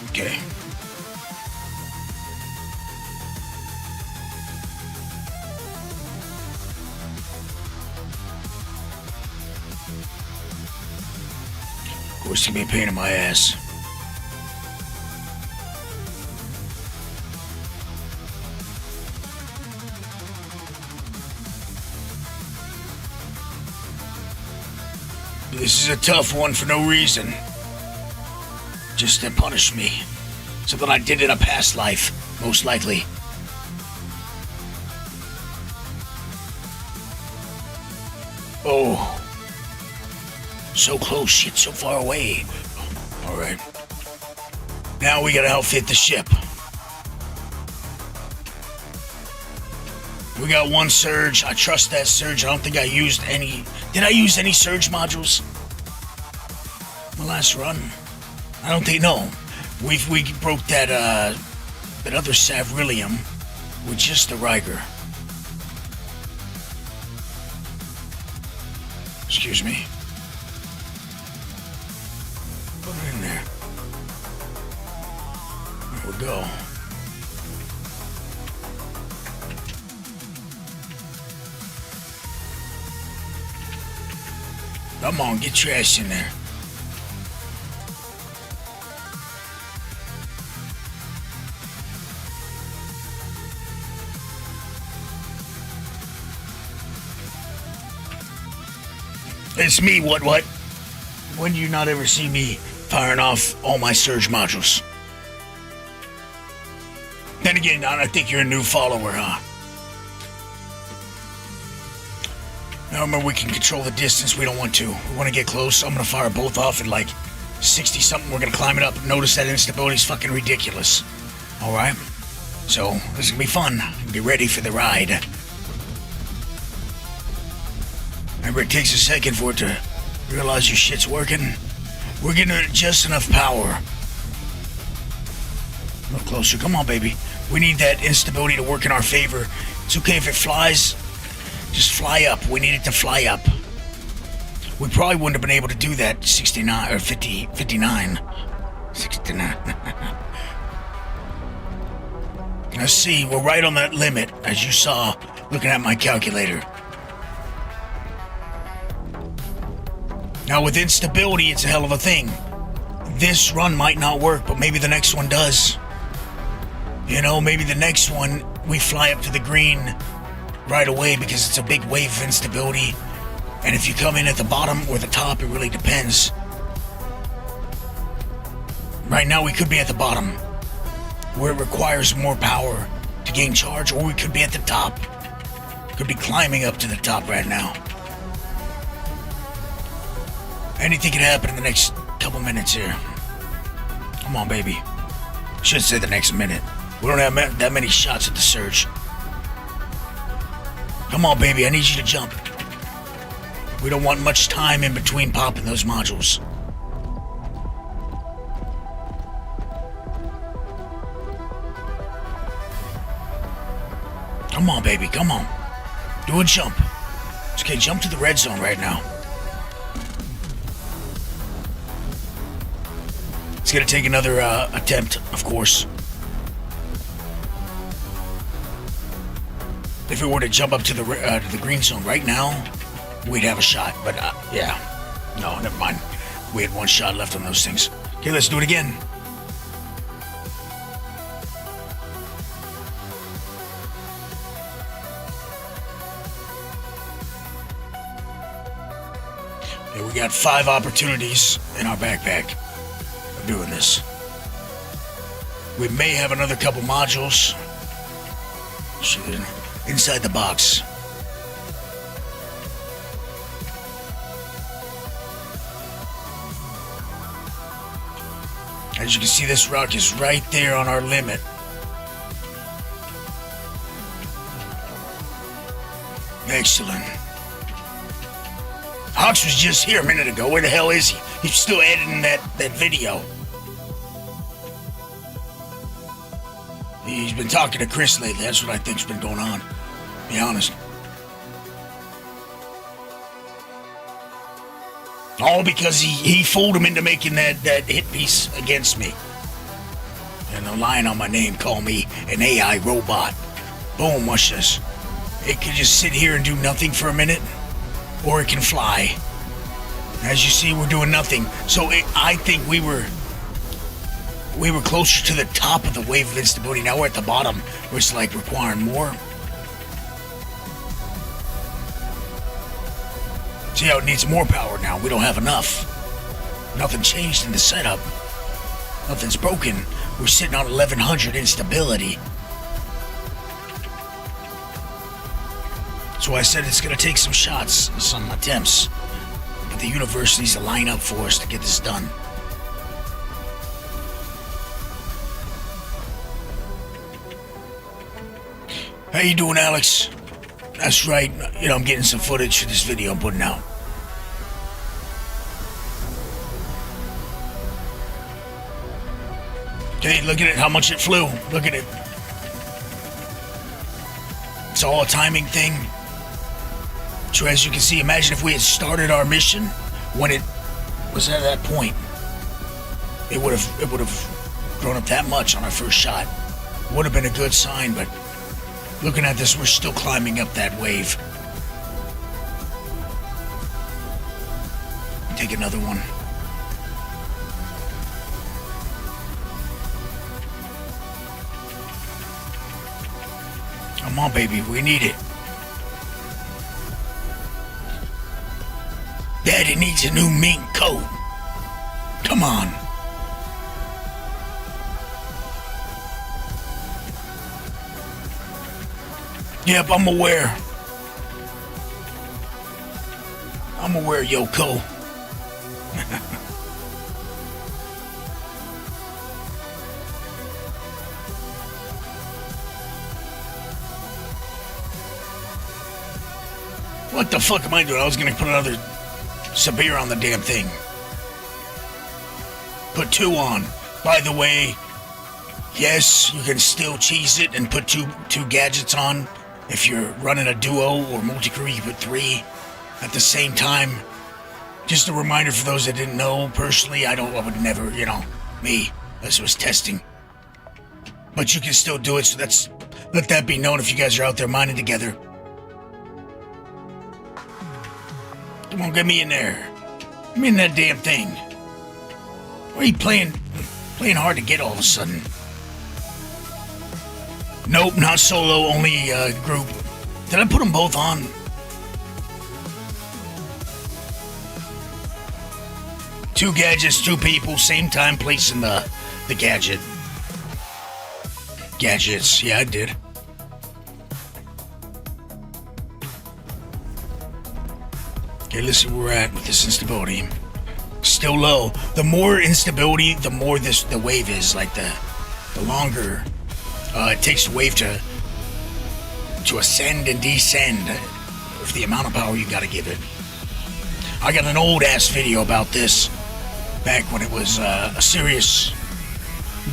Okay. Of course, it's gonna be a pain in my ass. This is a tough one for no reason. Just to punish me. Something I did in a past life, most likely. Oh. So close, yet so far away. Alright. Now we gotta outfit the ship. We got one surge. I trust that surge. I don't think I used any... Did I use any surge modules? My last run? I don't think... No. We broke that other Savrillium with just the Riker. Excuse me. Put it in there. There we go. Come on, get your ass in there. It's me, what? When do you not ever see me firing off all my surge modules? Then again, I think you're a new follower, huh? Now remember, we can control the distance. We don't want to. We want to get close. I'm going to fire both off at like 60-something. We're going to climb it up. Notice that instability's fucking ridiculous. Alright? So, this is going to be fun. Be ready for the ride. Remember, it takes a second for it to realize your shit's working. We're getting just enough power. A little closer. Come on, baby. We need that instability to work in our favor. It's okay if it flies. Just fly up. We need it to fly up. We probably wouldn't have been able to do that 69 or 59. 69. Let's see. We're right on that limit, as you saw looking at my calculator. Now, with instability, it's a hell of a thing. This run might not work, but maybe the next one does. You know, maybe the next one, we fly up to the green right away because it's a big wave of instability. And if you come in at the bottom or the top, it really depends. Right now, we could be at the bottom, where it requires more power to gain charge, or we could be at the top. Could be climbing up to the top right now. Anything can happen in the next couple minutes here. Come on, baby. Should say the next minute. We don't have that many shots at the surge. Come on, baby. I need you to jump. We don't want much time in between popping those modules. Come on, baby. Come on. Do a jump. It's okay. Jump to the red zone right now. It's gonna take another attempt, of course. If it were to jump up to the green zone right now, we'd have a shot. But yeah, no, never mind. We had one shot left on those things. Okay, let's do it again. Okay, we got 5 opportunities in our backpack of doing this. We may have another couple modules inside the box. As you can see, this rock is right there on our limit. Excellent. Hawks was just here a minute ago. Where the hell is he? He's still editing that video. He's been talking to Chris lately. That's what I think's been going on. To be honest. All because he fooled him into making that hit piece against me. And they're lying on my name, call me an AI robot. Boom, watch this. It can just sit here and do nothing for a minute, or it can fly. As you see, we're doing nothing. So I think we were closer to the top of the wave of instability. Now we're at the bottom, where it's like requiring more. See how it needs more power now? We don't have enough. Nothing changed in the setup. Nothing's broken. We're sitting on 1100 instability. So I said it's gonna take some shots, some attempts. But the universe needs to line up for us to get this done. How you doing, Alex? That's right. You know, I'm getting some footage for this video I'm putting out. Okay, look at it, how much it flew. Look at it. It's all a timing thing. So as you can see, imagine if we had started our mission when it was at that point. It would have grown up that much on our first shot. Would have been a good sign, but looking at this, we're still climbing up that wave. Take another one. Come on, baby, we need it. Daddy needs a new mink coat. Come on. Yep, I'm aware. I'm aware, Yoko. What the fuck am I doing? I was gonna put another Sabir on the damn thing. Put 2 on. By the way, yes, you can still cheese it and put two gadgets on. If you're running a duo or multi-crew, you put 3 at the same time. Just a reminder for those that didn't know, personally, I would never, me, this was testing. But you can still do it, so let that be known if you guys are out there mining together. Come on, get me in there. Get me in that damn thing. Why are you playing hard to get all of a sudden? Nope, not solo, only group. Did I put them both on? Two gadgets, 2 people, same time placing the gadget. Gadgets, yeah, I did. Okay, let's see where we're at with this instability. Still low. The more instability, the more the wave is. Like the longer it takes the wave to ascend and descend with the amount of power you gotta give it. I got an old ass video about this back when it was a serious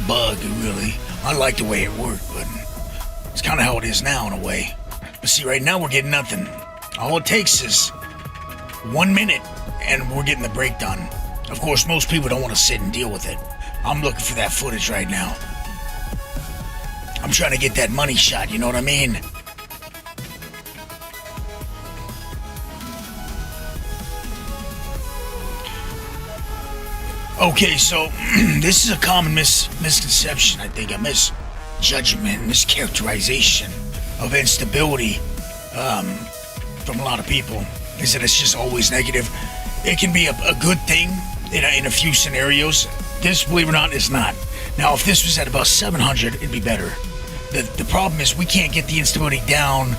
bug, really. I like the way it worked, but it's kind of how it is now in a way. But see, right now we're getting nothing. All it takes is 1 minute and we're getting the break done. Of course, most people don't want to sit and deal with it. I'm looking for that footage right now. I'm trying to get that money shot, you know what I mean? Okay, so this is a common misconception, I think, a misjudgment, mischaracterization of instability from a lot of people, is that it's just always negative. it can be a good thing in a few scenarios. This, believe it or not, is not. Now, if this was at about 700, it'd be better. The problem is we can't get the instability down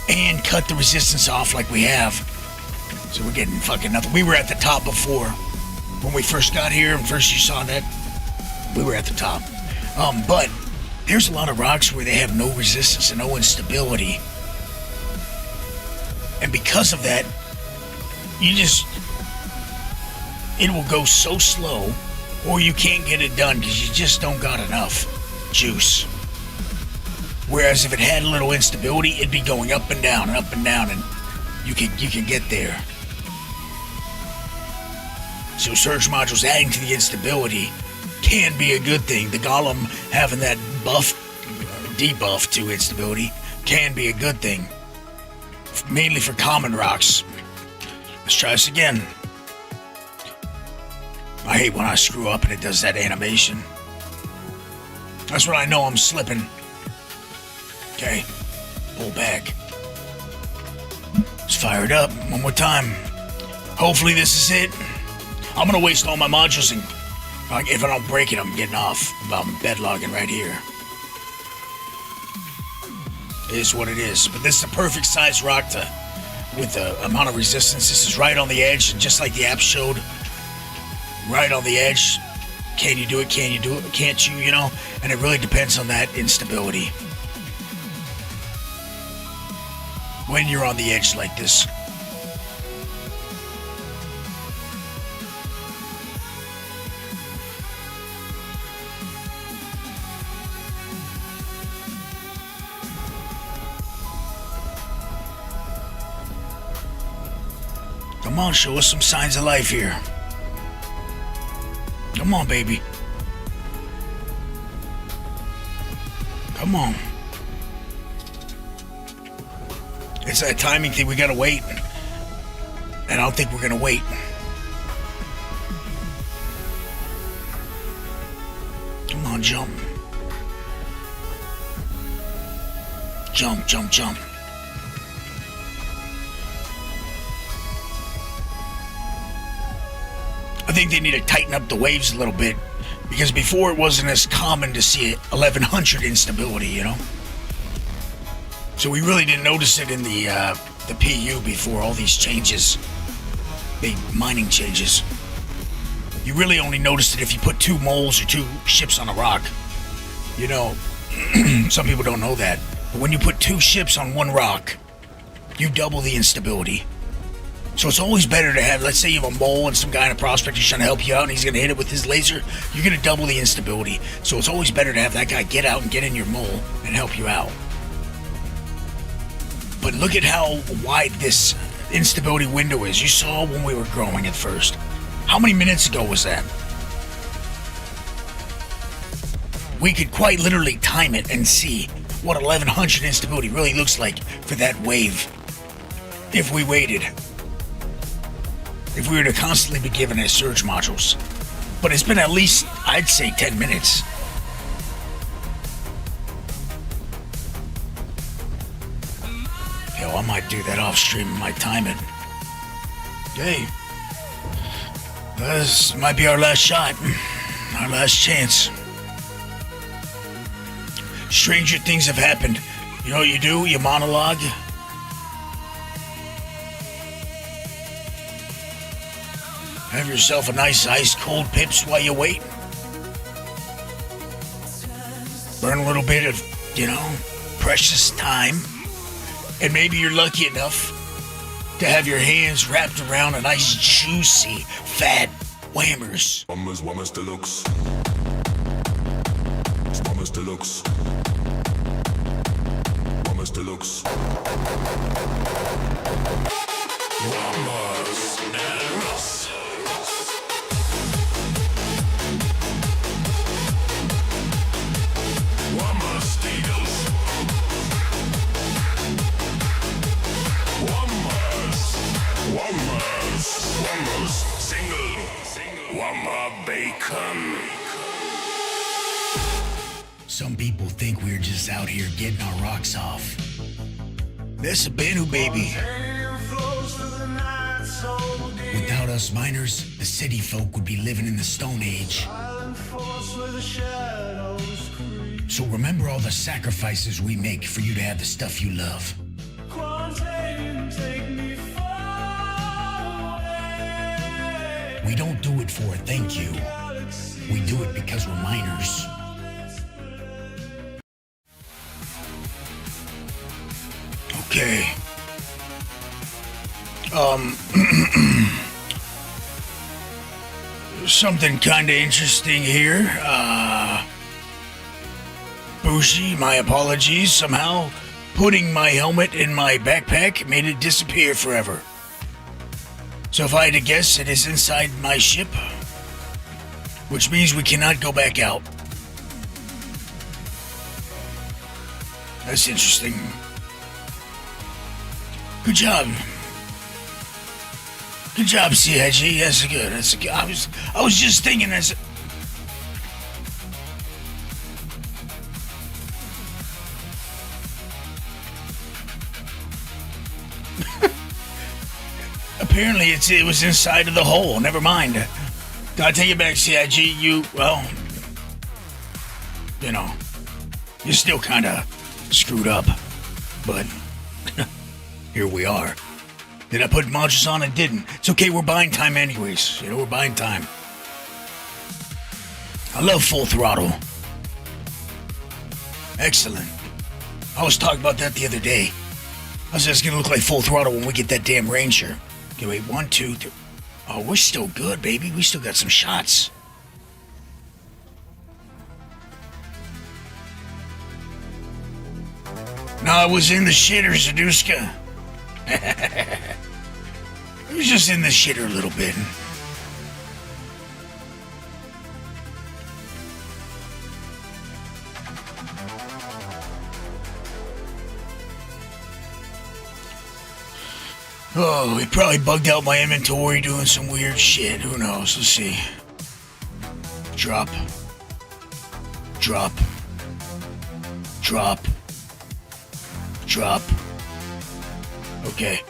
and cut the resistance off like we have. So we're getting fucking nothing. We were at the top before. When we first got here and first you saw that, we were at the top. But there's a lot of rocks where they have no resistance and no instability. And because of that, it will go so slow, or you can't get it done because you just don't got enough juice. Whereas if it had a little instability, it'd be going up and down, and you can get there. So surge modules adding to the instability can be a good thing. The golem having that debuff to instability can be a good thing. Mainly for common rocks. Let's try this again. I hate when I screw up and it does that animation. That's when I know I'm slipping. Okay, pull back. Let's fire it up one more time. Hopefully this is it. I'm gonna waste all my modules, and if I don't break it, I'm getting off. I'm bedlogging right here. It is what it is. But this is a perfect size rock with the amount of resistance. This is right on the edge, and just like the app showed, right on the edge. Can you do it? Can you do it? Can't you? You know? And it really depends on that instability. When you're on the edge like this. Come on, show us some signs of life here. Come on, baby. Come on. It's that timing thing. We gotta wait. And I don't think we're gonna wait. Come on, jump. Jump, jump, jump. I think they need to tighten up the waves a little bit, because before it wasn't as common to see 1100 instability, you know? So we really didn't notice it in the PU before all these changes, big mining changes. You really only noticed it if you put 2 moles or 2 ships on a rock. You know, some people don't know that. But when you put 2 ships on 1 rock, you double the instability. So it's always better to have, let's say you have a mole and some guy in a prospector trying to help you out and he's going to hit it with his laser, you're going to double the instability. So it's always better to have that guy get out and get in your mole and help you out. But look at how wide this instability window is. You saw when we were growing at first. How many minutes ago was that? We could quite literally time it and see what 1100 instability really looks like for that wave if we waited. If we were to constantly be given as surge modules. But it's been at least, I'd say, 10 minutes. Hell, I might do that off stream. I might time it. Hey. This might be our last shot. Our last chance. Stranger things have happened. You know what you do? You monologue. Have yourself a nice ice-cold pips while you wait. Burn a little bit of, you know, precious time. And maybe you're lucky enough to have your hands wrapped around a nice, juicy, fat whammers. Whammers deluxe. Whammers deluxe. Whammers deluxe. Whammers deluxe. Whammers deluxe. Whammers single. Whammer bacon. Some people think we're just out here getting our rocks off. That's a Bennu, baby. Flows through the night so deep. Without us miners, the city folk would be living in the Stone Age. So remember all the sacrifices we make for you to have the stuff you love. We don't do it for a thank you. We do it because we're miners. Okay. Something kinda interesting here. Bushi, my apologies. Somehow, putting my helmet in my backpack made it disappear forever. So if I had to guess, it is inside my ship, which means we cannot go back out. That's interesting. Good job. Good job, CIG. That's good. That's good. I was just thinking as. Apparently, it was inside of the hole. Never mind. Gotta take it back, CIG. You know, you're still kind of screwed up, but here we are. Did I put modules on? I didn't. It's okay. We're buying time anyways. You know, we're buying time. I love Full Throttle. Excellent. I was talking about that the other day. I said it's gonna look like Full Throttle when we get that damn Ranger. Okay, wait, 1, 2, 3. Oh, we're still good, baby. We still got some shots. No, I was in the shitter, Zaduska. I was just in the shitter a little bit. Oh, he probably bugged out my inventory doing some weird shit. Who knows? Let's see. Drop. Drop. Drop. Drop. Okay.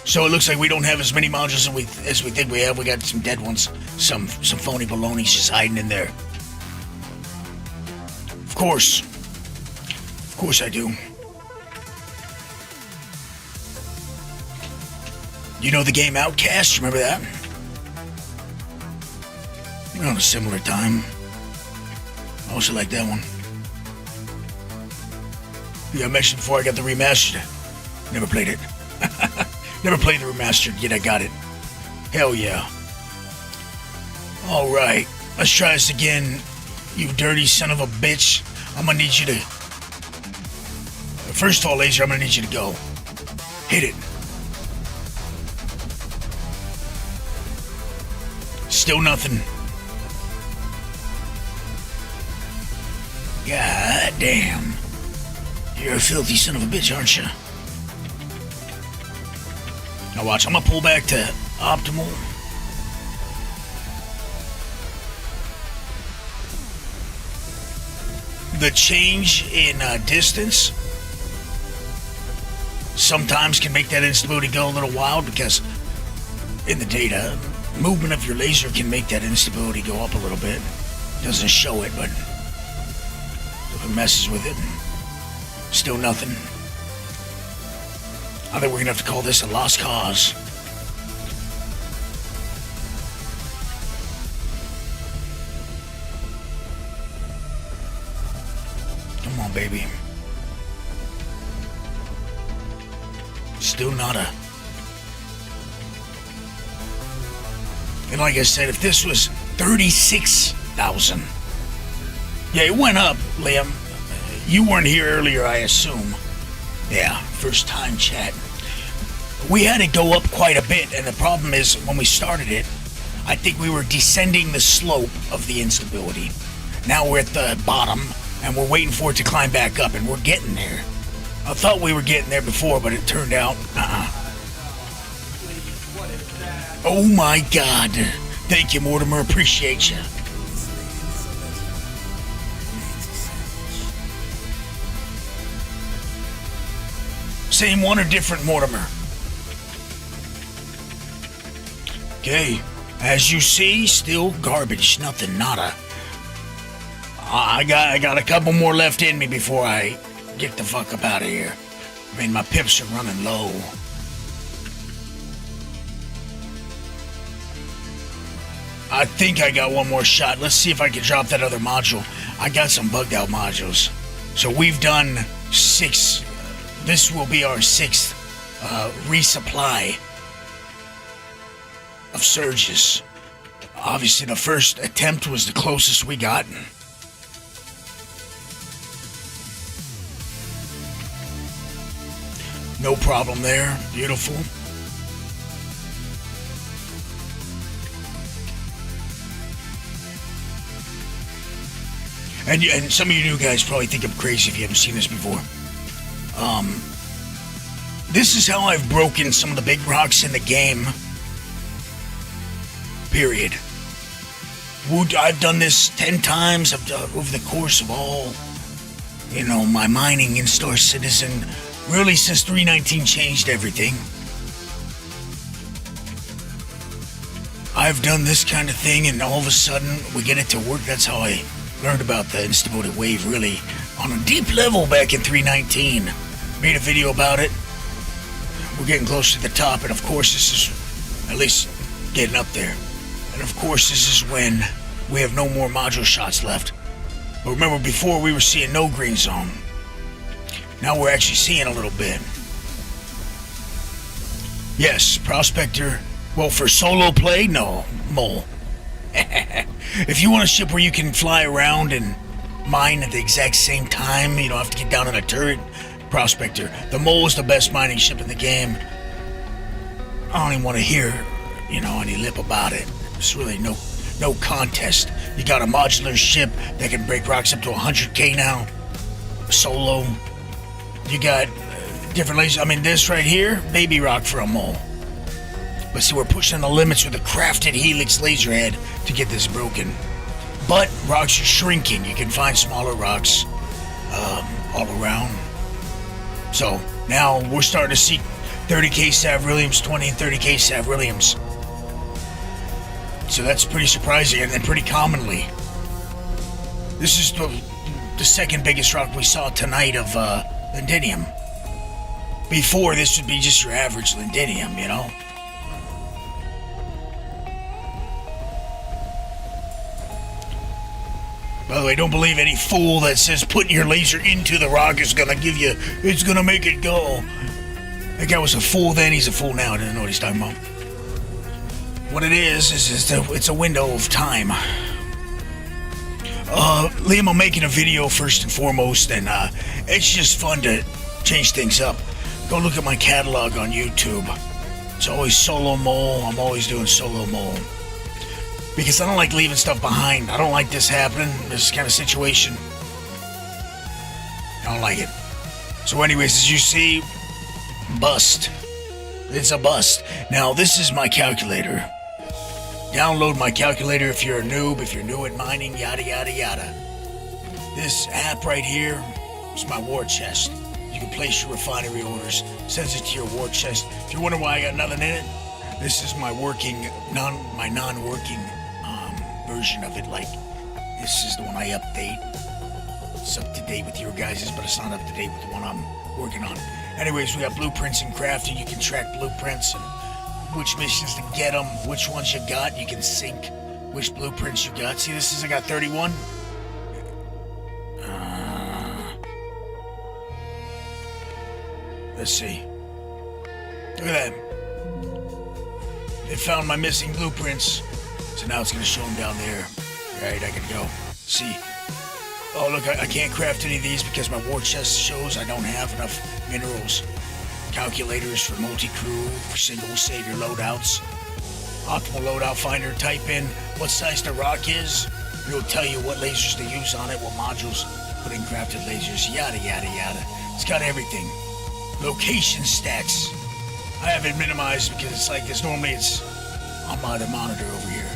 So it looks like we don't have as many modules as we think we have. We got some dead ones. Some phony baloney just hiding in there. Of course. Of course I do. You know the game Outcast? Remember that? We're on a similar time. I also like that one. Yeah, I mentioned before I got the remastered. Never played it. Never played the remastered, yet I got it. Hell yeah. Alright, let's try this again. You dirty son of a bitch. I'm gonna need you to... First of all, Laser, I'm gonna need you to go. Hit it. Still nothing. God damn. You're a filthy son of a bitch, aren't you? Now watch, I'm gonna pull back to optimal. The change in distance sometimes can make that instability go a little wild because in the data, movement of your laser can make that instability go up a little bit. Doesn't show it, but if it messes with it, still nothing. I think we're gonna have to call this a lost cause. Come on, baby. Still nada. And like I said, if this was 36,000. Yeah, it went up, Liam. You weren't here earlier, I assume. Yeah, first time chat. We had it go up quite a bit, and the problem is, when we started it, I think we were descending the slope of the instability. Now we're at the bottom, and we're waiting for it to climb back up, and we're getting there. I thought we were getting there before, but it turned out, Oh my God. Thank you, Mortimer. Appreciate you. Same one or different, Mortimer? Okay, as you see, still garbage, nothing, nada. I got a couple more left in me before I get the fuck up out of here. I mean, my pips are running low. I think I got one more shot. Let's see if I can drop that other module. I got some bugged out modules. So we've done 6. This will be our 6th resupply of surges. Obviously, the first attempt was the closest we got. No problem there. Beautiful. And some of you new guys probably think I'm crazy if you haven't seen this before. This is how I've broken some of the big rocks in the game. Period. I've done this 10 times over the course of all, my mining in Star Citizen. Really, since 3.19 changed everything. I've done this kind of thing, and all of a sudden, we get it to work. That's how I learned about the insta-voted wave, really, on a deep level back in 3.19. Made a video about it. We're getting close to the top, and of course, this is at least getting up there. And of course, this is when we have no more module shots left. But remember, before we were seeing no green zone. Now we're actually seeing a little bit. Yes, Prospector. Well, for solo play, no, mole. If you want a ship where you can fly around and mine at the exact same time, you don't have to get down in a turret, Prospector. The mole is the best mining ship in the game. I don't even want to hear, any lip about it. There's really no contest. You got a modular ship that can break rocks up to 100k now. Solo. You got different lasers. I mean, this right here, baby rock for a mole. But see, we're pushing the limits with a crafted Helix laser head to get this broken. But rocks are shrinking. You can find smaller rocks all around. So now we're starting to see 30k Sav-Williams, 20 and 30k Sav-Williams. So that's pretty surprising, and then pretty commonly. This is the second biggest rock we saw tonight of Lindinium. Before, this would be just your average Lindinium, By the way, don't believe any fool that says putting your laser into the rock is gonna it's gonna make it go. That guy was a fool then, he's a fool now. I didn't know what he's talking about. What it is it's a window of time. Liam, I'm making a video first and foremost, and it's just fun to change things up. Go look at my catalog on YouTube. It's always solo mole. I'm always doing solo mole. Because I don't like leaving stuff behind. I don't like this happening, this kind of situation. I don't like it. So anyways, as you see, bust. It's a bust. Now, this is my calculator. Download my calculator if you're a noob, if you're new at mining, yada, yada, yada. This app right here is my war chest. You can place your refinery orders. Sends it to your war chest. If you're wondering why I got nothing in it, this is my non-working version of it. Like, this is the one I update. It's up to date with your guys's, but it's not up to date with the one I'm working on. Anyways, we got blueprints and crafting. You can track blueprints and which missions to get them, which ones you got. You can sync which blueprints you got. See, I got 31. Let's see. Look at that. They found my missing blueprints. So now it's going to show them down there. Right, I can go. See. Oh, look, I can't craft any of these because my war chest shows I don't have enough minerals. Calculators for multi-crew, for single savior loadouts. Optimal loadout finder, type in what size the rock is. It'll tell you what lasers to use on it, what modules, put in crafted lasers, yada, yada, yada. It's got everything. Location stats. I have it minimized because it's like this. Normally it's on my other monitor over here.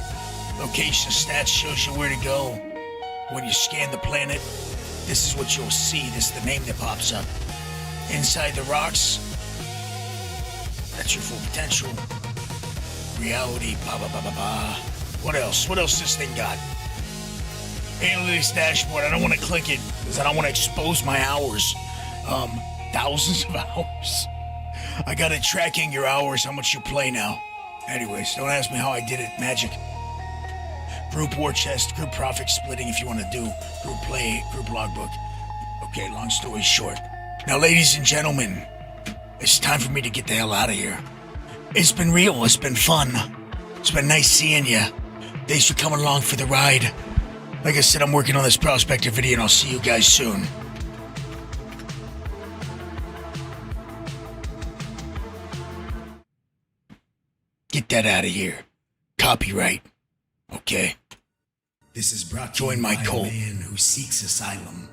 Location stats shows you where to go. When you scan the planet, this is what you'll see. This is the name that pops up. Inside the rocks, that's your full potential. Reality, blah, blah, blah, blah, blah. What else? What else this thing got? Analytics dashboard. I don't want to click it because I don't want to expose my hours. Thousands of hours. I got it tracking your hours, how much you play now. Anyways, don't ask me how I did it. Magic. Group war chest, group profit splitting if you want to do. Group play, group logbook. Okay, long story short. Now, ladies and gentlemen, it's time for me to get the hell out of here. It's been real. It's been fun. It's been nice seeing you. Thanks for coming along for the ride. Like I said, I'm working on this Prospector video, and I'll see you guys soon. Get that out of here. Copyright. Okay. This is brought to Join you my by cult. a man who seeks asylum.